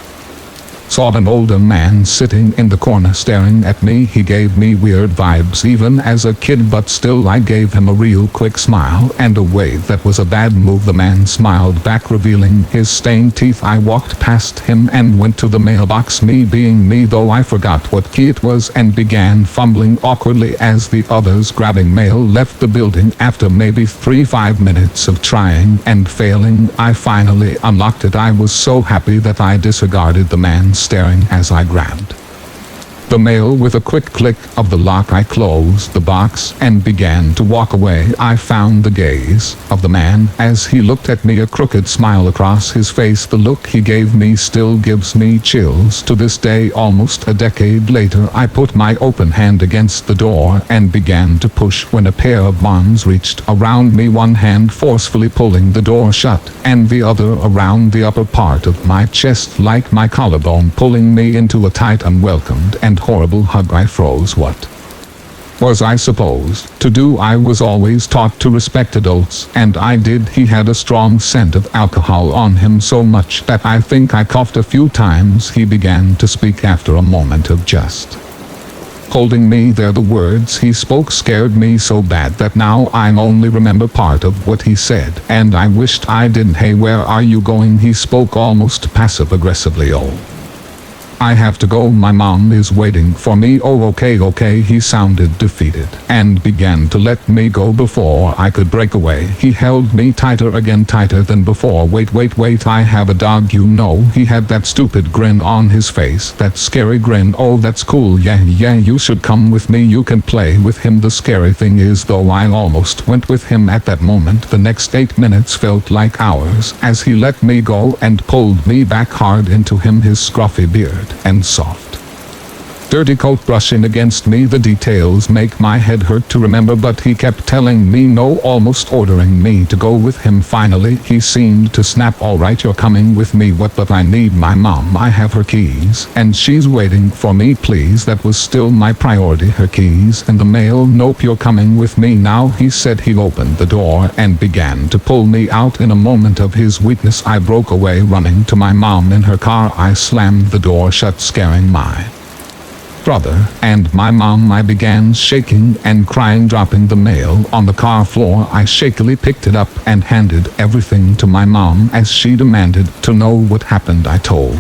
A: saw an older man sitting in the corner staring at me. He gave me weird vibes even as a kid, but still I gave him a real quick smile and a wave that was a bad move. The man smiled back, revealing his stained teeth. I walked past him and went to the mailbox, me being me, though I forgot what key it was, and began fumbling awkwardly as the others grabbing mail left the building. After maybe 3-5 minutes of trying and failing, I finally unlocked it. I was so happy that I disregarded the man staring as I grabbed the mail. With a quick click of the lock, I closed the box and began to walk away. I found the gaze of the man as he looked at me, a crooked smile across his face. The look he gave me still gives me chills to this day. Almost a decade later, I put my open hand against the door and began to push when a pair of arms reached around me, one hand forcefully pulling the door shut and the other around the upper part of my chest like my collarbone, pulling me into a tight, unwelcomed and horrible hug. I froze. What was I supposed to do? I was always taught to respect adults, and I did. He had a strong scent of alcohol on him, so much that I think I coughed a few times. He began to speak after a moment of just holding me there. The words he spoke scared me so bad that now I only remember part of what he said, and I wished I didn't. Hey, where are you going? He spoke almost passive-aggressively. Oh, I have to go, my mom is waiting for me. Oh, okay. He sounded defeated and began to let me go before I could break away. He held me tighter, again tighter than before. Wait, I have a dog, you know. He had that stupid grin on his face, that scary grin. Oh, that's cool, yeah, you should come with me, you can play with him. The scary thing is, though, I almost went with him at that moment. The next 8 minutes felt like hours as he let me go and pulled me back hard into him, his scruffy beard and soft Dirty coat brushing against me, the details make my head hurt to remember, but he kept telling me no, almost ordering me to go with him. Finally he seemed to snap. All right, you're coming with me. What? But I need my mom. I have her keys and she's waiting for me. Please, that was still my priority. Her keys and the mail. Nope, you're coming with me now, he said. He opened the door and began to pull me out. In a moment of his weakness I broke away, running to my mom in her car. I slammed the door shut, scaring my brother and my mom. I began shaking and crying. Dropping the mail on the car floor, I shakily picked it up and handed everything to my mom as she demanded to know what happened. I told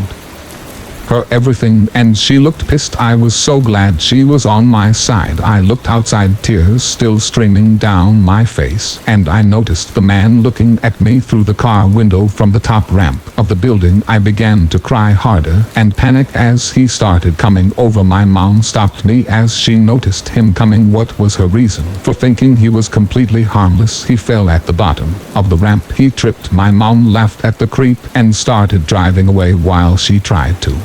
A: her everything and she looked pissed. I was so glad she was on my side. I looked outside, tears still streaming down my face, and I noticed the man looking at me through the car window from the top ramp of the building. I began to cry harder and panic as he started coming over. My mom stopped me as she noticed him coming. What was her reason for thinking he was completely harmless? He fell at the bottom of the ramp. He tripped. My mom laughed at the creep and started driving away while she tried to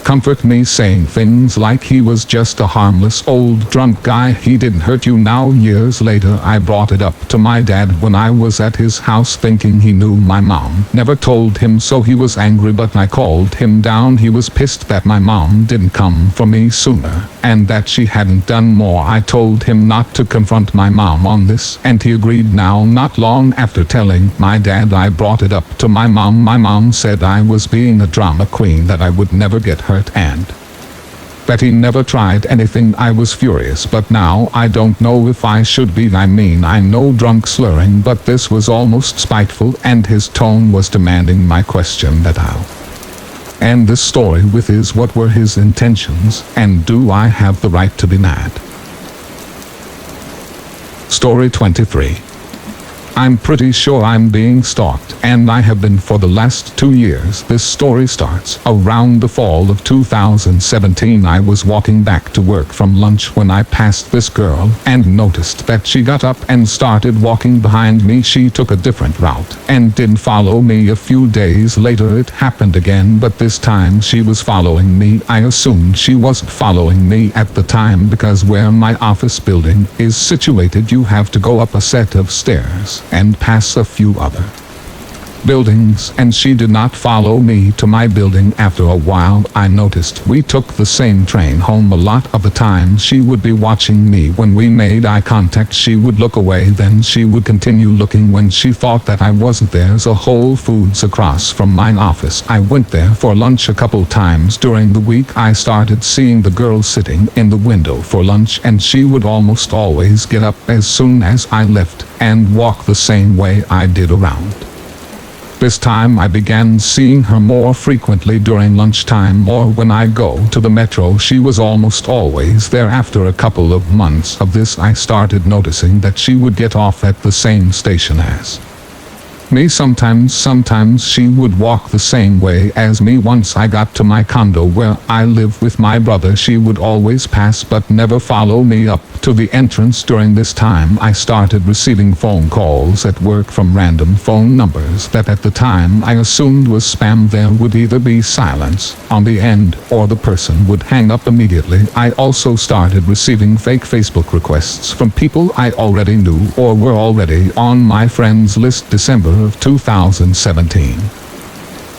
A: comfort me, saying things like he was just a harmless old drunk guy, he didn't hurt you. Now years later I brought it up to my dad when I was at his house, thinking he knew. My mom never told him, so he was angry, but I called him down. He was pissed that my mom didn't come for me sooner and that she hadn't done more. I told him not to confront my mom on this and he agreed. Now not long after telling my dad I brought it up to my mom, my mom said I was being a drama queen, that I would never get hurt and that he never tried anything. I was furious, but now I don't know if I should be. I mean, I know drunk slurring, but this was almost spiteful and his tone was demanding. My question that I'll end this story with is, what were his intentions and do I have the right to be mad? Story 23. I'm pretty sure I'm being stalked, and I have been for the last 2 years. This story starts around the fall of 2017. I was walking back to work from lunch when I passed this girl and noticed that she got up and started walking behind me. She took a different route and didn't follow me. A few days later it happened again, but this time she was following me. I assumed she wasn't following me at the time because where my office building is situated you have to go up a set of stairs and pass a few other buildings, and she did not follow me to my building. After a while I noticed we took the same train home. A lot of the time she would be watching me. When we made eye contact she would look away, then she would continue looking when she thought that I wasn't there. There's a Whole Foods across from my office. I went there for lunch a couple times during the week. I started seeing the girl sitting in the window for lunch, and she would almost always get up as soon as I left and walk the same way I did around. This time I began seeing her more frequently during lunchtime or when I go to the metro. She was almost always there. After a couple of months of this I started noticing that she would get off at the same station as me. Sometimes she would walk the same way as me. Once I got to my condo where I live with my brother, she would always pass but never follow me up to the entrance. During this time I started receiving phone calls at work from random phone numbers that at the time I assumed was spam. There would either be silence on the end or the person would hang up immediately. I also started receiving fake Facebook requests from people I already knew or were already on my friends list. December of 2017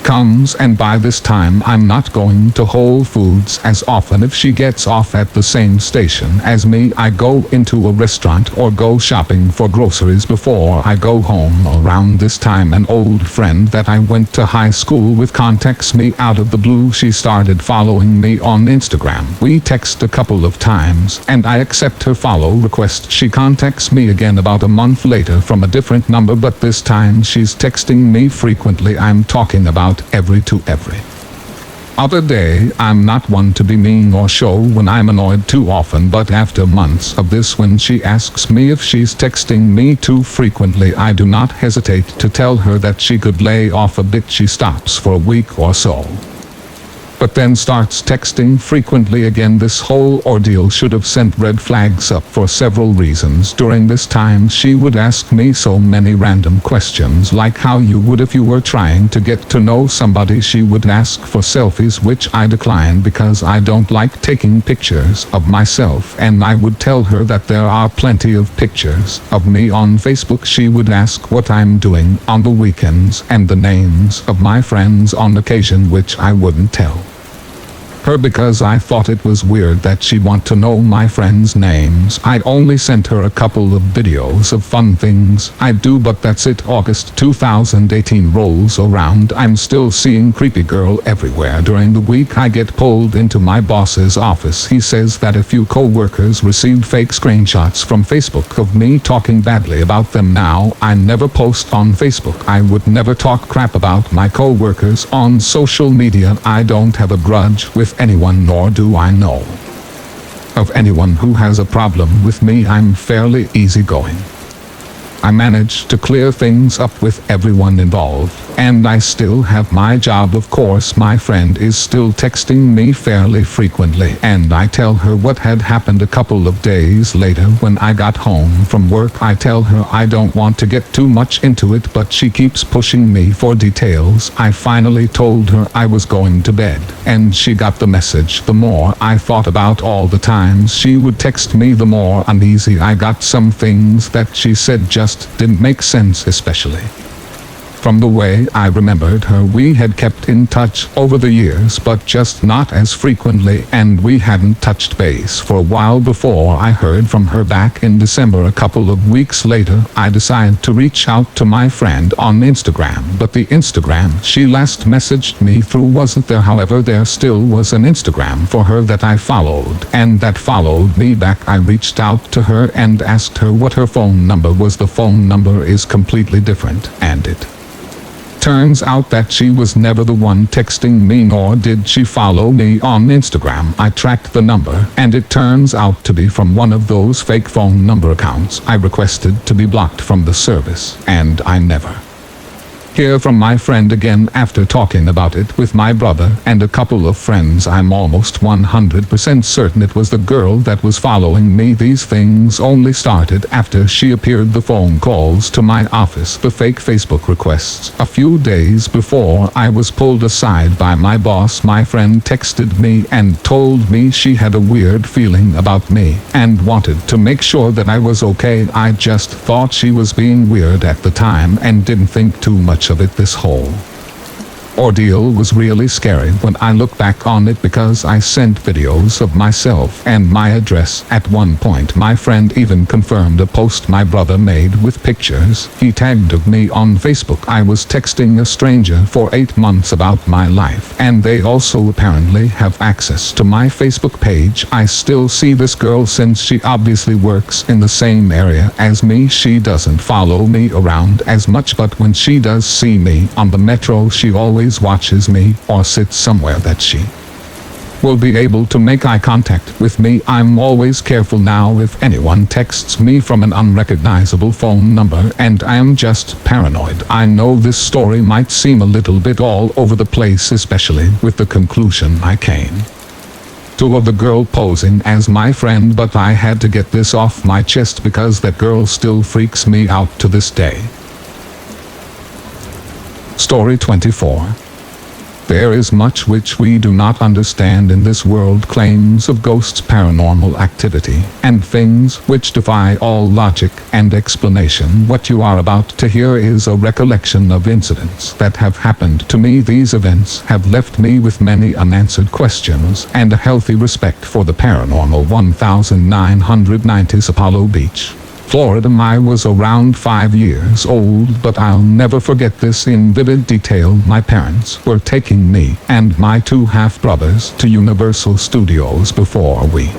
A: comes, and by this time I'm not going to Whole Foods as often. If she gets off at the same station as me, I go into a restaurant or go shopping for groceries before I go home. Around this time an old friend that I went to high school with contacts me out of the blue. She started following me on Instagram. We text a couple of times and I accept her follow request. She contacts me again about a month later from a different number, but this time she's texting me frequently. I'm talking about every other day. I'm not one to be mean or show when I'm annoyed too often, but after months of this, when she asks me if she's texting me too frequently, I do not hesitate to tell her that she could lay off a bit. She stops for a week or so. but then starts texting frequently again. This whole ordeal should have sent red flags up for several reasons. During this time she would ask me so many random questions, like how you would if you were trying to get to know somebody. She would ask for selfies, which I declined because I don't like taking pictures of myself, and I would tell her that there are plenty of pictures of me on Facebook. She would ask what I'm doing on the weekends and the names of my friends on occasion, which I wouldn't tell her because I thought it was weird that she'd want to know my friends' names. I'd only sent her a couple of videos of fun things I do, but that's it. August 2018 rolls around. I'm still seeing creepy girl everywhere. During the week I get pulled into my boss's office. He says that a few co-workers received fake screenshots from Facebook of me talking badly about them. Now, I never post on Facebook. I would never talk crap about my co-workers on social media. I don't have a grudge with anyone, nor do I know of anyone who has a problem with me. I'm fairly easygoing. I managed to clear things up with everyone involved, and I still have my job. Of course, my friend is still texting me fairly frequently, and I tell her what had happened a couple of days later. When I got home from work, I tell her I don't want to get too much into it, but she keeps pushing me for details. I finally told her I was going to bed, and she got the message. The more I thought about all the times she would text me, the more uneasy I got. Some things that she said just didn't make sense, especially from the way I remembered her. We had kept in touch over the years, but just not as frequently, and we hadn't touched base for a while before I heard from her back in December. A couple of weeks later, I decided to reach out to my friend on Instagram, but the Instagram she last messaged me through wasn't there. However, there still was an Instagram for her that I followed, and that followed me back. I reached out to her and asked her what her phone number was. The phone number is completely different, and it turns out that she was never the one texting me, nor did she follow me on Instagram. I tracked the number, and it turns out to be from one of those fake phone number accounts. I requested to be blocked from the service, and I never hear from my friend again. After talking about it with my brother and a couple of friends, I'm almost 100% certain it was the girl that was following me. These things only started after she appeared. The phone calls to my office, the fake Facebook requests. A few days before I was pulled aside by my boss, my friend texted me and told me she had a weird feeling about me and wanted to make sure that I was okay. I just thought she was being weird at the time and didn't think too much of it. This whole ordeal was really scary when I look back on it, because I sent videos of myself and my address. At one point, my friend even confirmed a post my brother made with pictures he tagged of me on Facebook. I was texting a stranger for 8 months about my life, and they also apparently have access to my Facebook page. I still see this girl since she obviously works in the same area as me. She doesn't follow me around as much, but when she does see me on the metro, she always watches me or sits somewhere that she will be able to make eye contact with me. I'm always careful now if anyone texts me from an unrecognizable phone number, and I am just paranoid. I know this story might seem a little bit all over the place, especially with the conclusion I came to of the girl posing as my friend, but I had to get this off my chest because that girl still freaks me out to this day. Story 24. There is much which we do not understand in this world. Claims of ghosts, paranormal activity, and things which defy all logic and explanation. What you are about to hear is a recollection of incidents that have happened to me. These events have left me with many unanswered questions and a healthy respect for the paranormal. 1990s, Apollo Beach, Florida. I was around 5 years old, but I'll never forget this in vivid detail. My parents were taking me and my 2 half-brothers to Universal Studios. Before we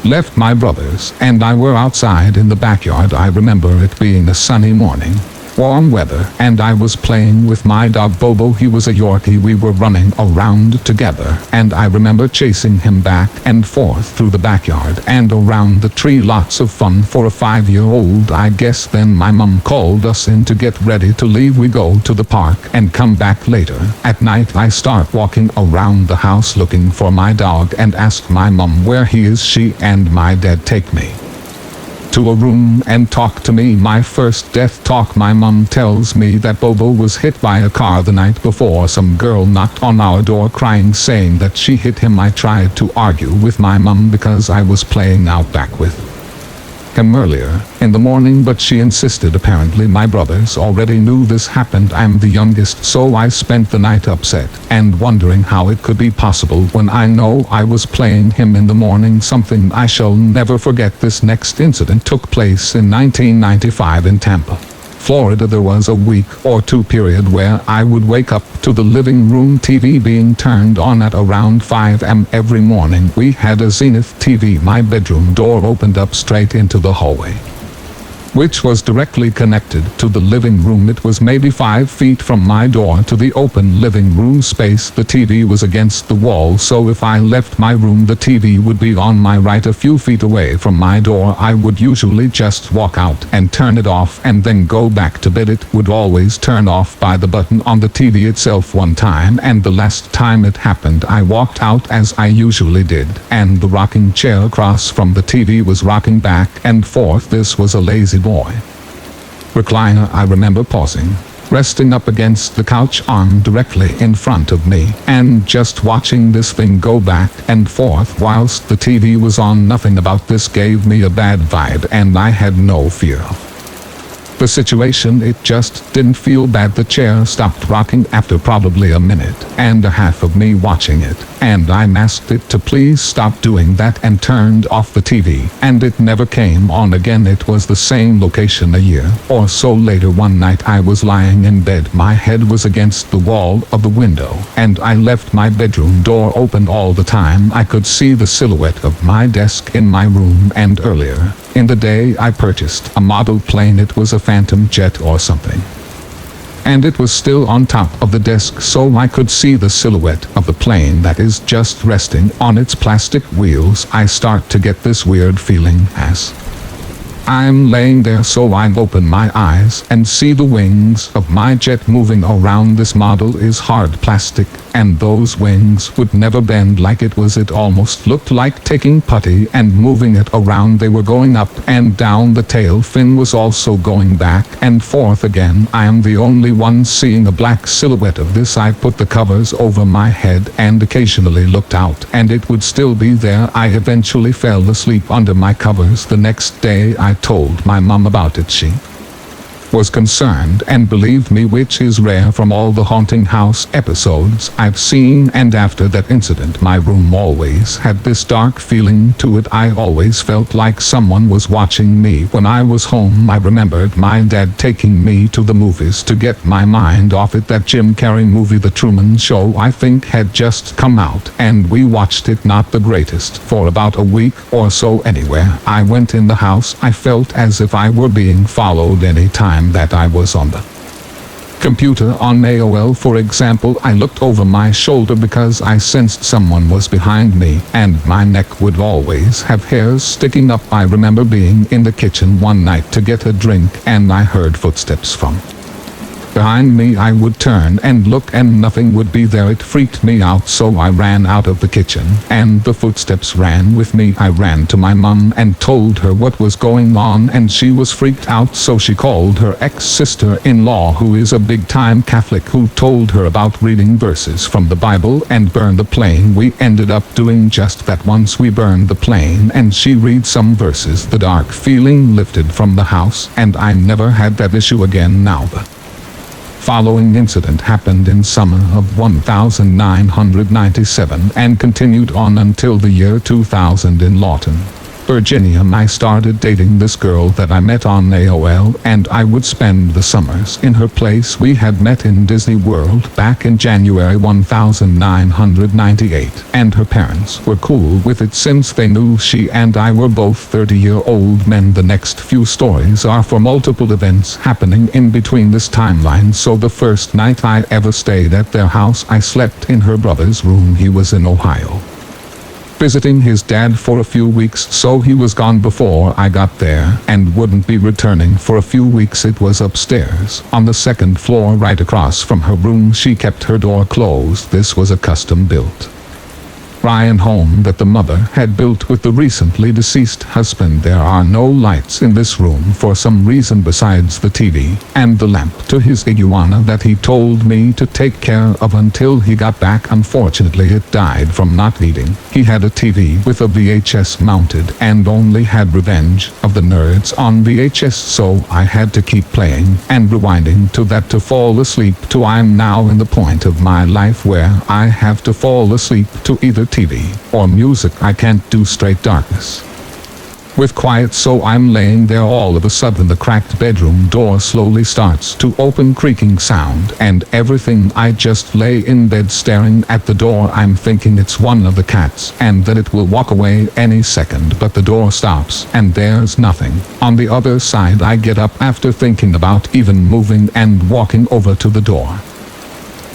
A: left, my brothers and I were outside in the backyard. I remember it being a sunny morning, warm weather, and I was playing with my dog Bobo. He was a Yorkie. We were running around together, and I remember chasing him back and forth through the backyard and around the tree. Lots of fun for a 5-year-old, I guess. Then my mom called us in to get ready to leave. We go to the park and come back later. At night I start walking around the house looking for my dog and ask my mom where he is. She and my dad take me to a room and talk to me. My first death talk. My mom tells me that Bobo was hit by a car the night before. Some girl knocked on our door crying, saying that she hit him. I tried to argue with my mom because I was playing out back with him earlier in the morning, but she insisted. Apparently my brothers already knew this happened. I'm the youngest, so I spent the night upset and wondering how it could be possible when I know I was playing him in the morning. Something I shall never forget. This next incident took place in 1995 in Tampa, Florida. There was a week or two period where I would wake up to the living room TV being turned on at around 5 a.m. every morning. We had a Zenith TV. My bedroom door opened up straight into the hallway, which was directly connected to the living room. It was maybe 5 feet from my door to the open living room space. The TV was against the wall, so if I left my room, the TV would be on my right, a few feet away from my door. I would usually just walk out and turn it off and then go back to bed. It would always turn off by the button on the TV itself. One time, and the last time it happened, I walked out as I usually did, and the rocking chair across from the TV was rocking back and forth. This was a lazy boy recliner. I remember pausing, resting up against the couch, arm directly in front of me, and just watching this thing go back and forth whilst the TV was on. Nothing about this gave me a bad vibe, and I had no fear of the situation. It just didn't feel bad. The chair stopped rocking after probably a minute and a half of me watching it, and I asked it to please stop doing that and turned off the TV, and it never came on again. It was the same location a year or so later. One night I was lying in bed. My head was against the wall of the window, and I left my bedroom door open all the time. I could see the silhouette of my desk in my room, and earlier in the day I purchased a model plane. It was a Phantom jet or something, and it was still on top of the desk, so I could see the silhouette of the plane that is just resting on its plastic wheels. I start to get this weird feeling as I'm laying there, so I open my eyes and see the wings of my jet moving around. This model is hard plastic, and those wings would never bend like it was. It almost looked like taking putty and moving it around. They were going up and down. The tail fin was also going back and forth again. I am the only one seeing a black silhouette of this. I put the covers over my head and occasionally looked out, and it would still be there. I eventually fell asleep under my covers. The next day I told my mom about it. She was concerned and believed me, which is rare from all the haunting house episodes I've seen. And after that incident, my room always had this dark feeling to it. I always felt like someone was watching me when I was home. I remembered my dad taking me to the movies to get my mind off it. That Jim Carrey movie, The Truman Show, I think had just come out, and we watched it. Not the greatest for about a week or so. Anywhere I went in the house, I felt as if I were being followed any time that I was on the computer on AOL, for example. I looked over my shoulder because I sensed someone was behind me, and my neck would always have hairs sticking up. I remember being in the kitchen one night to get a drink, and I heard footsteps from behind me. I would turn and look, and nothing would be there. It freaked me out, so I ran out of the kitchen, and the footsteps ran with me. I ran to my mom and told her what was going on, and she was freaked out, so she called her ex-sister-in-law, who is a big-time Catholic, who told her about reading verses from the Bible and burn the plane. We ended up doing just that. Once we burned the plane and she read some verses, the dark feeling lifted from the house, and I never had that issue again. Now the following incident happened in summer of 1997 and continued on until the year 2000 in Lawton, Virginia, I started dating this girl that I met on AOL, and I would spend the summers in her place. We had met in Disney World back in January 1998, and her parents were cool with it since they knew she and I were both 30-year-old men. The next few stories are for multiple events happening in between this timeline. So the first night I ever stayed at their house, I slept in her brother's room. He was in Ohio, visiting his dad for a few weeks, so he was gone before I got there and wouldn't be returning for a few weeks. It was upstairs on the second floor right across from her room. She kept her door closed. This was a custom-built Ryan home that the mother had built with the recently deceased husband. There are no lights in this room for some reason besides the TV and the lamp to his iguana that he told me to take care of until he got back. Unfortunately, it died from not eating. He had a TV with a VHS mounted and only had Revenge of the Nerds on VHS, so I had to keep playing and rewinding to that to fall asleep to. I'm now in the point of my life where I have to fall asleep to either TV or music. I can't do straight darkness with quiet, so I'm laying there. All of a sudden the cracked bedroom door slowly starts to open, creaking sound and everything. I just lay in bed staring at the door. I'm thinking it's one of the cats and that it will walk away any second, but the door stops and there's nothing on the other side. I get up after thinking about even moving and walking over to the door.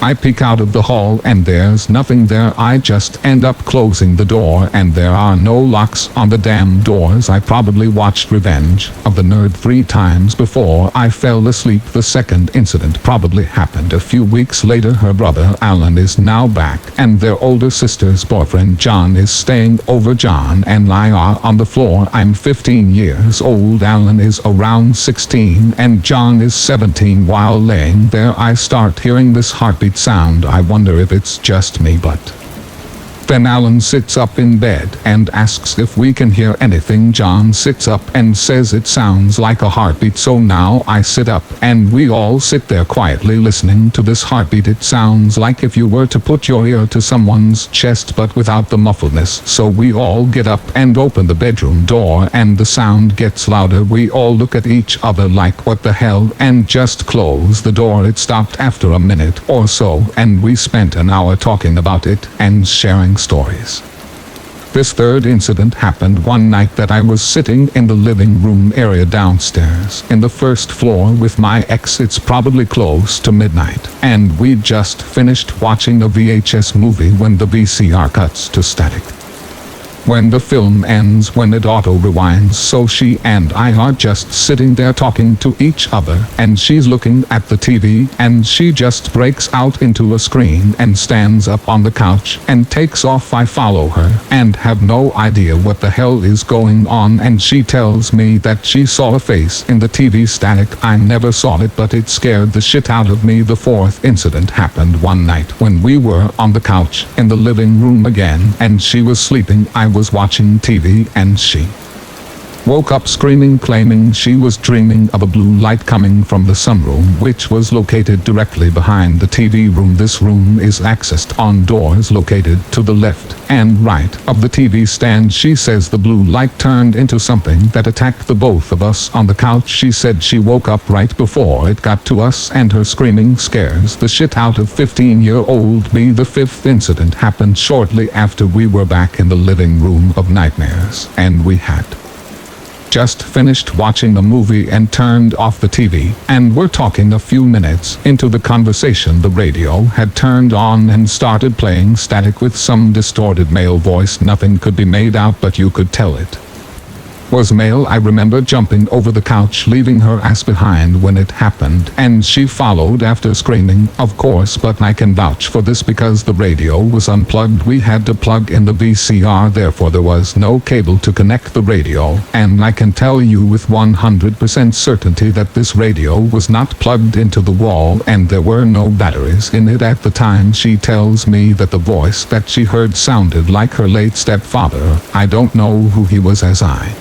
A: I peek out of the hall and there's nothing there. I just end up closing the door and there are no locks on the damn doors. I probably watched Revenge of the Nerd 3 times before I fell asleep. The second incident probably happened a few weeks later. Her brother Alan is now back and their older sister's boyfriend John is staying over. John and I are on the floor. I'm 15 years old. Alan is around 16 and John is 17. While laying there, I start hearing this heartbeat sound. I wonder if it's just me, but then Alan sits up in bed and asks if we can hear anything. John sits up and says it sounds like a heartbeat. So now I sit up and we all sit there quietly listening to this heartbeat. It sounds like if you were to put your ear to someone's chest but without the muffledness. So we all get up and open the bedroom door and the sound gets louder. We all look at each other like what the hell and just close the door. It stopped after a minute or so and we spent an hour talking about it and sharing stories. This third incident happened one night that I was sitting in the living room area downstairs in the first floor with my ex. It's probably close to midnight and we just finished watching a VHS movie when the VCR cuts to static. When the film ends, when it auto-rewinds, so she and I are just sitting there talking to each other and she's looking at the TV and she just breaks out into a scream and stands up on the couch and takes off. I follow her and have no idea what the hell is going on and she tells me that she saw a face in the TV static. I never saw it, but it scared the shit out of me. The fourth incident happened one night when we were on the couch in the living room again and she was sleeping. I was watching TV and she woke up screaming, claiming she was dreaming of a blue light coming from the sunroom, which was located directly behind the TV room. This room is accessed on doors located to the left and right of the TV stand. She says the blue light turned into something that attacked the both of us on the couch. She said she woke up right before it got to us and her screaming scares the shit out of 15-year-old me. The fifth incident happened shortly after we were back in the living room of nightmares and we had just finished watching a movie and turned off the TV and were talking. A few minutes into the conversation, the radio had turned on and started playing static with some distorted male voice. Nothing could be made out, but you could tell it was male. I remember jumping over the couch, leaving her ass behind when it happened, and she followed after screaming, of course, but I can vouch for this because the radio was unplugged. We had to plug in the VCR, therefore there was no cable to connect the radio, and I can tell you with 100% certainty that this radio was not plugged into the wall and there were no batteries in it at the time. She tells me that the voice that she heard sounded like her late stepfather. I don't know who he was, as I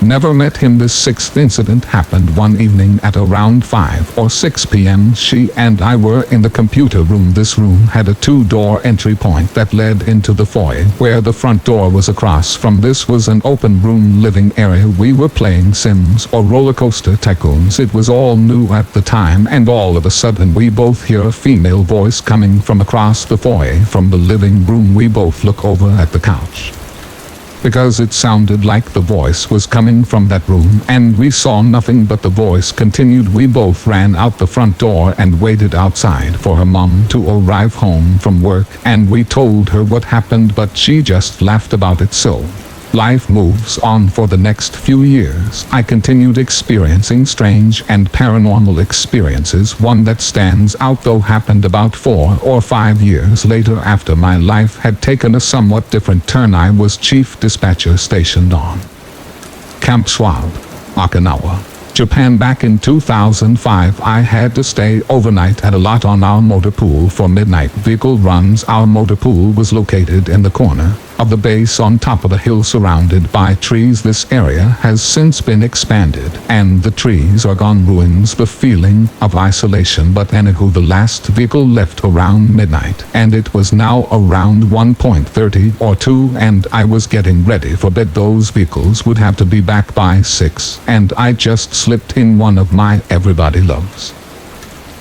A: Never met him. This sixth incident happened one evening at around 5 or 6 p.m. She and I were in the computer room. This room had a 2-door entry point that led into the foyer, where the front door was across from. This was an open room living area. We were playing Sims or Roller Coaster Tycoons. It was all new at the time, and all of a sudden we both hear a female voice coming from across the foyer from the living room. We both look over at the couch, because it sounded like the voice was coming from that room, and we saw nothing but the voice continued. We both ran out the front door and waited outside for her mom to arrive home from work, and we told her what happened, but she just laughed about it. So life moves on. For the next few years, I continued experiencing strange and paranormal experiences. One that stands out though happened about 4 or 5 years later, after my life had taken a somewhat different turn. I was chief dispatcher stationed on Camp Schwab, Okinawa, Japan. Back in 2005, I had to stay overnight at a lot on our motor pool for midnight vehicle runs. Our motor pool was located in the corner of the base on top of a hill surrounded by trees. This area has since been expanded, and the trees are gone. Ruins the feeling of isolation. But anywho, the last vehicle left around midnight, and it was now around 1:30 or 2, and I was getting ready for bed. Those vehicles would have to be back by 6, and I just slipped in one of my Everybody Loves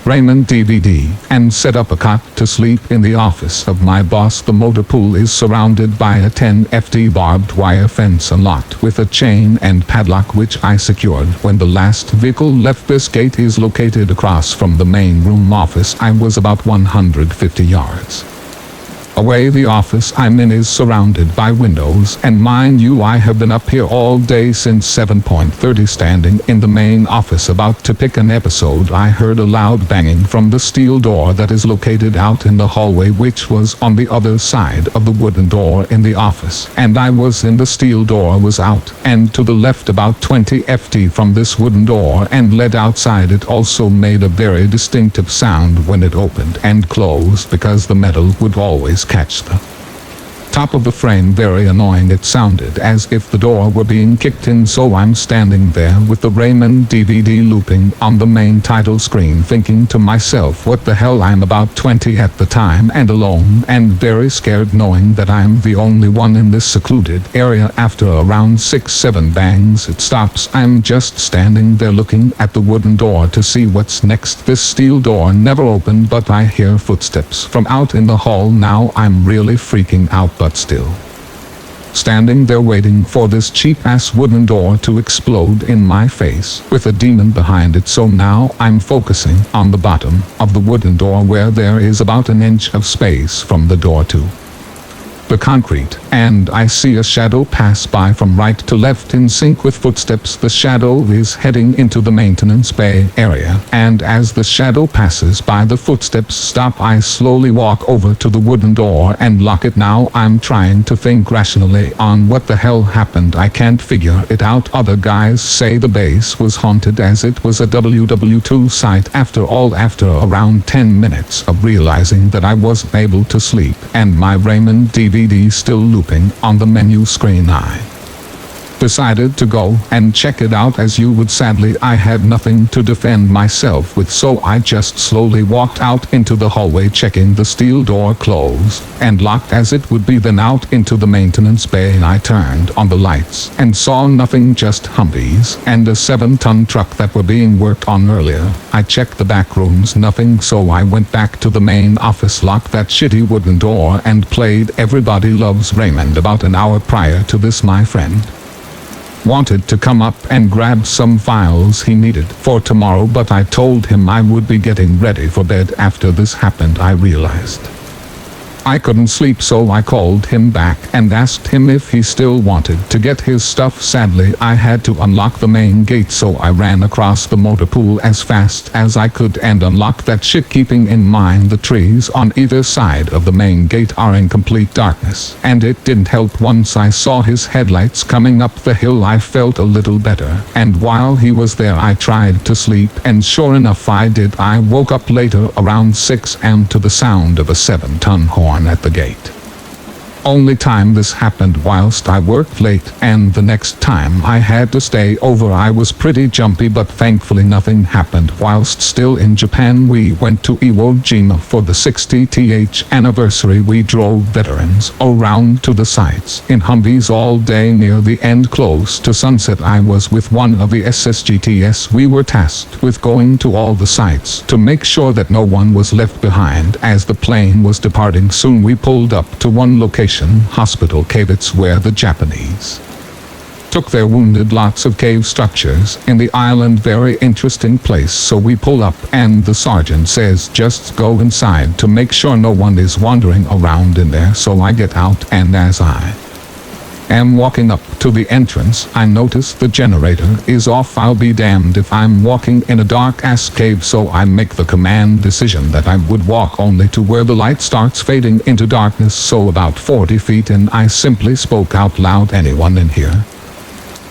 A: Raymond DVD and set up a cot to sleep in the office of my boss. The motor pool is surrounded by a 10-foot barbed wire fence unlocked with a chain and padlock, which I secured when the last vehicle left. This gate is located across from the main room office. I was about 150 yards away. The office I'm in is surrounded by windows, and mind you, I have been up here all day since 7:30. Standing in the main office about to pick an episode, I heard a loud banging from the steel door that is located out in the hallway, which was on the other side of the wooden door in the office, and I was in. The steel door was out and to the left about 20 feet from this wooden door and led outside. It also made a very distinctive sound when it opened and closed, because the metal would always catch the top of the frame. Very annoying. It sounded as if the door were being kicked in. So I'm standing there with the Raymond DVD looping on the main title screen, thinking to myself, what the hell? I'm about 20 at the time and alone, and very scared, knowing that I'm the only one in this secluded area. After around 6-7 bangs, it stops. I'm just standing there looking at the wooden door to see what's next. This steel door never opened, but I hear footsteps from out in the hall. Now I'm really freaking out, but still standing there waiting for this cheap-ass wooden door to explode in my face with a demon behind it. So now I'm focusing on the bottom of the wooden door, where there is about an inch of space from the door to the concrete, and I see a shadow pass by from right to left in sync with footsteps. The shadow is heading into the maintenance bay area, and as the shadow passes by, the footsteps stop. I slowly walk over to the wooden door and lock it. Now I'm trying to think rationally on what the hell happened. I can't figure it out. Other guys say the base was haunted, as it was a WW2 site. After all, after around 10 minutes of realizing that I wasn't able to sleep and my Raymond DVD still looping on the menu screen, I decided to go and check it out as you would. Sadly, I had nothing to defend myself with, so I just slowly walked out into the hallway, checking the steel door closed and locked as it would be. Then out into the maintenance bay, and I turned on the lights and saw nothing, just Humvees and a 7-ton truck that were being worked on earlier. I checked the back rooms, nothing, so I went back to the main office, locked that shitty wooden door, and played Everybody Loves Raymond. About an hour prior to this, my friend wanted to come up and grab some files he needed for tomorrow, but I told him I would be getting ready for bed. After this happened, I realized I couldn't sleep, so I called him back and asked him if he still wanted to get his stuff. Sadly, I had to unlock the main gate, so I ran across the motor pool as fast as I could and unlocked that shit, keeping in mind the trees on either side of the main gate are in complete darkness. And it didn't help, once I saw his headlights coming up the hill, I felt a little better, and while he was there I tried to sleep, and sure enough I did. I woke up later around 6 a.m. to the sound of a 7-ton horn at the gate. Only time this happened whilst I worked late, and the next time I had to stay over I was pretty jumpy, but thankfully nothing happened. Whilst still in Japan, we went to Iwo Jima for the 60th anniversary. We drove veterans around to the sites in Humvees all day. Near the end, close to sunset, I was with one of the SSGTs. We were tasked with going to all the sites to make sure that no one was left behind. As the plane was departing soon, we pulled up to one location, Hospital Cave. It's where the Japanese took their wounded. Lots of cave structures in the island, very interesting place. So we pull up and the sergeant says just go inside to make sure no one is wandering around in there. So I get out, and as I am walking up to the entrance, I notice the generator is off. I'll be damned if I'm walking in a dark ass cave, so I make the command decision that I would walk only to where the light starts fading into darkness. So about 40 feet in, I simply spoke out loud, "Anyone in here?"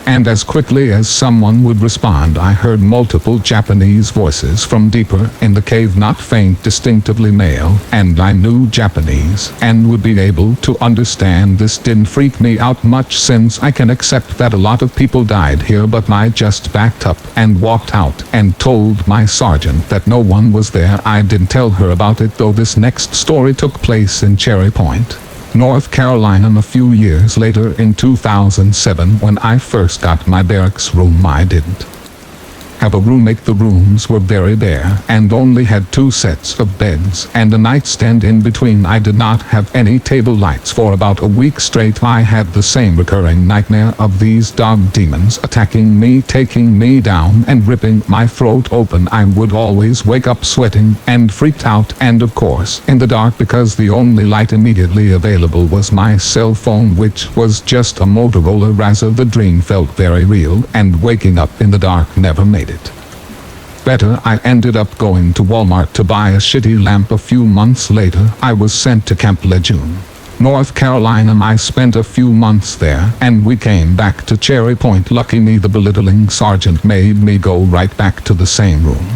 A: And as quickly as someone would respond, I heard multiple Japanese voices from deeper in the cave, not faint, distinctively male, and I knew Japanese and would be able to understand. This didn't freak me out much, since I can accept that a lot of people died here, but I just backed up and walked out and told my sergeant that no one was there. I didn't tell her about it though. This next story took place in Cherry Point, North Carolina. A few years later, in 2007, when I first got my barracks room, I didn't have a roommate. The rooms were very bare and only had 2 sets of beds and a nightstand in between. I did not have any table lights for about a week straight. I had the same recurring nightmare of these dog demons attacking me, taking me down and ripping my throat open. I would always wake up sweating and freaked out, and of course in the dark, because the only light immediately available was my cell phone, which was just a Motorola Razr. The dream felt very real, and waking up in the dark never made it better. I ended up going to Walmart to buy a shitty lamp. A few months later, I was sent to Camp Lejeune, North Carolina. I spent a few months there, and we came back to Cherry Point. Lucky me, the belittling sergeant made me go right back to the same room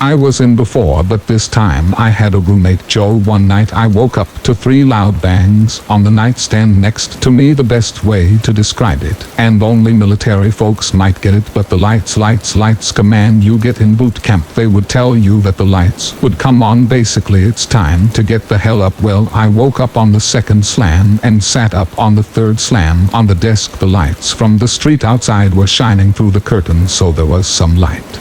A: I was in before, but this time I had a roommate, Joe. One night I woke up to 3 loud bangs on the nightstand next to me. The best way to describe it, and only military folks might get it, but the lights command you get in boot camp. They would tell you that the lights would come on. Basically, it's time to get the hell up. Well, I woke up on the 2nd slam and sat up on the 3rd slam. On the desk, the lights from the street outside were shining through the curtains, so there was some light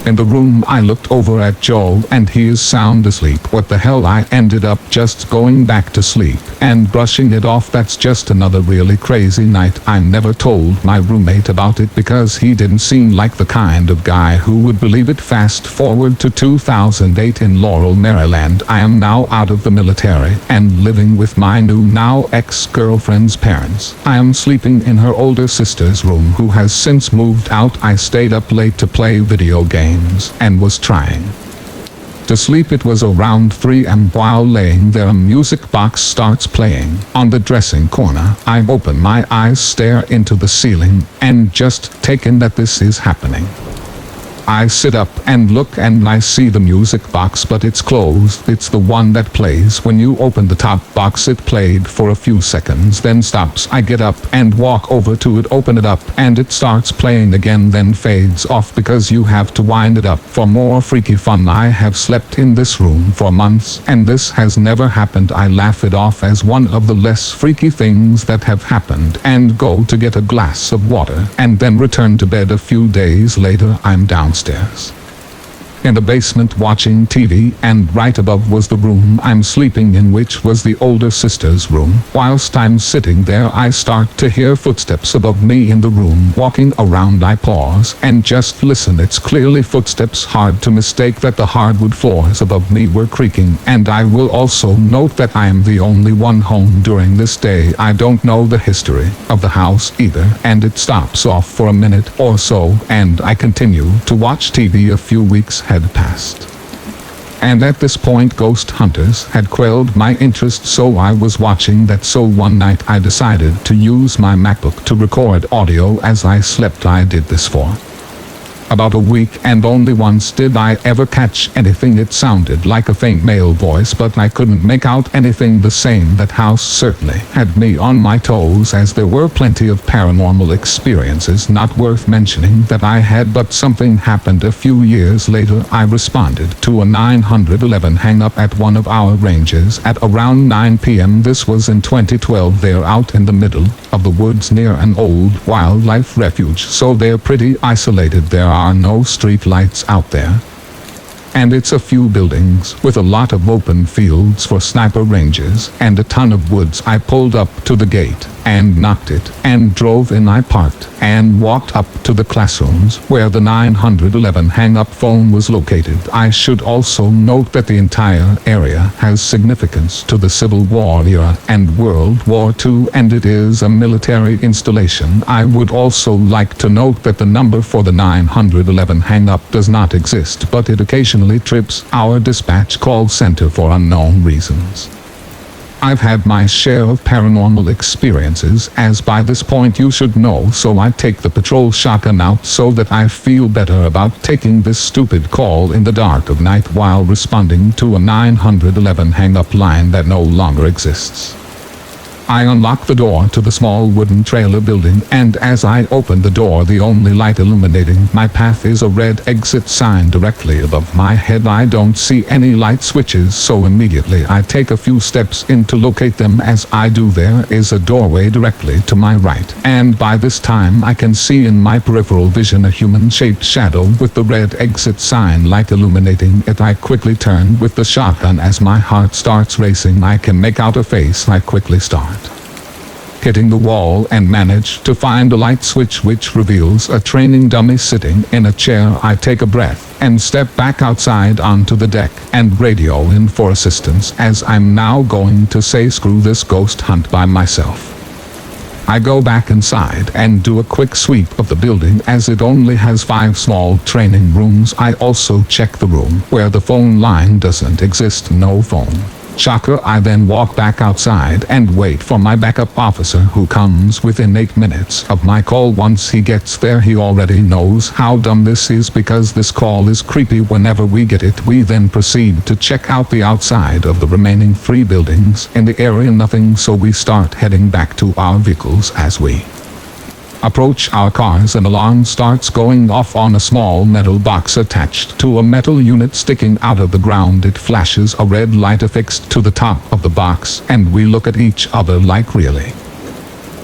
A: in the room. I looked over at Joel, and he is sound asleep. What the hell? I ended up just going back to sleep and brushing it off. That's just another really crazy night. I never told my roommate about it because he didn't seem like the kind of guy who would believe it. Fast forward to 2008 in Laurel, Maryland. I am now out of the military and living with my now ex-girlfriend's parents. I am sleeping in her older sister's room, who has since moved out. I stayed up late to play video games and was trying to sleep. It was around 3 a.m. While laying there, a music box starts playing on the dressing corner. I open my eyes, stare into the ceiling, and just taken that this is happening, I sit up and look, and I see the music box, but it's closed. It's the one that plays when you open the top box. It played for a few seconds, then stops. I get up and walk over to it, open it up, and it starts playing again, then fades off because you have to wind it up for more freaky fun. I have slept in this room for months, and this has never happened. I laugh it off as one of the less freaky things that have happened and go to get a glass of water and then return to bed. A few days later, I'm downstairs in the basement watching TV, and right above was the room I'm sleeping in, which was the older sister's room. Whilst I'm sitting there, I start to hear footsteps above me in the room walking around. I pause and just listen. It's clearly footsteps, hard to mistake that the hardwood floors above me were creaking. And I will also note that I am the only one home during this day. I don't know the history of the house either, and it stops off for a minute or so, and I continue to watch TV. A few weeks had passed, and at this point ghost hunters had quelled my interest, so I was watching that. So one night I decided to use my MacBook to record audio as I slept. I did this for about a week, and only once did I ever catch anything. It sounded like a faint male voice, but I couldn't make out anything. The same. That house certainly had me on my toes, as there were plenty of paranormal experiences not worth mentioning that I had, but something happened a few years later. I responded to a 911 hang-up at one of our ranges at around 9 p.m. This was in 2012. They're out in the middle of the woods near an old wildlife refuge, so they're pretty isolated. There are no street lights out there, and it's a few buildings with a lot of open fields for sniper ranges and a ton of woods. I pulled up to the gate and knocked it and drove in. I parked and walked up to the classrooms where the 911 hang-up phone was located. I should also note that the entire area has significance to the Civil War era and World War II, and it is a military installation. I would also like to note that the number for the 911 hang-up does not exist, but it occasionally trips our dispatch call center for unknown reasons. I've had my share of paranormal experiences, as by this point you should know, so I take the patrol shotgun out so that I feel better about taking this stupid call in the dark of night while responding to a 911 hang-up line that no longer exists. I unlock the door to the small wooden trailer building, and as I open the door, the only light illuminating my path is a red exit sign directly above my head. I don't see any light switches, so immediately I take a few steps in to locate them. As I do, there is a doorway directly to my right, and by this time I can see in my peripheral vision a human-shaped shadow with the red exit sign light illuminating it. I quickly turn with the shotgun. As my heart starts racing, I can make out a face. I quickly start hitting the wall and manage to find a light switch which reveals a training dummy sitting in a chair. I take a breath and step back outside onto the deck and radio in for assistance, as I'm now going to say screw this ghost hunt by myself. I go back inside and do a quick sweep of the building, as it only has 5 small training rooms. I also check the room where the phone line doesn't exist. No phone. Shocker. I then walk back outside and wait for my backup officer, who comes within 8 minutes of my call. Once he gets there, he already knows how dumb this is, because this call is creepy whenever we get it. We then proceed to check out the outside of the remaining 3 buildings in the area. Nothing, so we start heading back to our vehicles. As we approach our cars, an alarm starts going off on a small metal box attached to a metal unit sticking out of the ground. It flashes a red light affixed to the top of the box, and we look at each other like, really?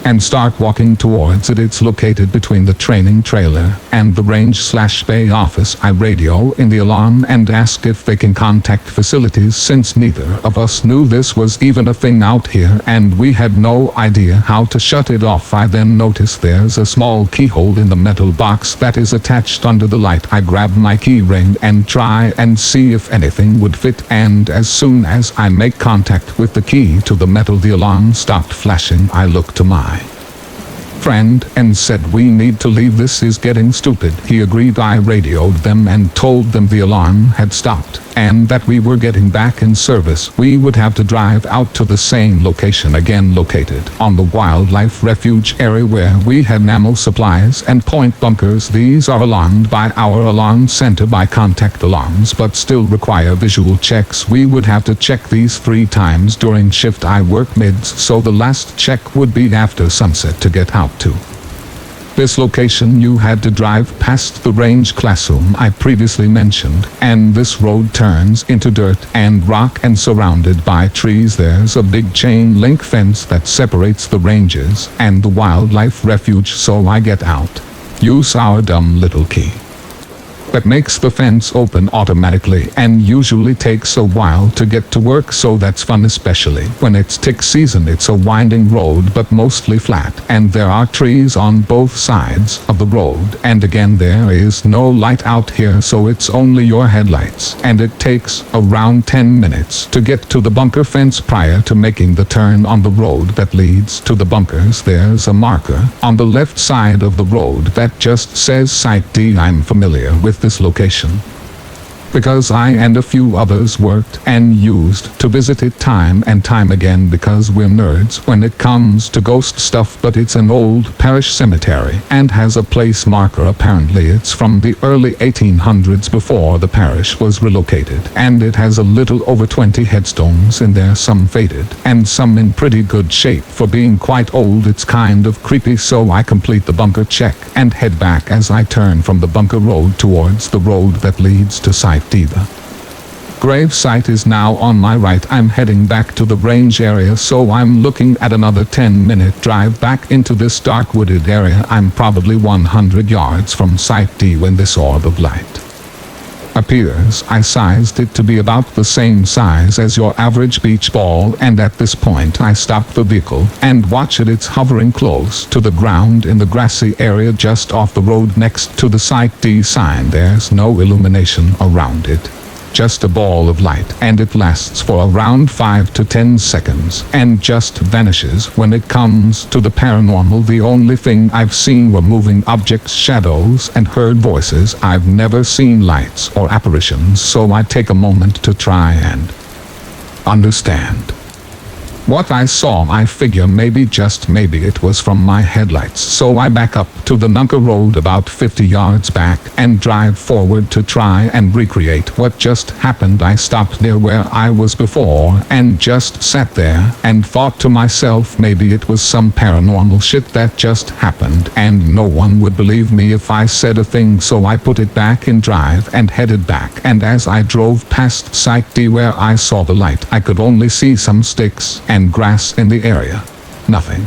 A: And start walking towards it. It's located between the training trailer and the range/bay office. I radio in the alarm and ask if they can contact facilities, since neither of us knew this was even a thing out here, and we had no idea how to shut it off. I then notice there's a small keyhole in the metal box that is attached under the light. I grab my key ring and try and see if anything would fit, and as soon as I make contact with the key to the metal, the alarm stopped flashing. I looked to my friend and said, we need to leave, this is getting stupid. He agreed. I radioed them and told them the alarm had stopped and that we were getting back in service. We would have to drive out to the same location again, located on the wildlife refuge area where we had ammo supplies and point bunkers. These are alarmed by our alarm center by contact alarms, but still require visual checks. We would have to check these 3 times during shift. I work mids, so the last check would be after sunset to get out to this location. You had to drive past the range classroom I previously mentioned, and this road turns into dirt and rock and surrounded by trees. There's a big chain link fence that separates the ranges and the wildlife refuge, so I get out, use our dumb little key that makes the fence open automatically, and usually takes a while to get to work, so that's fun, especially when it's tick season. It's a winding road but mostly flat, and there are trees on both sides of the road, and again there is no light out here, so it's only your headlights, and it takes around 10 minutes to get to the bunker fence prior to making the turn on the road that leads to the bunkers. There's a marker on the left side of the road that just says Site D. I'm familiar with this location. because I and a few others worked and used to visit it time and time again because we're nerds when it comes to ghost stuff. But it's an old parish cemetery and has a place marker. Apparently it's from the early 1800s, before the parish was relocated, and it has a little over 20 headstones in there, some faded and some in pretty good shape for being quite old. It's kind of creepy, so I complete the bunker check and head back as I turn from the bunker road towards the road that leads to Site Diva. Grave site is now on my right. I'm heading back to the range area, so I'm looking at another 10-minute drive back into this dark wooded area. I'm probably 100 yards from Site D when this orb of light appears. I sized it to be about the same size as your average beach ball, and at this point I stop the vehicle and watch it. It's hovering close to the ground in the grassy area just off the road next to the Site D sign. There's no illumination around it, just a ball of light, and it lasts for around 5 to 10 seconds and just vanishes. When it comes to the paranormal, the only thing I've seen were moving objects, shadows, and heard voices. I've never seen lights or apparitions, so I take a moment to try and understand what I saw. I figure maybe, just maybe, it was from my headlights, so I back up to the bunker road about 50 yards back and drive forward to try and recreate what just happened. I stopped near where I was before and just sat there and thought to myself, maybe it was some paranormal shit that just happened and no one would believe me if I said a thing, so I put it back in drive and headed back. And as I drove past Site D where I saw the light, I could only see some sticks and grass in the area. Nothing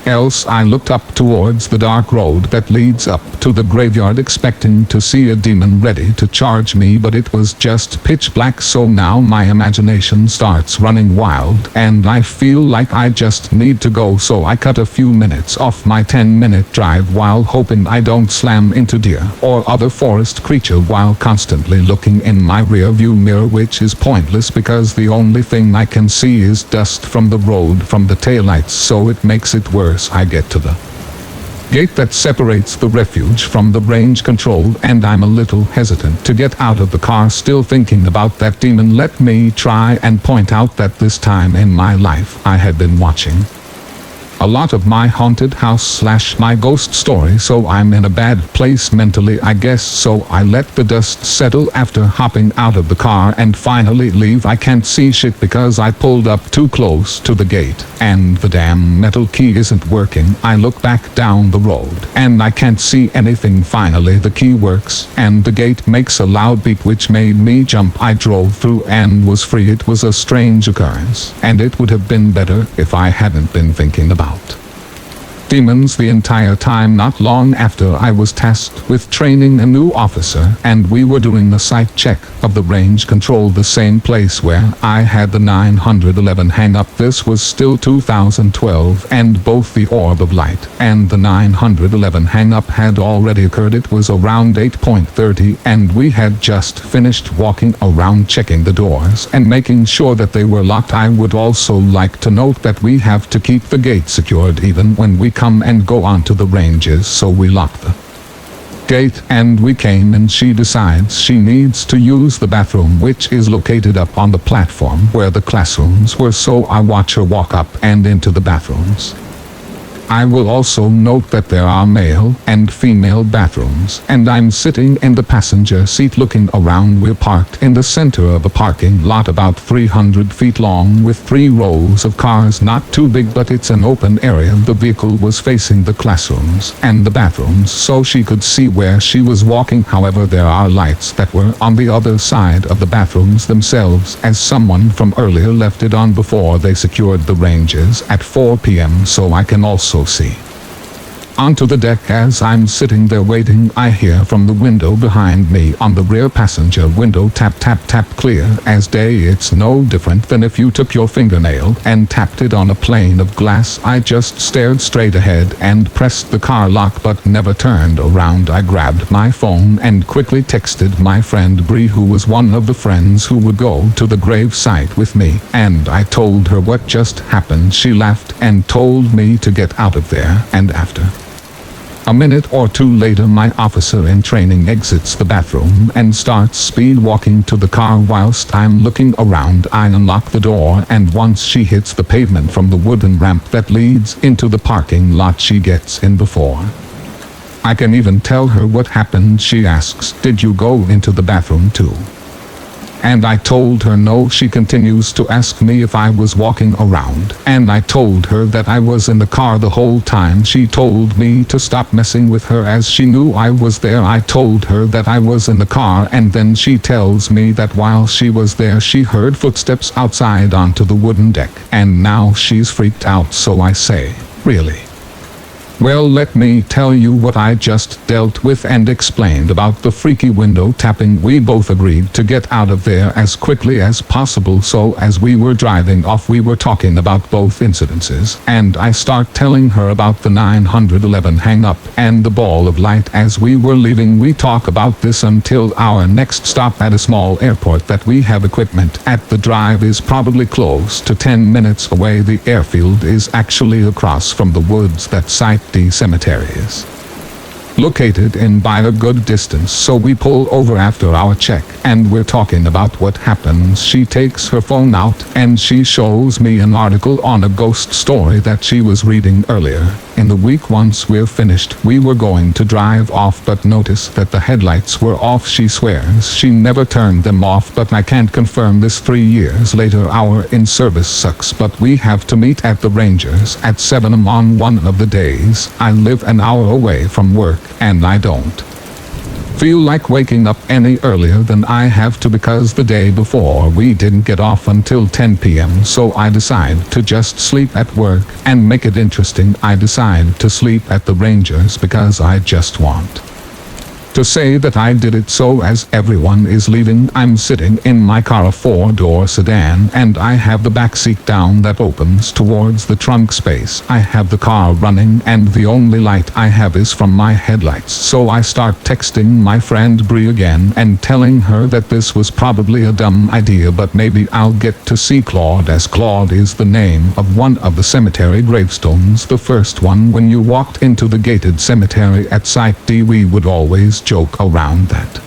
A: else. I looked up towards the dark road that leads up to the graveyard, expecting to see a demon ready to charge me, but it was just pitch black. So now my imagination starts running wild and I feel like I just need to go, so I cut a few minutes off my 10-minute drive while hoping I don't slam into deer or other forest creature, while constantly looking in my rear view mirror, which is pointless because the only thing I can see is dust from the road from the taillights, so it makes it worse. I get to the gate that separates the refuge from the range control, and I'm a little hesitant to get out of the car, still thinking about that demon. Let me try and point out that this time in my life I had been watching a lot of my haunted house / my ghost story, so I'm in a bad place mentally, I guess. So I let the dust settle after hopping out of the car and finally leave. I can't see shit because I pulled up too close to the gate and the damn metal key isn't working. I look back down the road and I can't see anything. Finally the key works and the gate makes a loud beep, which made me jump. I drove through and was free. It was a strange occurrence, and it would have been better if I hadn't been thinking about demons the entire time. Not long after, I was tasked with training a new officer, and we were doing the site check of the range control, the same place where I had the 911 hang-up. This was still 2012, and both the orb of light and the 911 hang-up had already occurred. It was around 8:30, and we had just finished walking around checking the doors and making sure that they were locked. I would also like to note that we have to keep the gate secured even when we come and go onto the ranges, so we locked the gate and we came, and she decides she needs to use the bathroom, which is located up on the platform where the classrooms were, so I watch her walk up and into the bathrooms. I will also note that there are male and female bathrooms, and I'm sitting in the passenger seat looking around. We're parked in the center of a parking lot about 300 feet long with 3 rows of cars. Not too big, but it's an open area. The vehicle was facing the classrooms and the bathrooms, so she could see where she was walking. However, there are lights that were on the other side of the bathrooms themselves, as someone from earlier left it on before they secured the ranges at 4 p.m. so I can also see onto the deck. As I'm sitting there waiting, I hear from the window behind me on the rear passenger window, tap tap tap, clear as day. It's no different than if you took your fingernail and tapped it on a pane of glass. I just stared straight ahead and pressed the car lock, but never turned around. I grabbed my phone and quickly texted my friend Bree, who was one of the friends who would go to the grave site with me, and I told her what just happened. She laughed and told me to get out of there, and after A minute or two later, my officer in training exits the bathroom and starts speed walking to the car. Whilst I'm looking around, I unlock the door, and once she hits the pavement from the wooden ramp that leads into the parking lot, she gets in before I can even tell her what happened. She asks, "Did you go into the bathroom too?" And I told her no. She continues to ask me if I was walking around, and I told her that I was in the car the whole time. She told me to stop messing with her as she knew I was there. I told her that I was in the car, and then she tells me that while she was there she heard footsteps outside onto the wooden deck, and now she's freaked out. So I say, "Really? Well, let me tell you what I just dealt with," and explained about the freaky window tapping. We both agreed to get out of there as quickly as possible, so as we were driving off we were talking about both incidences, and I start telling her about the 911 hang-up and the ball of light. As we were leaving, we talk about this until our next stop at a small airport that we have equipment at. The drive is probably close to 10 minutes away. The airfield is actually across from the woods that site the cemetery is located in by a good distance. So we pull over after our check, and we're talking about what happens. She takes her phone out and she shows me an article on a ghost story that she was reading earlier in the week. Once we're finished, we were going to drive off but noticed that the headlights were off. She swears she never turned them off, but I can't confirm this. 3 years later, our in-service sucks, but we have to meet at the Rangers at 7 a.m. on one of the days. I live an hour away from work, and I don't feel like waking up any earlier than I have to, because the day before we didn't get off until 10 p.m. So I decide to just sleep at work and make it interesting. I decide to sleep at the Rangers because I just want to say that I did it. So as everyone is leaving, I'm sitting in my car, a 4-door sedan, and I have the back seat down that opens towards the trunk space. I have the car running, and the only light I have is from my headlights. So I start texting my friend Bree again and telling her that this was probably a dumb idea, but maybe I'll get to see Claude, as Claude is the name of one of the cemetery gravestones, the first one when you walked into the gated cemetery at Site D. We would always joke around that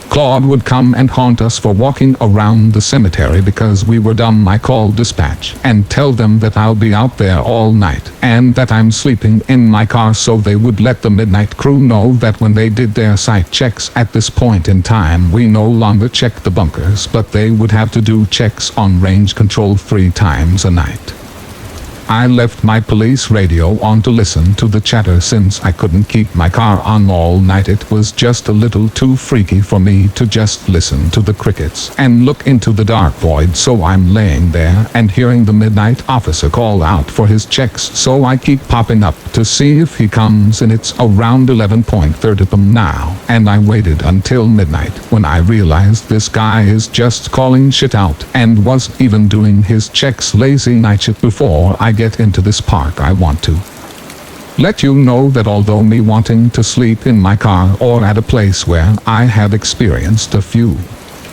A: Claude would come and haunt us for walking around the cemetery because we were dumb. I call dispatch and tell them that I'll be out there all night and that I'm sleeping in my car, so they would let the midnight crew know that when they did their site checks. At this point in time, we no longer check the bunkers, but they would have to do checks on range control 3 times a night. I left my police radio on to listen to the chatter since I couldn't keep my car on all night. It was just a little too freaky for me to just listen to the crickets and look into the dark void. So I'm laying there and hearing the midnight officer call out for his checks. So I keep popping up to see if he comes, and it's around 11:30 p.m. now, and I waited until midnight when I realized this guy is just calling shit out and was even doing his checks. Lazy night shit. Before I get into this park, I want to let you know that although me wanting to sleep in my car or at a place where I have experienced a few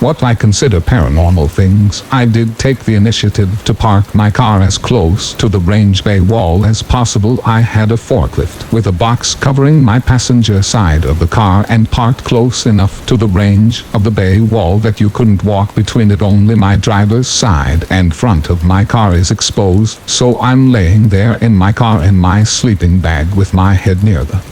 A: what I consider paranormal things, I did take the initiative to park my car as close to the range bay wall as possible. I had a forklift with a box covering my passenger side of the car and parked close enough to the range of the bay wall that you couldn't walk between it. Only my driver's side and front of my car is exposed, so I'm laying there in my car in my sleeping bag with my head near the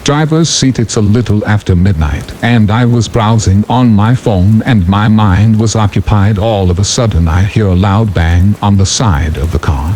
A: driver's seat. It's a little after midnight, and I was browsing on my phone and my mind was occupied. All of a sudden I hear a loud bang on the side of the car.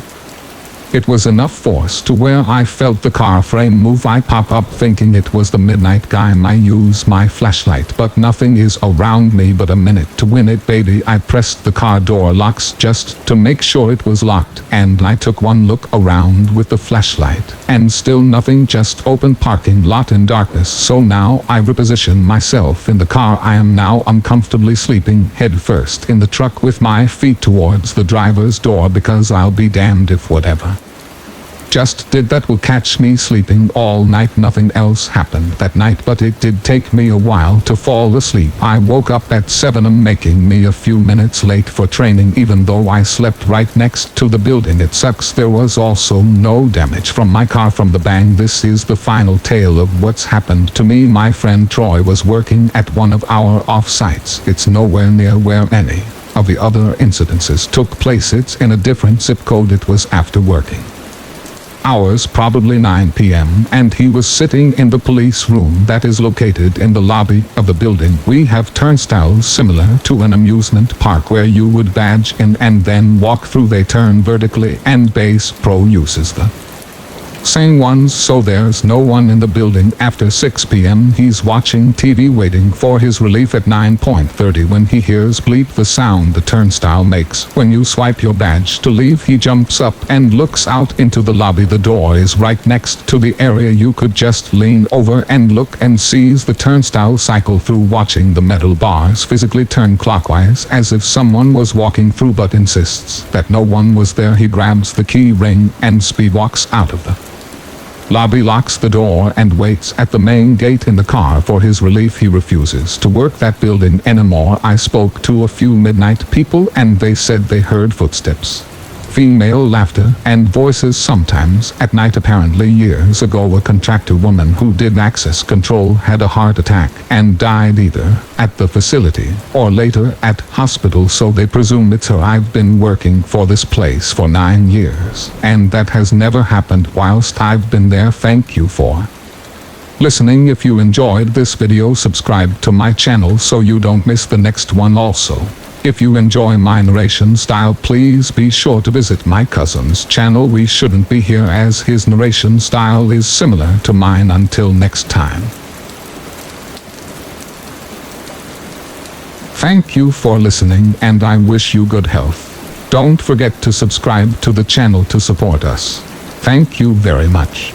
A: It was enough force to where I felt the car frame move. I pop up thinking it was the midnight guy. I use my flashlight, but nothing is around me. But a minute to win it, baby. I pressed the car door locks just to make sure it was locked, and I took one look around with the flashlight, and still nothing. Just open parking lot in darkness. So now I reposition myself in the car. I am now uncomfortably sleeping head first in the truck with my feet towards the driver's door, because I'll be damned if whatever just did that will catch me sleeping all night. Nothing else happened that night, but it did take me a while to fall asleep. I woke up at 7 am, making me a few minutes late for training even though I slept right next to the building. It sucks. There was also no damage from my car from the bang. This is the final tale of what's happened to me. My friend Troy was working at one of our off-sites. It's nowhere near where any of the other incidences took place. It's in a different zip code. It was after working hours, probably 9 p.m., and he was sitting in the police room that is located in the lobby of the building. We have turnstiles similar to an amusement park where you would badge in and then walk through. They turn vertically, and Base Pro uses the same ones, so there's no one in the building after 6 p.m. He's watching TV waiting for his relief at 9:30 when he hears bleep, the sound the turnstile makes when you swipe your badge to leave. He jumps up and looks out into the lobby. The door is right next to the area. You could just lean over and look, and sees the turnstile cycle through, watching the metal bars physically turn clockwise as if someone was walking through, but insists that no one was there. He grabs the key ring and speed walks out of the lobby, locks the door, and waits at the main gate in the car for his relief. He refuses to work that building anymore. I spoke to a few midnight people and they said they heard footsteps, female laughter, and voices sometimes at night. Apparently years ago, a contractor woman who did access control had a heart attack and died either at the facility or later at hospital, so they presume it's her. I've been working for this place for 9 years, and that has never happened whilst I've been there. Thank you for listening. If you enjoyed this video, subscribe to my channel so you don't miss the next one. Also, if you enjoy my narration style, please be sure to visit my cousin's channel. We shouldn't be here as his narration style is similar to mine. Until next time. Thank you for listening, and I wish you good health. Don't forget to subscribe to the channel to support us. Thank you very much.